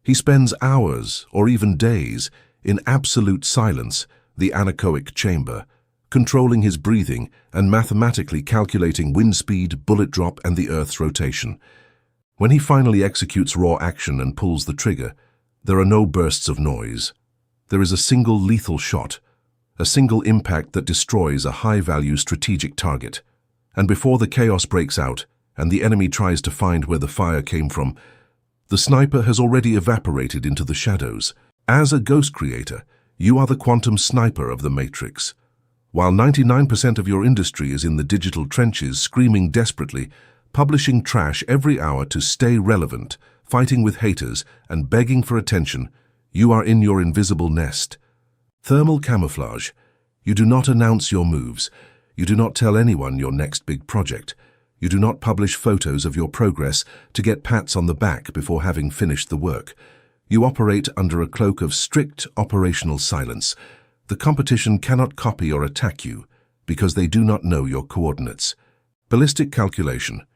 He spends hours, or even days, in absolute silence, the anechoic chamber, controlling his breathing and mathematically calculating wind speed, bullet drop, and the Earth's rotation. When he finally executes raw action and pulls the trigger, there are no bursts of noise. There is a single lethal shot, a single impact that destroys a high-value strategic target. And before the chaos breaks out and the enemy tries to find where the fire came from, the sniper has already evaporated into the shadows. As a ghost creator, you are the quantum sniper of the Matrix. While 99% of your industry is in the digital trenches screaming desperately, publishing trash every hour to stay relevant, fighting with haters, and begging for attention, you are in your invisible nest. Thermal camouflage. You do not announce your moves. You do not tell anyone your next big project. You do not publish photos of your progress to get pats on the back before having finished the work. You operate under a cloak of strict operational silence. The competition cannot copy or attack you because they do not know your coordinates. Ballistic calculation.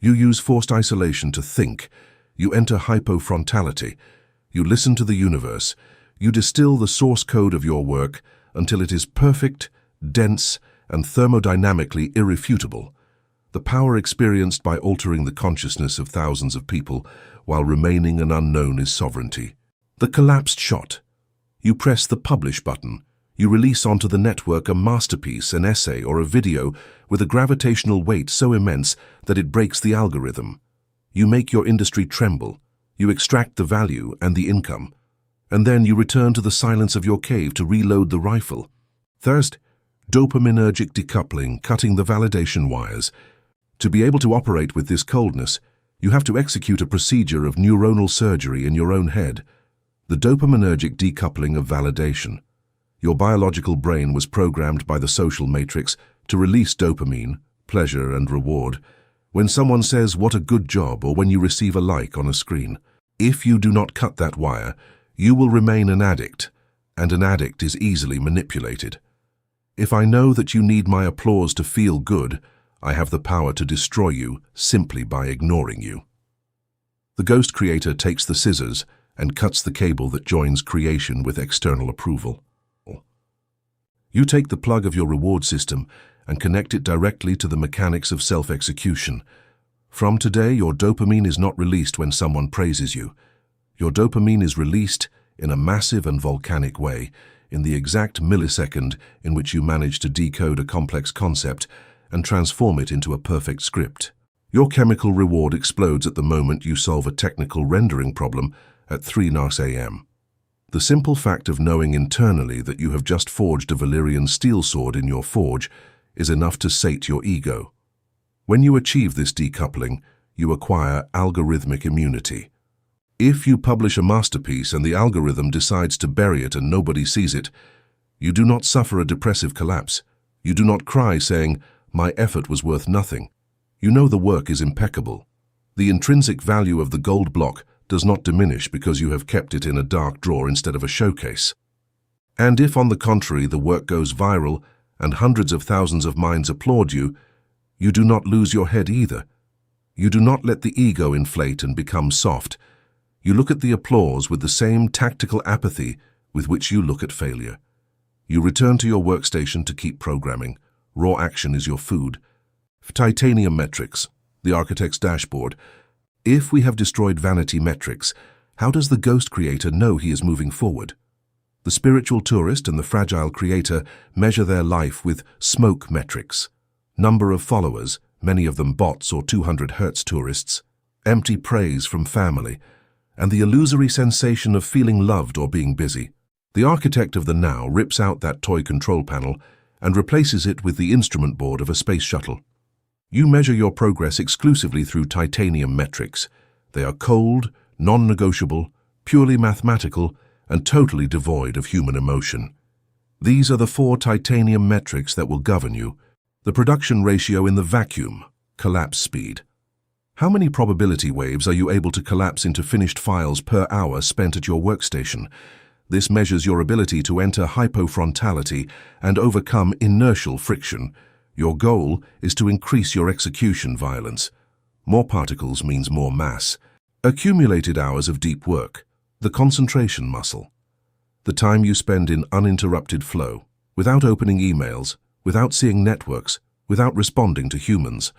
You use forced isolation to think. You enter hypofrontality. You listen to the universe. You distill the source code of your work until it is perfect, dense, and thermodynamically irrefutable. The power experienced by altering the consciousness of thousands of people while remaining an unknown is sovereignty. The collapsed shot. You press the publish button. You release onto the network a masterpiece, an essay, or a video with a gravitational weight so immense that it breaks the algorithm. You make your industry tremble. You extract the value and the income. And then you return to the silence of your cave to reload the rifle. Thirst. Dopaminergic decoupling, cutting the validation wires. To be able to operate with this coldness, you have to execute a procedure of neuronal surgery in your own head. The dopaminergic decoupling of validation. Your biological brain was programmed by the social matrix to release dopamine, pleasure, and reward when someone says, "What a good job," or when you receive a like on a screen. If you do not cut that wire, you will remain an addict, and an addict is easily manipulated. If I know that you need my applause to feel good, I have the power to destroy you simply by ignoring you. The ghost creator takes the scissors and cuts the cable that joins creation with external approval. You take the plug of your reward system and connect it directly to the mechanics of self-execution. From today, your dopamine is not released when someone praises you. Your dopamine is released in a massive and volcanic way, in the exact millisecond in which you manage to decode a complex concept and transform it into a perfect script. Your chemical reward explodes at the moment you solve a technical rendering problem at 3:00 a.m. The simple fact of knowing internally that you have just forged a Valyrian steel sword in your forge is enough to sate your ego. When you achieve this decoupling, you acquire algorithmic immunity. If you publish a masterpiece and the algorithm decides to bury it and nobody sees it, you do not suffer a depressive collapse. You do not cry saying, "My effort was worth nothing." You know the work is impeccable. The intrinsic value of the gold block does not diminish because you have kept it in a dark drawer instead of a showcase. And if, on the contrary, the work goes viral and hundreds of thousands of minds applaud you, you do not lose your head either. You do not let the ego inflate and become soft. You look at the applause with the same tactical apathy with which you look at failure. You return to your workstation to keep programming. Raw action is your food. Titanium metrics, the architect's dashboard. If we have destroyed vanity metrics, how does the ghost creator know he is moving forward? The spiritual tourist and the fragile creator measure their life with smoke metrics. Number of followers, many of them bots or 200 Hertz tourists, empty praise from family, and the illusory sensation of feeling loved or being busy. The architect of the now rips out that toy control panel and replaces it with the instrument board of a space shuttle. You measure your progress exclusively through titanium metrics. They are cold, non-negotiable, purely mathematical, and totally devoid of human emotion. These are the 4 titanium metrics that will govern you. The production ratio in the vacuum, collapse speed. How many probability waves are you able to collapse into finished files per hour spent at your workstation? This measures your ability to enter hypofrontality and overcome inertial friction. Your goal is to increase your execution violence. More particles means more mass. Accumulated hours of deep work, the concentration muscle. The time you spend in uninterrupted flow, without opening emails, without seeing networks, without responding to humans.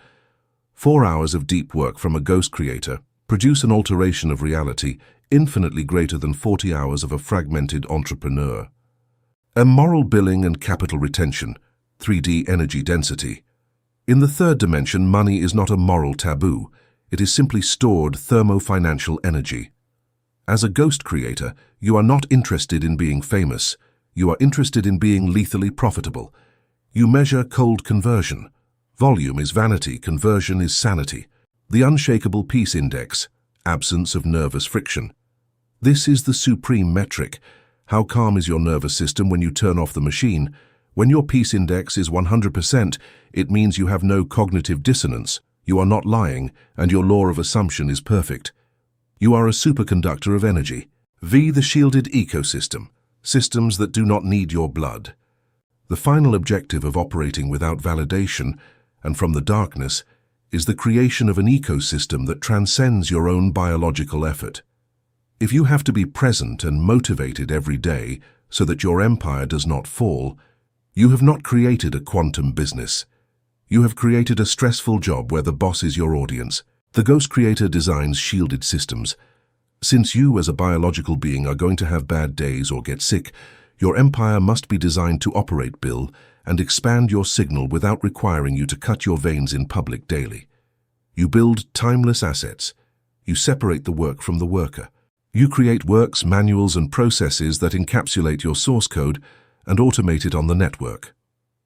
4 hours of deep work from a ghost creator produce an alteration of reality infinitely greater than 40 hours of a fragmented entrepreneur. Immoral billing and capital retention, 3D energy density. In the third dimension, money is not a moral taboo. It is simply stored thermo-financial energy. As a ghost creator, you are not interested in being famous. You are interested in being lethally profitable. You measure cold conversion. Volume is vanity, conversion is sanity. The unshakable peace index, absence of nervous friction. This is the supreme metric. How calm is your nervous system when you turn off the machine? When your peace index is 100%, it means you have no cognitive dissonance. You are not lying, and your law of assumption is perfect. You are a superconductor of energy. The shielded ecosystem, systems that do not need your blood. The final objective of operating without validation and from the darkness is the creation of an ecosystem that transcends your own biological effort. If you have to be present and motivated every day so that your empire does not fall, you have not created a quantum business. You have created a stressful job where the boss is your audience. The ghost creator designs shielded systems. Since you as a biological being are going to have bad days or get sick, your empire must be designed to operate, Bill, and expand your signal without requiring you to cut your veins in public daily. You build timeless assets. You separate the work from the worker. You create works, manuals, and processes that encapsulate your source code and automate it on the network.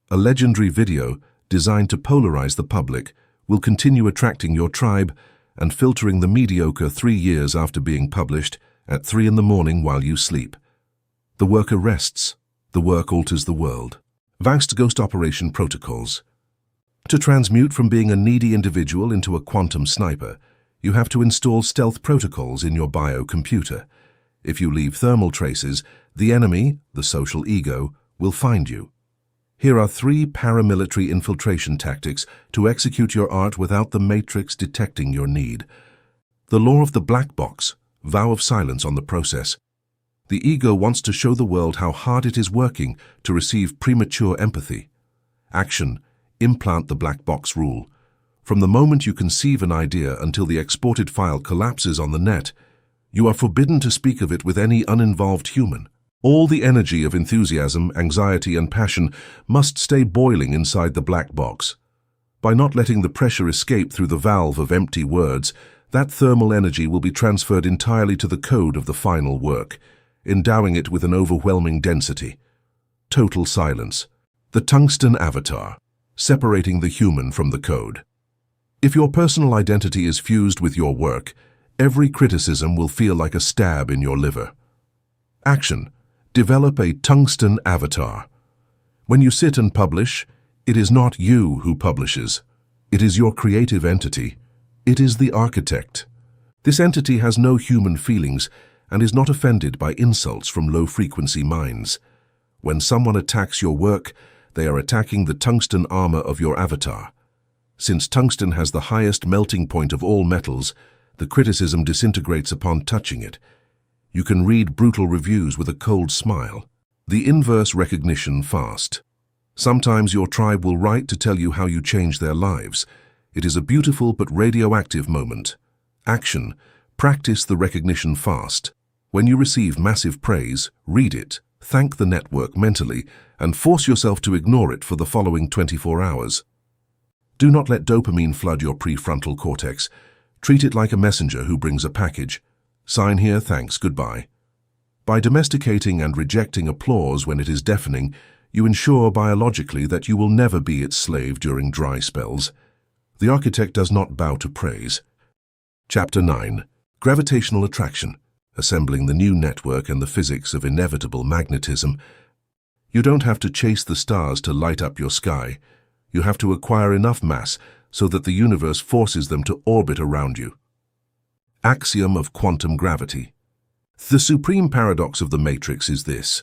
A legendary video designed to polarize the public will continue attracting your tribe and filtering the mediocre 3 years after being published at 3 in the morning while you sleep. The worker rests. The work alters the world. Vast Ghost Operation Protocols. To transmute from being a needy individual into a quantum sniper, you have to install stealth protocols in your biocomputer. If you leave thermal traces, the enemy, the social ego, will find you. Here are 3 paramilitary infiltration tactics to execute your art without the Matrix detecting your need. The law of the black box, vow of silence on the process. The ego wants to show the world how hard it is working to receive premature empathy. Action, implant the black box rule. From the moment you conceive an idea until the exported file collapses on the net, you are forbidden to speak of it with any uninvolved human. All the energy of enthusiasm, anxiety, and passion must stay boiling inside the black box. By not letting the pressure escape through the valve of empty words, that thermal energy will be transferred entirely to the code of the final work, endowing it with an overwhelming density. Total silence. The tungsten avatar, separating the human from the code. If your personal identity is fused with your work, every criticism will feel like a stab in your liver. Action. Develop a tungsten avatar. When you sit and publish, it is not you who publishes. It is your creative entity. It is the architect. This entity has no human feelings and is not offended by insults from low-frequency minds. When someone attacks your work, they are attacking the tungsten armor of your avatar. Since tungsten has the highest melting point of all metals, the criticism disintegrates upon touching it. You can read brutal reviews with a cold smile. The inverse recognition fast. Sometimes your tribe will write to tell you how you changed their lives. It is a beautiful but radioactive moment. Action. Practice the recognition fast. When you receive massive praise, read it, thank the network mentally, and force yourself to ignore it for the following 24 hours. Do not let dopamine flood your prefrontal cortex. Treat it like a messenger who brings a package. Sign here, thanks, goodbye. By domesticating and rejecting applause when it is deafening, you ensure biologically that you will never be its slave during dry spells. The architect does not bow to praise. Chapter 9. Gravitational Attraction, Assembling the New Network and the Physics of Inevitable Magnetism. You don't have to chase the stars to light up your sky. You have to acquire enough mass so that the universe forces them to orbit around you. Axiom of quantum gravity. The supreme paradox of the Matrix is this: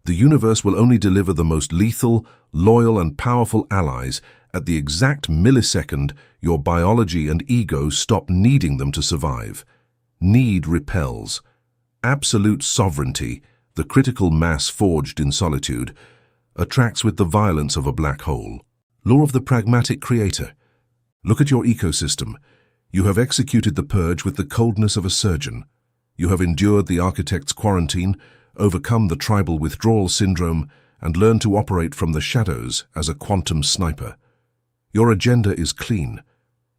the universe will only deliver the most lethal, loyal, and powerful allies at the exact millisecond your biology and ego stop needing them to survive. Need repels. Absolute sovereignty, the critical mass forged in solitude, attracts with the violence of a black hole. Law of the pragmatic creator. Look at your ecosystem. You have executed the purge with the coldness of a surgeon. You have endured the architect's quarantine, overcome the tribal withdrawal syndrome, and learned to operate from the shadows as a quantum sniper. Your agenda is clean.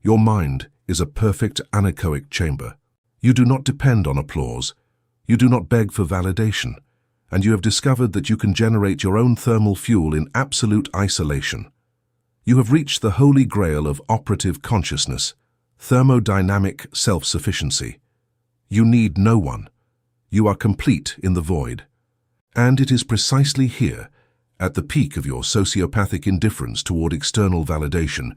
Your mind is a perfect anechoic chamber. You do not depend on applause. You do not beg for validation. And you have discovered that you can generate your own thermal fuel in absolute isolation. You have reached the holy grail of operative consciousness, thermodynamic self-sufficiency. You need no one. You are complete in the void. And it is precisely here, at the peak of your sociopathic indifference toward external validation,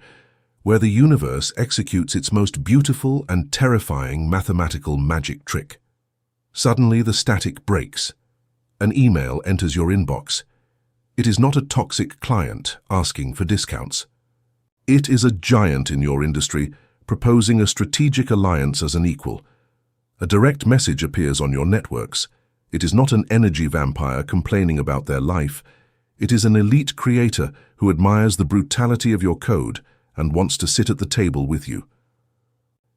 where the universe executes its most beautiful and terrifying mathematical magic trick. Suddenly the static breaks. An email enters your inbox. It is not a toxic client asking for discounts. It is a giant in your industry proposing a strategic alliance as an equal. A direct message appears on your networks. It is not an energy vampire complaining about their life. It is an elite creator who admires the brutality of your code and wants to sit at the table with you.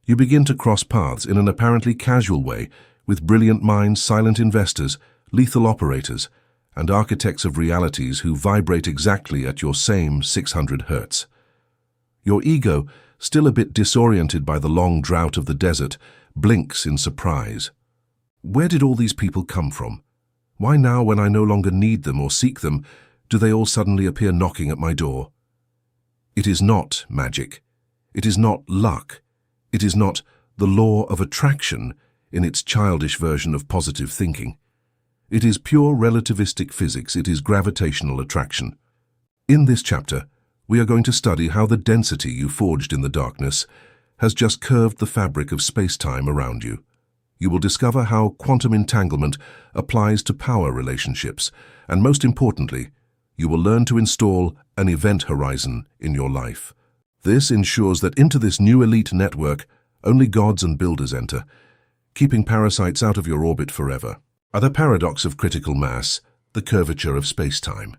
You begin to cross paths in an apparently casual way with brilliant minds, silent investors, lethal operators, and architects of realities who vibrate exactly at your same 600 hertz. Your ego, still a bit disoriented by the long drought of the desert, blinks in surprise. Where did all these people come from? Why now, when I no longer need them or seek them, do they all suddenly appear knocking at my door? It is not magic. It is not luck. It is not the law of attraction in its childish version of positive thinking. It is pure relativistic physics. It is gravitational attraction. In this chapter, we are going to study how the density you forged in the darkness has just curved the fabric of space-time around you. You will discover how quantum entanglement applies to power relationships, and most importantly, You will learn to install an event horizon in your life. This ensures that into this new elite network, only gods and builders enter, keeping parasites out of your orbit forever. The paradox of critical mass, the curvature of space-time.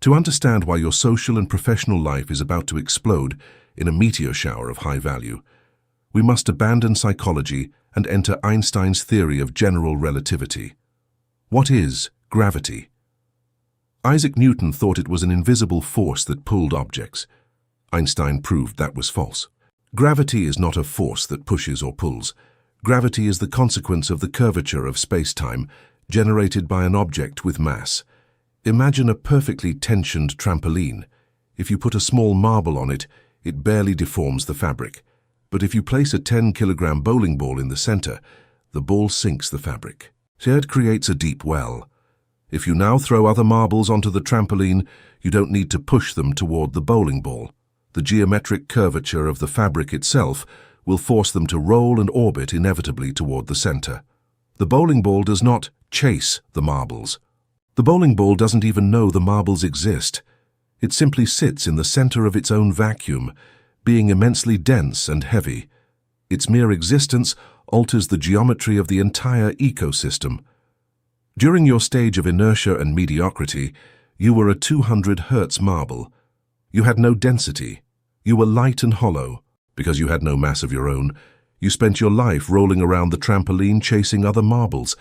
To understand why your social and professional life is about to explode in a meteor shower of high value, we must abandon psychology and enter Einstein's theory of general relativity. What is gravity? Isaac Newton thought it was an invisible force that pulled objects. Einstein proved that was false. Gravity is not a force that pushes or pulls. Gravity is the consequence of the curvature of space-time generated by an object with mass. Imagine a perfectly tensioned trampoline. If you put a small marble on it, it barely deforms the fabric. But if you place a 10-kilogram bowling ball in the center, the ball sinks the fabric. It creates a deep well. If you now throw other marbles onto the trampoline, you don't need to push them toward the bowling ball. The geometric curvature of the fabric itself will force them to roll and orbit inevitably toward the center. The bowling ball does not chase the marbles. The bowling ball doesn't even know the marbles exist. It simply sits in the center of its own vacuum, being immensely dense and heavy. Its mere existence alters the geometry of the entire ecosystem. During your stage of inertia and mediocrity, you were a 200 Hertz marble. You had no density. You were light and hollow. Because you had no mass of your own, you spent your life rolling around the trampoline chasing other marbles,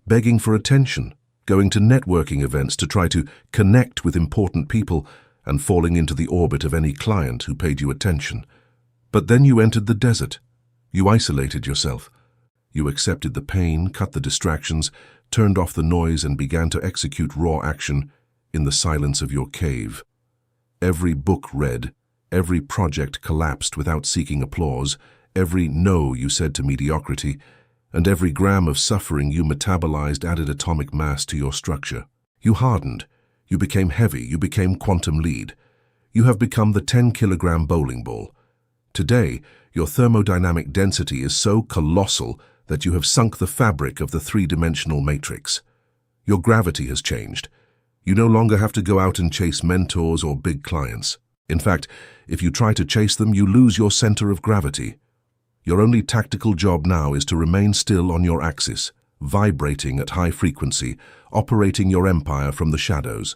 begging for attention, going to networking events to try to connect with important people, and falling into the orbit of any client who paid you attention. But then you entered the desert. You isolated yourself. You accepted the pain, cut the distractions, turned off the noise, and began to execute raw action in the silence of your cave. Every book read, every project collapsed without seeking applause, every no you said to mediocrity, and every gram of suffering you metabolized added atomic mass to your structure. You hardened. You became heavy. You became quantum lead. You have become the 10-kilogram bowling ball. Today, your thermodynamic density is so colossal that you have sunk the fabric of the three-dimensional matrix. Your gravity has changed. You no longer have to go out and chase mentors or big clients. In fact, if you try to chase them, you lose your center of gravity. Your only tactical job now is to remain still on your axis, vibrating at high frequency, operating your empire from the shadows.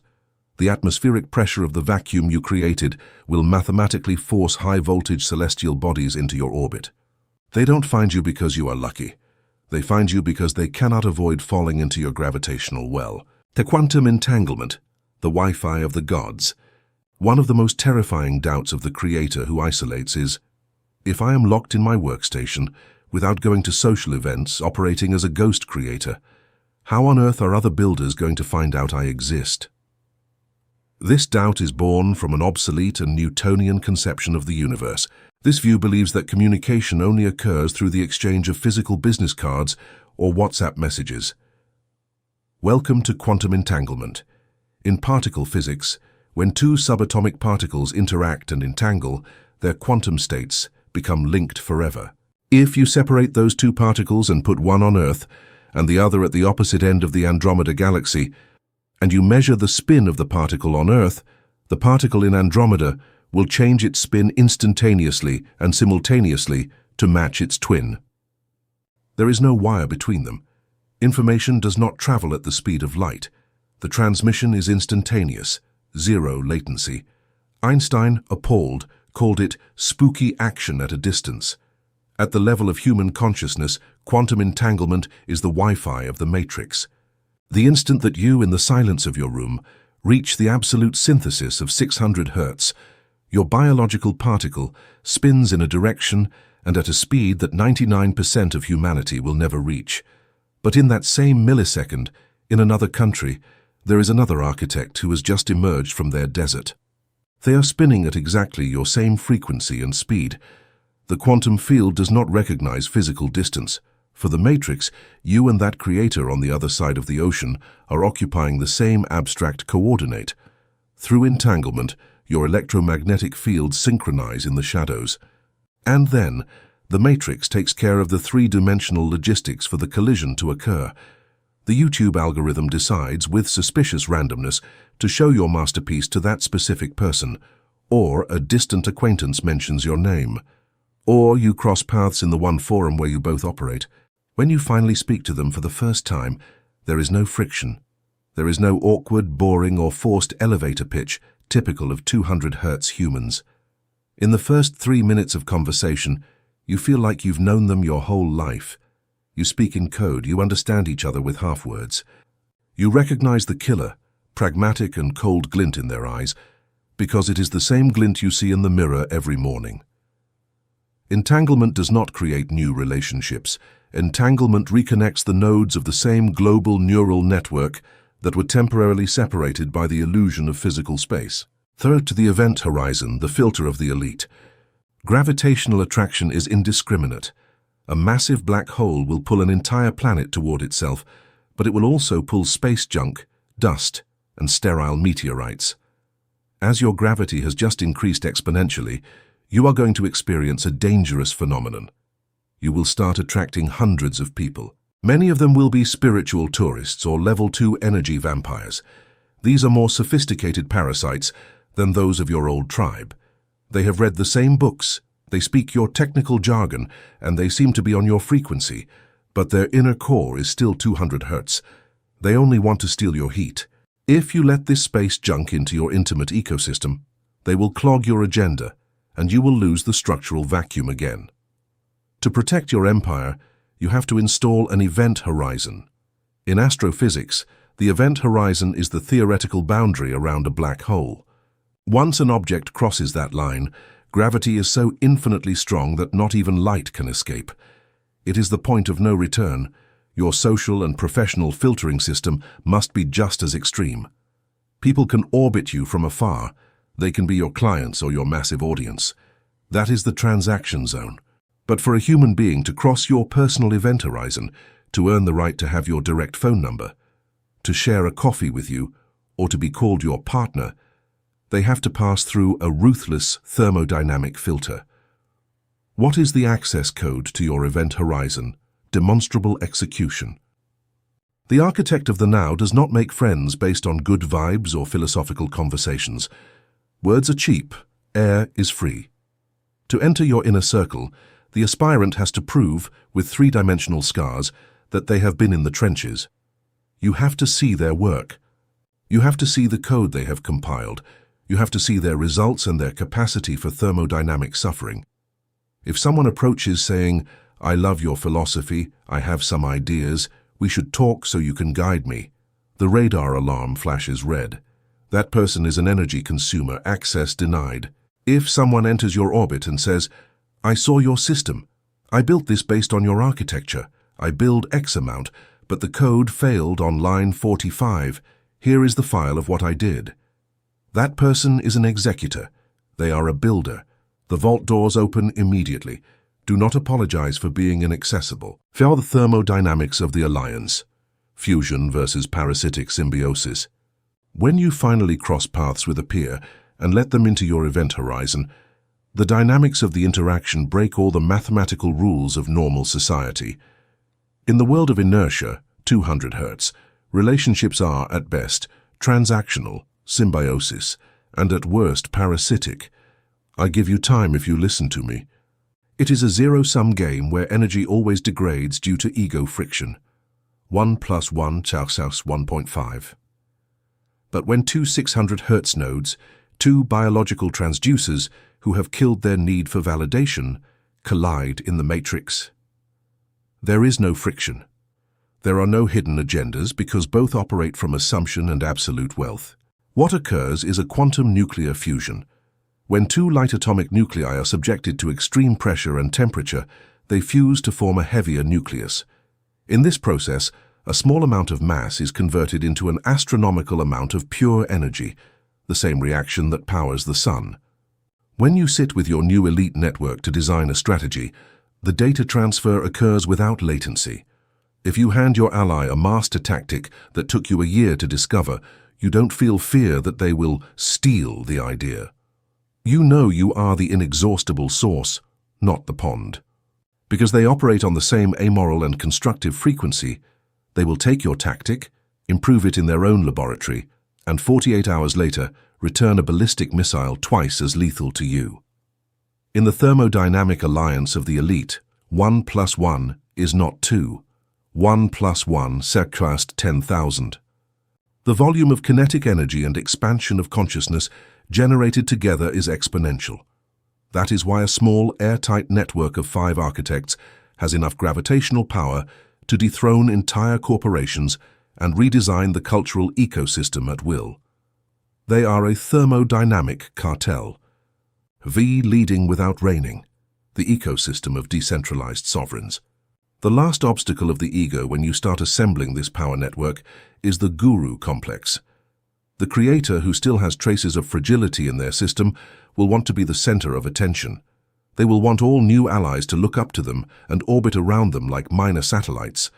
The atmospheric pressure of the vacuum you created will mathematically force high-voltage celestial bodies into your orbit. They don't find you because you are lucky. They find you because they cannot avoid falling into your gravitational well. The quantum entanglement, the Wi-Fi of the gods. One of the most terrifying doubts of the creator who isolates is, if I am locked in my workstation, without going to social events, operating as a ghost creator, how on earth are other builders going to find out I exist? This doubt is born from an obsolete and Newtonian conception of the universe. This view believes that communication only occurs through the exchange of physical business cards or WhatsApp messages. Welcome to quantum entanglement. In particle physics, when two subatomic particles interact and entangle, their quantum states become linked forever. If you separate those two particles and put one on Earth and the other at the opposite end of the Andromeda galaxy, and you measure the spin of the particle on Earth, the particle in Andromeda will change its spin instantaneously and simultaneously to match its twin. There is no wire between them. Information does not travel at the speed of light. The transmission is instantaneous, zero latency. Einstein, appalled, called it spooky action at a distance. At the level of human consciousness, quantum entanglement is the Wi-Fi of the matrix. The instant that you, in the silence of your room, reach the absolute synthesis of 600 Hertz, your biological particle spins in a direction and at a speed that 99% of humanity will never reach. But in that same millisecond, in another country, there is another architect who has just emerged from their desert. They are spinning at exactly your same frequency and speed. The quantum field does not recognize physical distance. For the matrix, you and that creator on the other side of the ocean are occupying the same abstract coordinate. Through entanglement, your electromagnetic fields synchronize in the shadows. And then, the matrix takes care of the three-dimensional logistics for the collision to occur. The YouTube algorithm decides, with suspicious randomness, to show your masterpiece to that specific person, or a distant acquaintance mentions your name, or you cross paths in the one forum where you both operate. When you finally speak to them for the first time, there is no friction. There is no awkward, boring, or forced elevator pitch typical of 200 Hz humans. In the first 3 minutes of conversation, you feel like you've known them your whole life. You speak in code, you understand each other with half words. You recognize the killer, pragmatic and cold glint in their eyes, because it is the same glint you see in the mirror every morning. Entanglement does not create new relationships. Entanglement reconnects the nodes of the same global neural network that were temporarily separated by the illusion of physical space. Third, to the event horizon, the filter of the elite. Gravitational attraction is indiscriminate. A massive black hole will pull an entire planet toward itself, but it will also pull space junk, dust, and sterile meteorites. As your gravity has just increased exponentially, you are going to experience a dangerous phenomenon. You will start attracting hundreds of people. Many of them will be spiritual tourists or level 2 energy vampires. These are more sophisticated parasites than those of your old tribe. They have read the same books, they speak your technical jargon, and they seem to be on your frequency, but their inner core is still 200 Hz. They only want to steal your heat. If you let this space junk into your intimate ecosystem, they will clog your agenda, and you will lose the structural vacuum again. To protect your empire, you have to install an event horizon. In astrophysics, the event horizon is the theoretical boundary around a black hole. Once an object crosses that line, gravity is so infinitely strong that not even light can escape. It is the point of no return. Your social and professional filtering system must be just as extreme. People can orbit you from afar. They can be your clients or your massive audience. That is the transaction zone. But for a human being to cross your personal event horizon, to earn the right to have your direct phone number, to share a coffee with you, or to be called your partner, they have to pass through a ruthless thermodynamic filter. What is the access code to your event horizon? Demonstrable execution. The architect of the now does not make friends based on good vibes or philosophical conversations. Words are cheap, air is free. To enter your inner circle, the aspirant has to prove, with three-dimensional scars, that they have been in the trenches. You have to see their work. You have to see the code they have compiled. You have to see their results and their capacity for thermodynamic suffering. If someone approaches saying, "I love your philosophy, I have some ideas, we should talk so you can guide me," the radar alarm flashes red. That person is an energy consumer, access denied. If someone enters your orbit and says, "I saw your system. I built this based on your architecture. I build X amount, but the code failed on line 45. Here is the file of what I did." That person is an executor. They are a builder. The vault doors open immediately. Do not apologize for being inaccessible. Feel the thermodynamics of the alliance. Fusion versus parasitic symbiosis. When you finally cross paths with a peer and let them into your event horizon, the dynamics of the interaction break all the mathematical rules of normal society. In the world of inertia, 200 Hz, relationships are, at best, transactional, symbiosis, and at worst parasitic. I give you time if you listen to me. It is a zero-sum game where energy always degrades due to ego friction. 1 + 1 = 1.5. But when two 600 Hz nodes, two biological transducers who have killed their need for validation, collide in the matrix, there is no friction. There are no hidden agendas because both operate from assumption and absolute wealth. What occurs is a quantum nuclear fusion. When two light atomic nuclei are subjected to extreme pressure and temperature, they fuse to form a heavier nucleus. In this process, a small amount of mass is converted into an astronomical amount of pure energy, the same reaction that powers the sun. When you sit with your new elite network to design a strategy, the data transfer occurs without latency. If you hand your ally a master tactic that took you a year to discover, you don't feel fear that they will steal the idea. You know you are the inexhaustible source, not the pond. Because they operate on the same amoral and constructive frequency, They will take your tactic, improve it in their own laboratory, and 48 hours later return a ballistic missile twice as lethal to you. In the thermodynamic alliance of the elite, 1 + 1 is not 2. 1 + 1 surpassed 10,000. The volume of kinetic energy and expansion of consciousness generated together is exponential. That is why a small, airtight network of 5 architects has enough gravitational power to dethrone entire corporations and redesign the cultural ecosystem at will. They are a thermodynamic cartel. V leading without reigning, the ecosystem of decentralized sovereigns. The last obstacle of the ego when you start assembling this power network is the guru complex. The creator, who still has traces of fragility in their system, will want to be the center of attention. They will want all new allies to look up to them and orbit around them like minor satellites.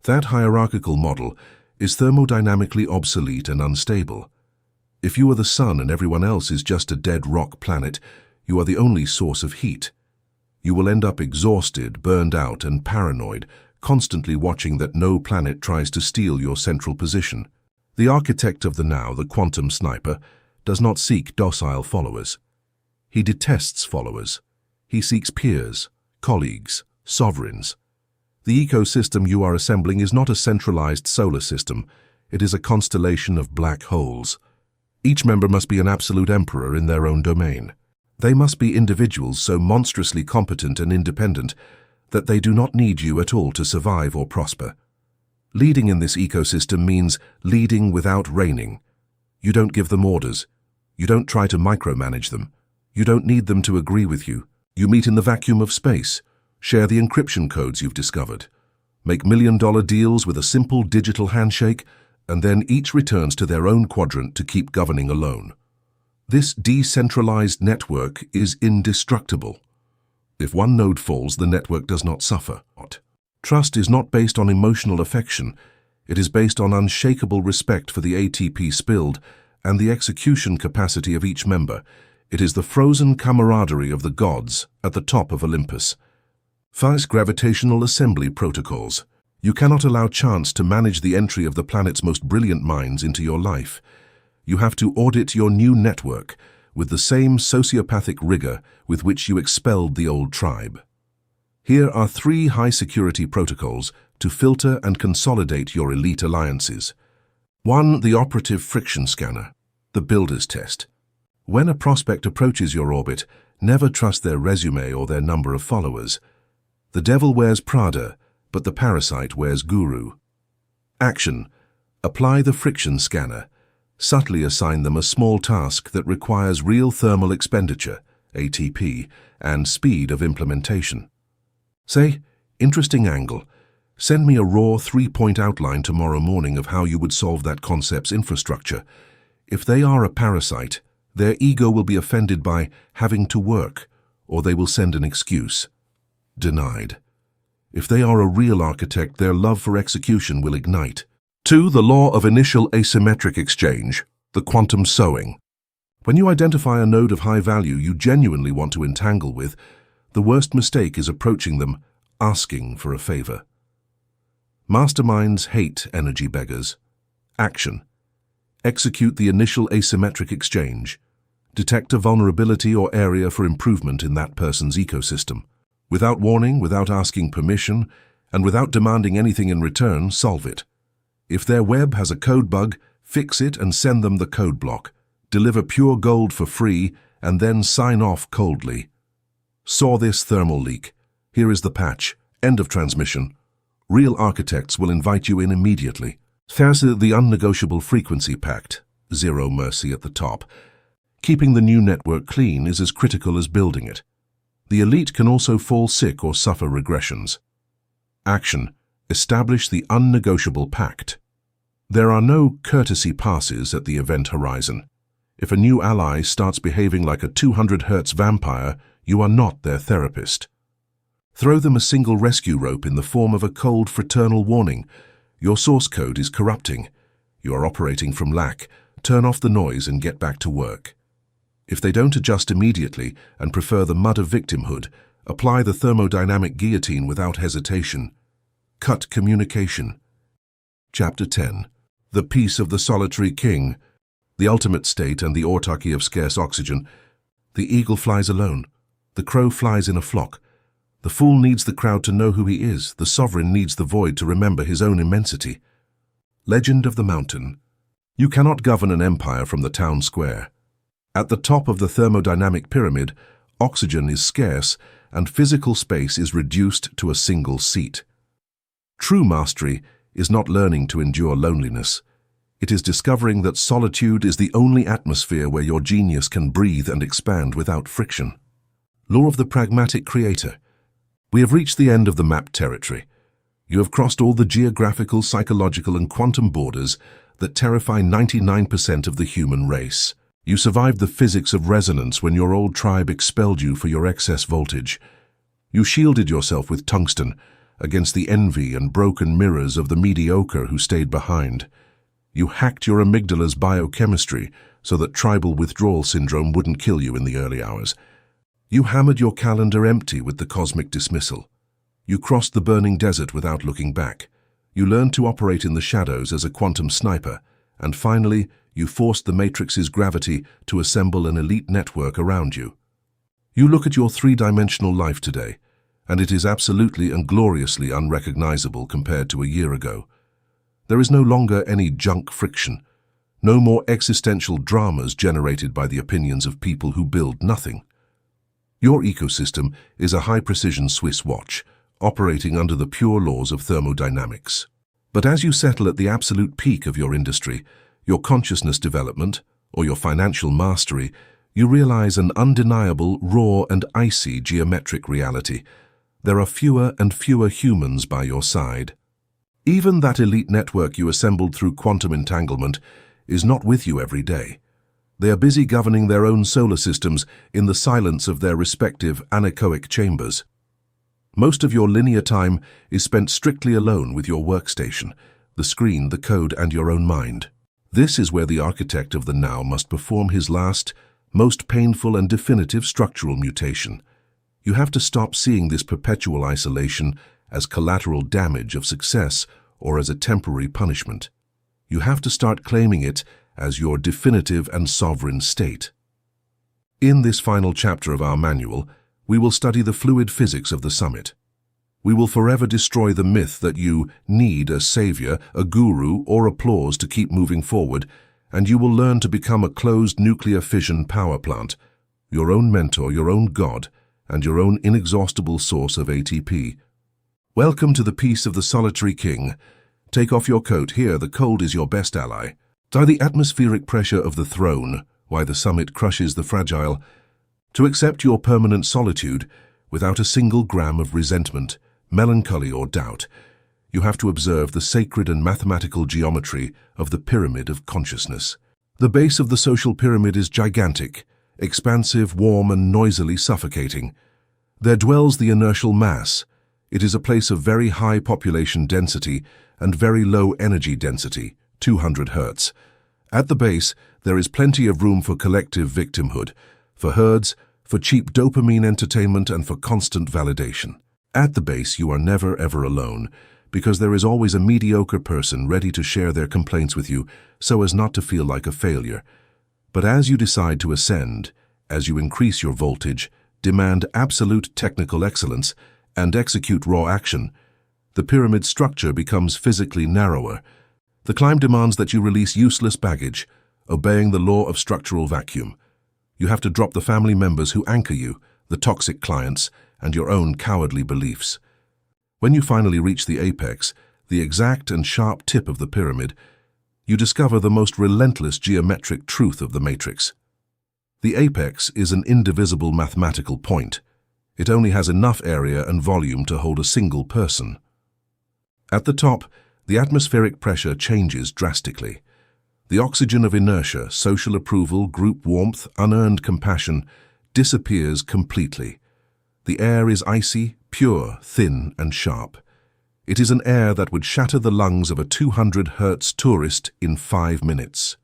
That hierarchical model is thermodynamically obsolete and unstable. If you are the sun and everyone else is just a dead rock planet, you are the only source of heat. You will end up exhausted, burned out, and paranoid, constantly watching that no planet tries to steal your central position. The architect of the now, the quantum sniper, does not seek docile followers. He detests followers. He seeks peers, colleagues, sovereigns. The ecosystem you are assembling is not a centralized solar system. It is a constellation of black holes. Each member must be an absolute emperor in their own domain. They must be individuals so monstrously competent and independent that they do not need you at all to survive or prosper. Leading in this ecosystem means leading without reigning. You don't give them orders. You don't try to micromanage them. You don't need them to agree with you. You meet in the vacuum of space, share the encryption codes you've discovered, make million-dollar deals with a simple digital handshake, and then each returns to their own quadrant to keep governing alone. This decentralized network is indestructible. If one node falls, the network does not suffer. Trust is not based on emotional affection. It is based on unshakable respect for the ATP spilled and the execution capacity of each member. It is the frozen camaraderie of the gods at the top of Olympus. First, gravitational assembly protocols. You cannot allow chance to manage the entry of the planet's most brilliant minds into your life. You have to audit your new network with the same sociopathic rigor with which you expelled the old tribe. Here are 3 high-security protocols to filter and consolidate your elite alliances. 1. The operative friction scanner, the builder's test. When a prospect approaches your orbit, never trust their resume or their number of followers. The devil wears Prada, but the parasite wears guru. Action. Apply the friction scanner. Subtly assign them a small task that requires real thermal expenditure, ATP, and speed of implementation. Say, interesting angle. Send me a raw 3-point outline tomorrow morning of how you would solve that concept's infrastructure. If they are a parasite, their ego will be offended by having to work, or they will send an excuse. Denied. If they are a real architect, their love for execution will ignite. 2. The law of initial asymmetric exchange, the quantum sewing. When you identify a node of high value you genuinely want to entangle with, the worst mistake is approaching them, asking for a favor. Masterminds hate energy beggars. Action. Execute the initial asymmetric exchange. Detect a vulnerability or area for improvement in that person's ecosystem. Without warning, without asking permission, and without demanding anything in return, solve it. If their web has a code bug, fix it and send them the code block. Deliver pure gold for free and then sign off coldly. Saw this thermal leak. Here is the patch. End of transmission. Real architects will invite you in immediately. There's the unnegotiable frequency pact. Zero mercy at the top. Keeping the new network clean is as critical as building it. The elite can also fall sick or suffer regressions. Action. Establish the unnegotiable pact. There are no courtesy passes at the event horizon. If a new ally starts behaving like a 200 Hz vampire, you are not their therapist. Throw them a single rescue rope in the form of a cold fraternal warning. Your source code is corrupting. You are operating from lack. Turn off the noise and get back to work. If they don't adjust immediately and prefer the mud of victimhood, apply the thermodynamic guillotine without hesitation. Cut communication. Chapter 10. The Peace of the Solitary King. The ultimate state and the autarky of scarce oxygen. The eagle flies alone. The crow flies in a flock. The fool needs the crowd to know who he is. The sovereign needs the void to remember his own immensity. Legend of the Mountain. You cannot govern an empire from the town square. At the top of the thermodynamic pyramid, oxygen is scarce and physical space is reduced to a single seat. True mastery is not learning to endure loneliness. It is discovering that solitude is the only atmosphere where your genius can breathe and expand without friction. Law of the pragmatic creator. We have reached the end of the mapped territory. You have crossed all the geographical, psychological, and quantum borders that terrify 99% of the human race. You survived the physics of resonance when your old tribe expelled you for your excess voltage. You shielded yourself with tungsten against the envy and broken mirrors of the mediocre who stayed behind. You hacked your amygdala's biochemistry so that tribal withdrawal syndrome wouldn't kill you in the early hours. You hammered your calendar empty with the cosmic dismissal. You crossed the burning desert without looking back. You learned to operate in the shadows as a quantum sniper. And finally, you forced the Matrix's gravity to assemble an elite network around you. You look at your three-dimensional life today, and it is absolutely and gloriously unrecognizable compared to a year ago. There is no longer any junk friction, no more existential dramas generated by the opinions of people who build nothing. Your ecosystem is a high-precision Swiss watch, operating under the pure laws of thermodynamics. But as you settle at the absolute peak of your industry, your consciousness development, or your financial mastery, you realize an undeniable, raw and icy geometric reality. There are fewer and fewer humans by your side. Even that elite network you assembled through quantum entanglement is not with you every day. They are busy governing their own solar systems in the silence of their respective anechoic chambers. Most of your linear time is spent strictly alone with your workstation, the screen, the code, and your own mind. This is where the architect of the now must perform his last, most painful and definitive structural mutation. You have to stop seeing this perpetual isolation as collateral damage of success or as a temporary punishment. You have to start claiming it as your definitive and sovereign state. In this final chapter of our manual, we will study the fluid physics of the summit. We will forever destroy the myth that you need a savior, a guru, or applause to keep moving forward, and you will learn to become a closed nuclear fission power plant, your own mentor, your own god, and your own inexhaustible source of ATP. Welcome to the peace of the solitary king. Take off your coat. Here, the cold is your best ally. By the atmospheric pressure of the throne, why the summit crushes the fragile, to accept your permanent solitude without a single gram of resentment, melancholy, or doubt, you have to observe the sacred and mathematical geometry of the pyramid of consciousness. The base of the social pyramid is gigantic, expansive, warm, and noisily suffocating. There dwells the inertial mass. It is a place of very high population density and very low energy density, 200 Hertz. At the base, there is plenty of room for collective victimhood, for herds, for cheap dopamine entertainment, and for constant validation. At the base, you are never ever alone, because there is always a mediocre person ready to share their complaints with you so as not to feel like a failure. But as you decide to ascend, as you increase your voltage, demand absolute technical excellence, and execute raw action, the pyramid structure becomes physically narrower. The climb demands that you release useless baggage, obeying the law of structural vacuum. You have to drop the family members who anchor you, the toxic clients, and your own cowardly beliefs. When you finally reach the apex, the exact and sharp tip of the pyramid, you discover the most relentless geometric truth of the matrix. The apex is an indivisible mathematical point. It only has enough area and volume to hold a single person. At the top, the atmospheric pressure changes drastically. The oxygen of inertia, social approval, group warmth, unearned compassion disappears completely. The air is icy, pure, thin, and sharp. It is an air that would shatter the lungs of a 200 Hertz tourist in 5 minutes.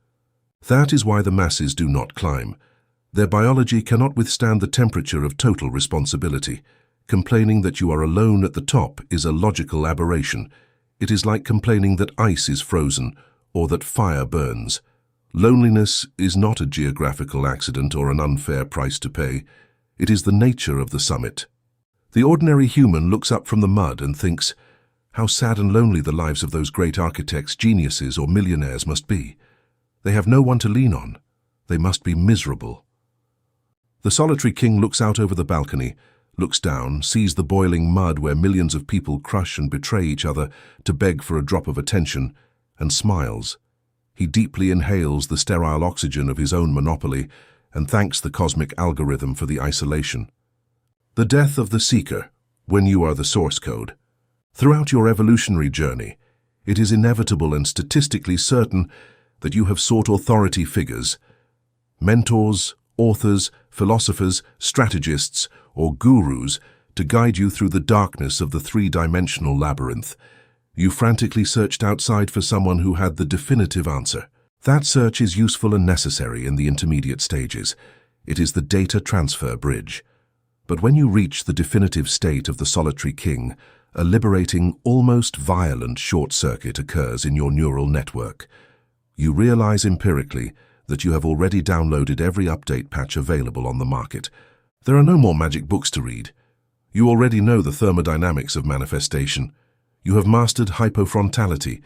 That is why the masses do not climb. Their biology cannot withstand the temperature of total responsibility. Complaining that you are alone at the top is a logical aberration. It is like complaining that ice is frozen or that fire burns. Loneliness is not a geographical accident or an unfair price to pay. It is the nature of the summit. The ordinary human looks up from the mud and thinks, how sad and lonely the lives of those great architects, geniuses, or millionaires must be. They have no one to lean on. They must be miserable. The solitary king looks out over the balcony, looks down, sees the boiling mud where millions of people crush and betray each other to beg for a drop of attention, and smiles. He deeply inhales the sterile oxygen of his own monopoly and thanks the cosmic algorithm for the isolation. The death of the seeker, when you are the source code. Throughout your evolutionary journey, it is inevitable and statistically certain that you have sought authority figures, mentors, authors, philosophers, strategists, or gurus to guide you through the darkness of the three-dimensional labyrinth. You frantically searched outside for someone who had the definitive answer. That search is useful and necessary in the intermediate stages. It is the data transfer bridge. But when you reach the definitive state of the solitary king, a liberating, almost violent short-circuit occurs in your neural network. You realize empirically that you have already downloaded every update patch available on the market. There are no more magic books to read. You already know the thermodynamics of manifestation. You have mastered hypofrontality.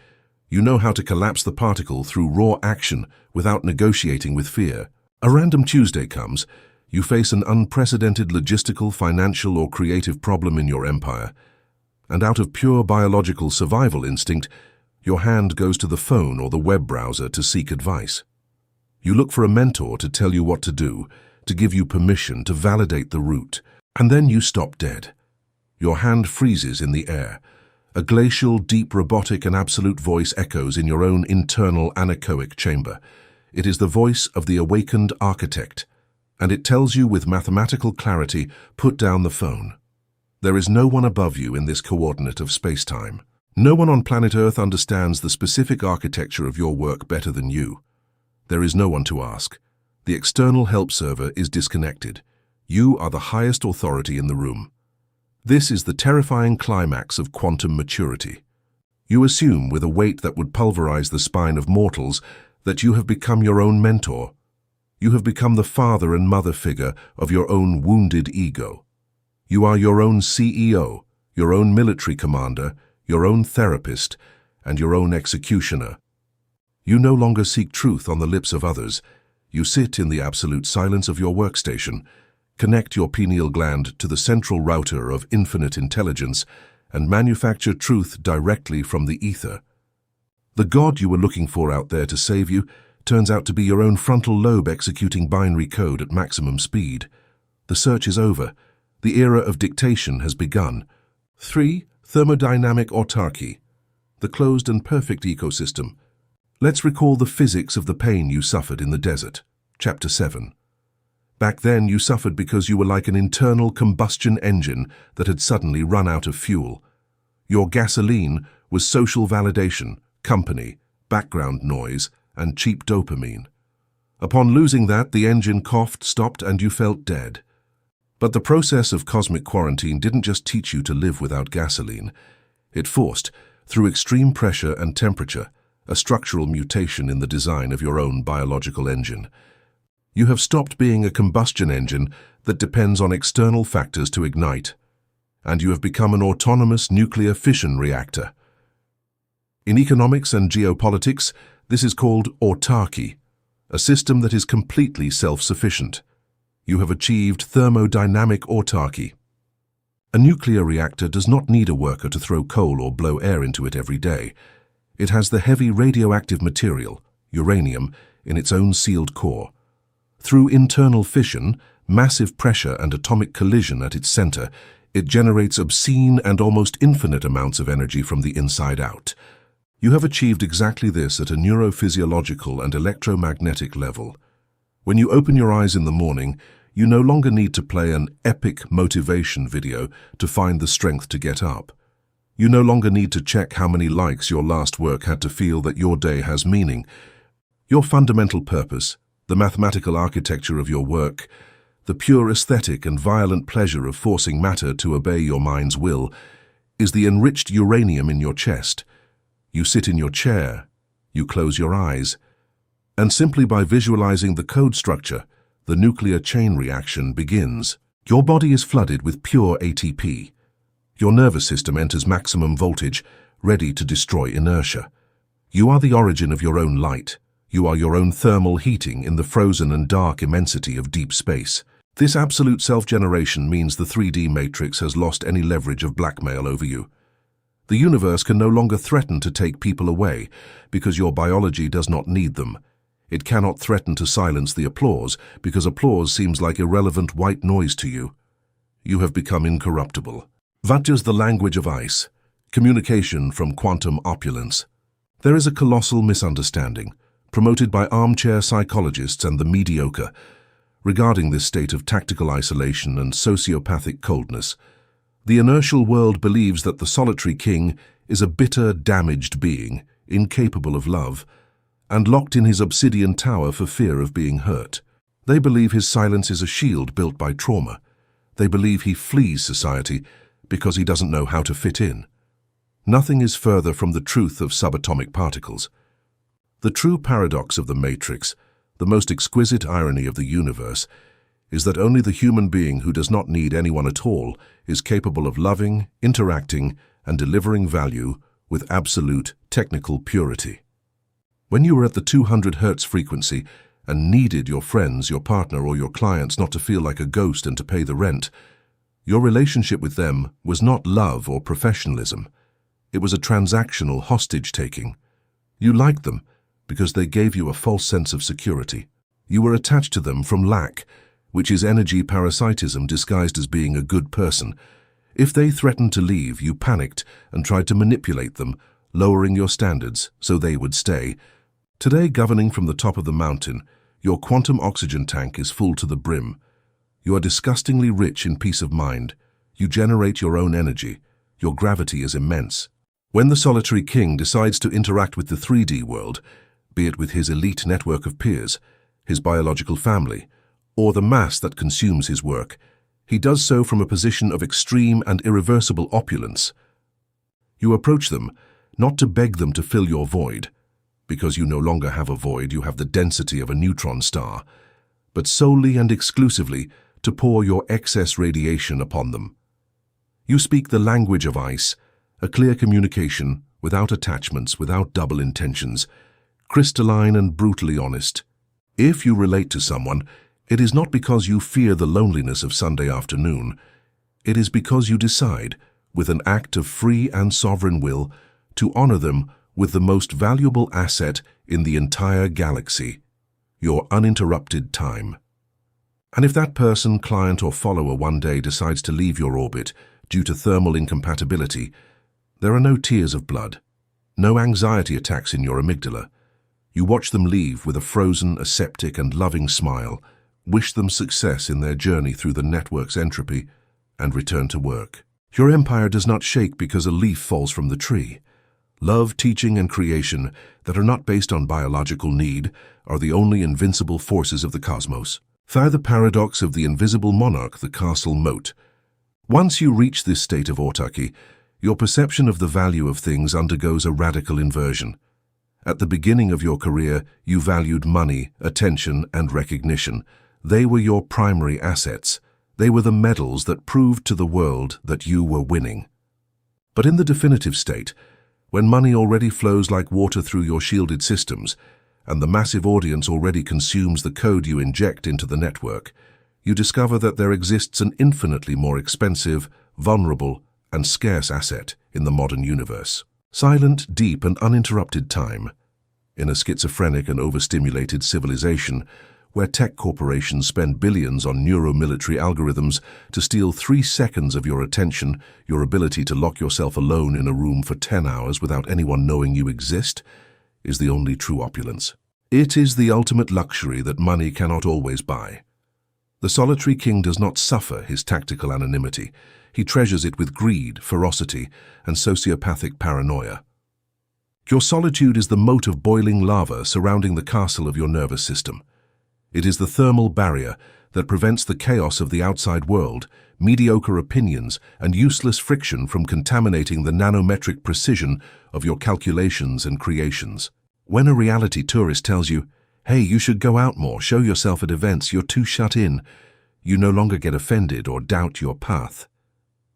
You know how to collapse the particle through raw action without negotiating with fear. A random Tuesday comes. You face an unprecedented logistical, financial, or creative problem in your empire. And out of pure biological survival instinct, your hand goes to the phone or the web browser to seek advice. You look for a mentor to tell you what to do, to give you permission to validate the route, and then you stop dead. Your hand freezes in the air. A glacial, deep, robotic, and absolute voice echoes in your own internal anechoic chamber. It is the voice of the awakened architect, and it tells you with mathematical clarity, put down the phone. There is no one above you in this coordinate of space-time. No one on planet Earth understands the specific architecture of your work better than you. There is no one to ask. The external help server is disconnected. You are the highest authority in the room. This is the terrifying climax of quantum maturity. You assume, with a weight that would pulverize the spine of mortals, that you have become your own mentor. You have become the father and mother figure of your own wounded ego. You are your own CEO, your own military commander, your own therapist, and your own executioner. You no longer seek truth on the lips of others. You sit in the absolute silence of your workstation, connect your pineal gland to the central router of infinite intelligence, and manufacture truth directly from the ether. The God you were looking for out there to save you turns out to be your own frontal lobe executing binary code at maximum speed. The search is over. The era of dictation has begun. 3. Thermodynamic autarky. The closed and perfect ecosystem. Let's recall the physics of the pain you suffered in the desert. Chapter 7. Back then you suffered because you were like an internal combustion engine that had suddenly run out of fuel. Your gasoline was social validation, company, background noise, and cheap dopamine. Upon losing that, the engine coughed, stopped, and you felt dead. But the process of cosmic quarantine didn't just teach you to live without gasoline. It forced, through extreme pressure and temperature, a structural mutation in the design of your own biological engine. You have stopped being a combustion engine that depends on external factors to ignite, and you have become an autonomous nuclear fission reactor. In economics and geopolitics, this is called autarky, a system that is completely self-sufficient. You have achieved thermodynamic autarky. A nuclear reactor does not need a worker to throw coal or blow air into it every day. It has the heavy radioactive material, uranium, in its own sealed core. Through internal fission, massive pressure and atomic collision at its center, it generates obscene and almost infinite amounts of energy from the inside out. You have achieved exactly this at a neurophysiological and electromagnetic level. When you open your eyes in the morning, you no longer need to play an epic motivation video to find the strength to get up. You no longer need to check how many likes your last work had to feel that your day has meaning. Your fundamental purpose, the mathematical architecture of your work, the pure aesthetic and violent pleasure of forcing matter to obey your mind's will, is the enriched uranium in your chest, You sit in your chair, you close your eyes, and simply by visualizing the code structure, the nuclear chain reaction begins. Your body is flooded with pure ATP. Your nervous system enters maximum voltage, ready to destroy inertia. You are the origin of your own light. You are your own thermal heating in the frozen and dark immensity of deep space. This absolute self-generation means the 3D matrix has lost any leverage of blackmail over you. The universe can no longer threaten to take people away because your biology does not need them. It cannot threaten to silence the applause because applause seems like irrelevant white noise to you. You have become incorruptible. That is the language of ice, communication from quantum opulence. There is a colossal misunderstanding, promoted by armchair psychologists and the mediocre, regarding this state of tactical isolation and sociopathic coldness. The inertial world believes that the solitary king is a bitter, damaged being, incapable of love, and locked in his obsidian tower for fear of being hurt. They believe his silence is a shield built by trauma. They believe he flees society because he doesn't know how to fit in. Nothing is further from the truth of subatomic particles. The true paradox of the matrix, the most exquisite irony of the universe, is that only the human being who does not need anyone at all is capable of loving, interacting, and delivering value with absolute technical purity. When you were at the 200 Hz frequency and needed your friends, your partner, or your clients not to feel like a ghost and to pay the rent, your relationship with them was not love or professionalism. It was a transactional hostage-taking. You liked them because they gave you a false sense of security. You were attached to them from lack, which is energy parasitism disguised as being a good person. If they threatened to leave, you panicked and tried to manipulate them, lowering your standards so they would stay. Today, governing from the top of the mountain, your quantum oxygen tank is full to the brim. You are disgustingly rich in peace of mind. You generate your own energy. Your gravity is immense. When the solitary king decides to interact with the 3D world, be it with his elite network of peers, his biological family, or the mass that consumes his work, he does so from a position of extreme and irreversible opulence. You approach them, not to beg them to fill your void, because you no longer have a void, you have the density of a neutron star, but solely and exclusively to pour your excess radiation upon them. You speak the language of ice, a clear communication, without attachments, without double intentions, crystalline and brutally honest. If you relate to someone, it is not because you fear the loneliness of Sunday afternoon. It is because you decide, with an act of free and sovereign will, to honor them with the most valuable asset in the entire galaxy, your uninterrupted time. And if that person, client, or follower one day decides to leave your orbit due to thermal incompatibility, there are no tears of blood, no anxiety attacks in your amygdala. You watch them leave with a frozen, aseptic, and loving smile, wish them success in their journey through the network's entropy, and return to work. Your empire does not shake because a leaf falls from the tree. Love, teaching, and creation that are not based on biological need are the only invincible forces of the cosmos. Thou the paradox of the invisible monarch, the castle moat. Once you reach this state of autarky, your perception of the value of things undergoes a radical inversion. At the beginning of your career, you valued money, attention, and recognition. They were your primary assets. They were the medals that proved to the world that you were winning. But in the definitive state, when money already flows like water through your shielded systems, and the massive audience already consumes the code you inject into the network, you discover that there exists an infinitely more expensive, vulnerable, and scarce asset in the modern universe. Silent, deep, and uninterrupted time. In a schizophrenic and overstimulated civilization, where tech corporations spend billions on neuromilitary algorithms to steal 3 seconds of your attention, your ability to lock yourself alone in a room for 10 hours without anyone knowing you exist, is the only true opulence. It is the ultimate luxury that money cannot always buy. The solitary king does not suffer his tactical anonymity. He treasures it with greed, ferocity, and sociopathic paranoia. Your solitude is the moat of boiling lava surrounding the castle of your nervous system. It is the thermal barrier that prevents the chaos of the outside world, mediocre opinions, and useless friction from contaminating the nanometric precision of your calculations and creations. When a reality tourist tells you, "Hey, you should go out more, show yourself at events, you're too shut in," you no longer get offended or doubt your path.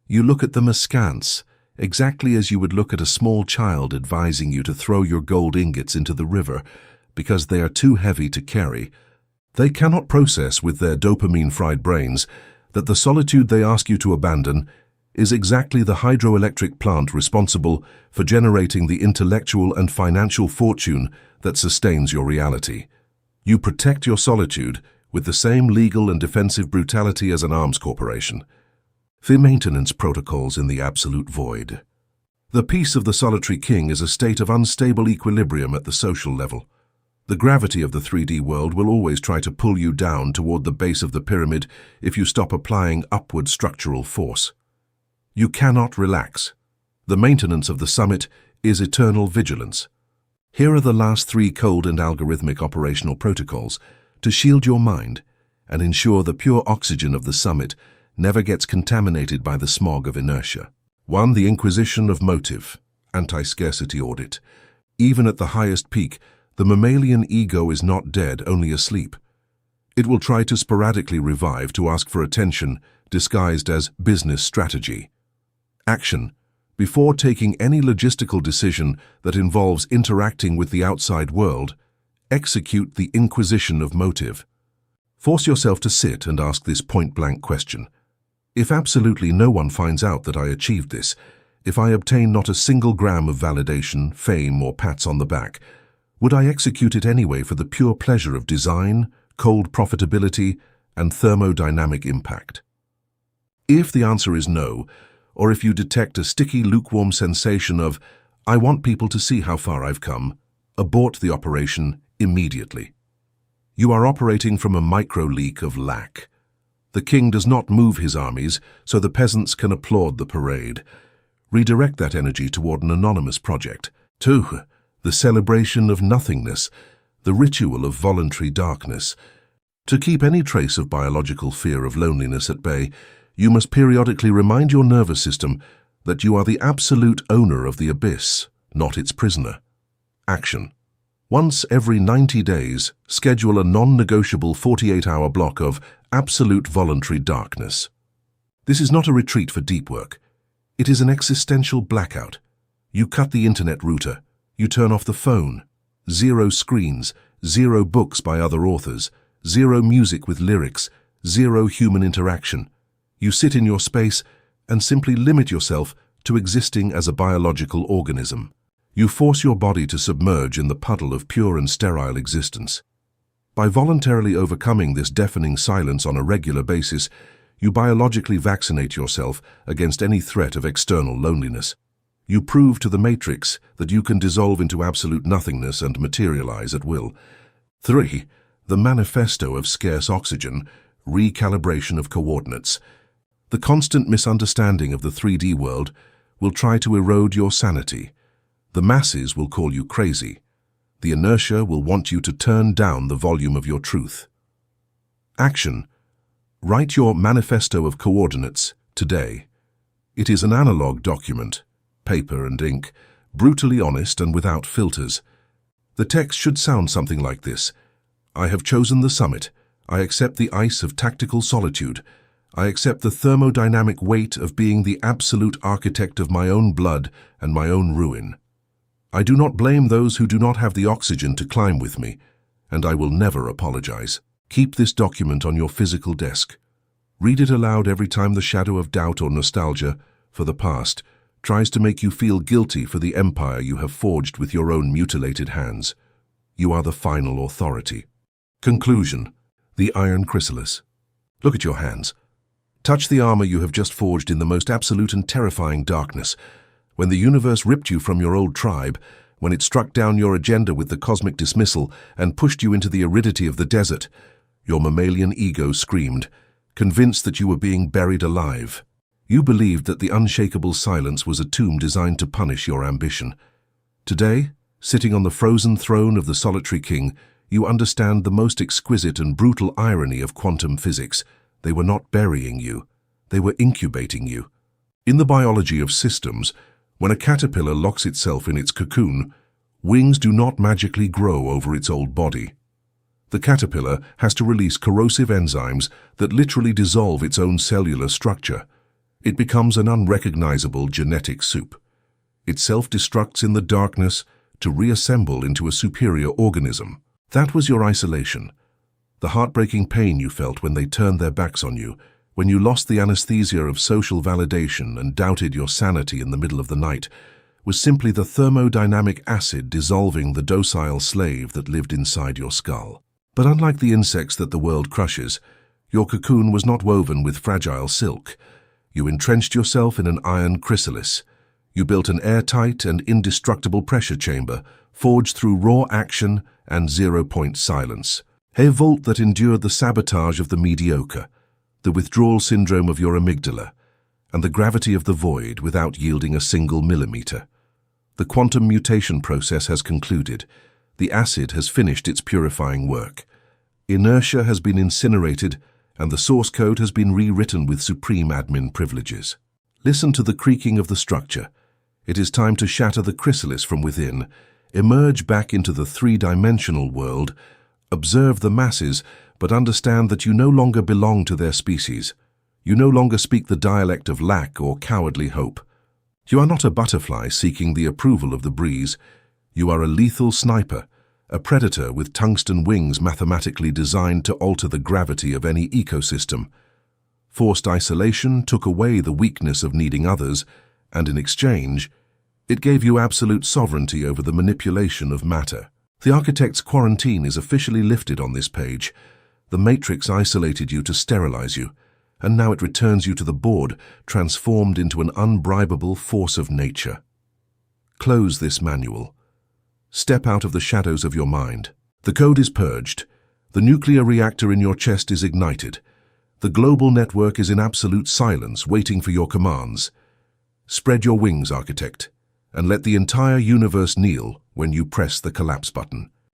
You look at them askance, exactly as you would look at a small child advising you to throw your gold ingots into the river because they are too heavy to carry. They cannot process with their dopamine-fried brains that the solitude they ask you to abandon is exactly the hydroelectric plant responsible for generating the intellectual and financial fortune that sustains your reality. You protect your solitude with the same legal and defensive brutality as an arms corporation. The maintenance protocols in the absolute void. The peace of the solitary king is a state of unstable equilibrium at the social level. The gravity of the 3D world will always try to pull you down toward the base of the pyramid if you stop applying upward structural force. You cannot relax. The maintenance of the summit is eternal vigilance. Here are the last 3 cold and algorithmic operational protocols to shield your mind and ensure the pure oxygen of the summit never gets contaminated by the smog of inertia. 1. The Inquisition of Motive, anti-scarcity audit. Even at the highest peak, the mammalian ego is not dead, only asleep. It will try to sporadically revive to ask for attention, disguised as business strategy. Action. Before taking any logistical decision that involves interacting with the outside world, execute the Inquisition of Motive. Force yourself to sit and ask this point-blank question. If absolutely no one finds out that I achieved this, if I obtain not a single gram of validation, fame, or pats on the back, would I execute it anyway for the pure pleasure of design, cold profitability, and thermodynamic impact? If the answer is no, or if you detect a sticky, lukewarm sensation of, "I want people to see how far I've come," abort the operation immediately. You are operating from a micro-leak of lack. The king does not move his armies so the peasants can applaud the parade. Redirect that energy toward an anonymous project. 2. The celebration of nothingness, the ritual of voluntary darkness. To keep any trace of biological fear of loneliness at bay, you must periodically remind your nervous system that you are the absolute owner of the abyss, not its prisoner. Action. Once every 90 days, schedule a non-negotiable 48-hour block of absolute voluntary darkness. This is not a retreat for deep work. It is an existential blackout. You cut the internet router. You turn off the phone. 0 screens, 0 books by other authors, 0 music with lyrics, 0 human interaction. You sit in your space and simply limit yourself to existing as a biological organism. You force your body to submerge in the puddle of pure and sterile existence. By voluntarily overcoming this deafening silence on a regular basis, you biologically vaccinate yourself against any threat of external loneliness. You prove to the matrix that you can dissolve into absolute nothingness and materialize at will. 3. The manifesto of scarce oxygen, recalibration of coordinates. The constant misunderstanding of the 3D world will try to erode your sanity. The masses will call you crazy. The inertia will want you to turn down the volume of your truth. Action. Write your manifesto of coordinates today. It is an analog document, paper and ink, brutally honest and without filters. The text should sound something like this. I have chosen the summit. I accept the ice of tactical solitude. I accept the thermodynamic weight of being the absolute architect of my own blood and my own ruin. I do not blame those who do not have the oxygen to climb with me, and I will never apologize. Keep this document on your physical desk. Read it aloud every time the shadow of doubt or nostalgia for the past tries to make you feel guilty for the empire you have forged with your own mutilated hands. You are the final authority. Conclusion. The Iron Chrysalis. Look at your hands. Touch the armor you have just forged in the most absolute and terrifying darkness. When the universe ripped you from your old tribe, when it struck down your agenda with the cosmic dismissal and pushed you into the aridity of the desert, your mammalian ego screamed, convinced that you were being buried alive. You believed that the unshakable silence was a tomb designed to punish your ambition. Today, sitting on the frozen throne of the solitary king, you understand the most exquisite and brutal irony of quantum physics. They were not burying you, they were incubating you. In the biology of systems, when a caterpillar locks itself in its cocoon, wings do not magically grow over its old body. The caterpillar has to release corrosive enzymes that literally dissolve its own cellular structure. It becomes an unrecognizable genetic soup. It self-destructs in the darkness to reassemble into a superior organism. That was your isolation. The heartbreaking pain you felt when they turned their backs on you, when you lost the anesthesia of social validation and doubted your sanity in the middle of the night, was simply the thermodynamic acid dissolving the docile slave that lived inside your skull. But unlike the insects that the world crushes, your cocoon was not woven with fragile silk. You entrenched yourself in an iron chrysalis. You built an airtight and indestructible pressure chamber, forged through raw action and zero-point silence. A vault that endured the sabotage of the mediocre, the withdrawal syndrome of your amygdala, and the gravity of the void without yielding a single millimeter. The quantum mutation process has concluded. The acid has finished its purifying work. Inertia has been incinerated, and the source code has been rewritten with supreme admin privileges. Listen to the creaking of the structure. It is time to shatter the chrysalis from within, emerge back into the three-dimensional world, observe the masses, but understand that you no longer belong to their species. You no longer speak the dialect of lack or cowardly hope. You are not a butterfly seeking the approval of the breeze. You are a lethal sniper, a predator with tungsten wings mathematically designed to alter the gravity of any ecosystem. Forced isolation took away the weakness of needing others, and in exchange, it gave you absolute sovereignty over the manipulation of matter. The architect's quarantine is officially lifted on this page. The matrix isolated you to sterilize you, and now it returns you to the board, transformed into an unbribable force of nature. Close this manual. Step out of the shadows of your mind. The code is purged. The nuclear reactor in your chest is ignited. The global network is in absolute silence, waiting for your commands. Spread your wings, architect, and let the entire universe kneel when you press the collapse button.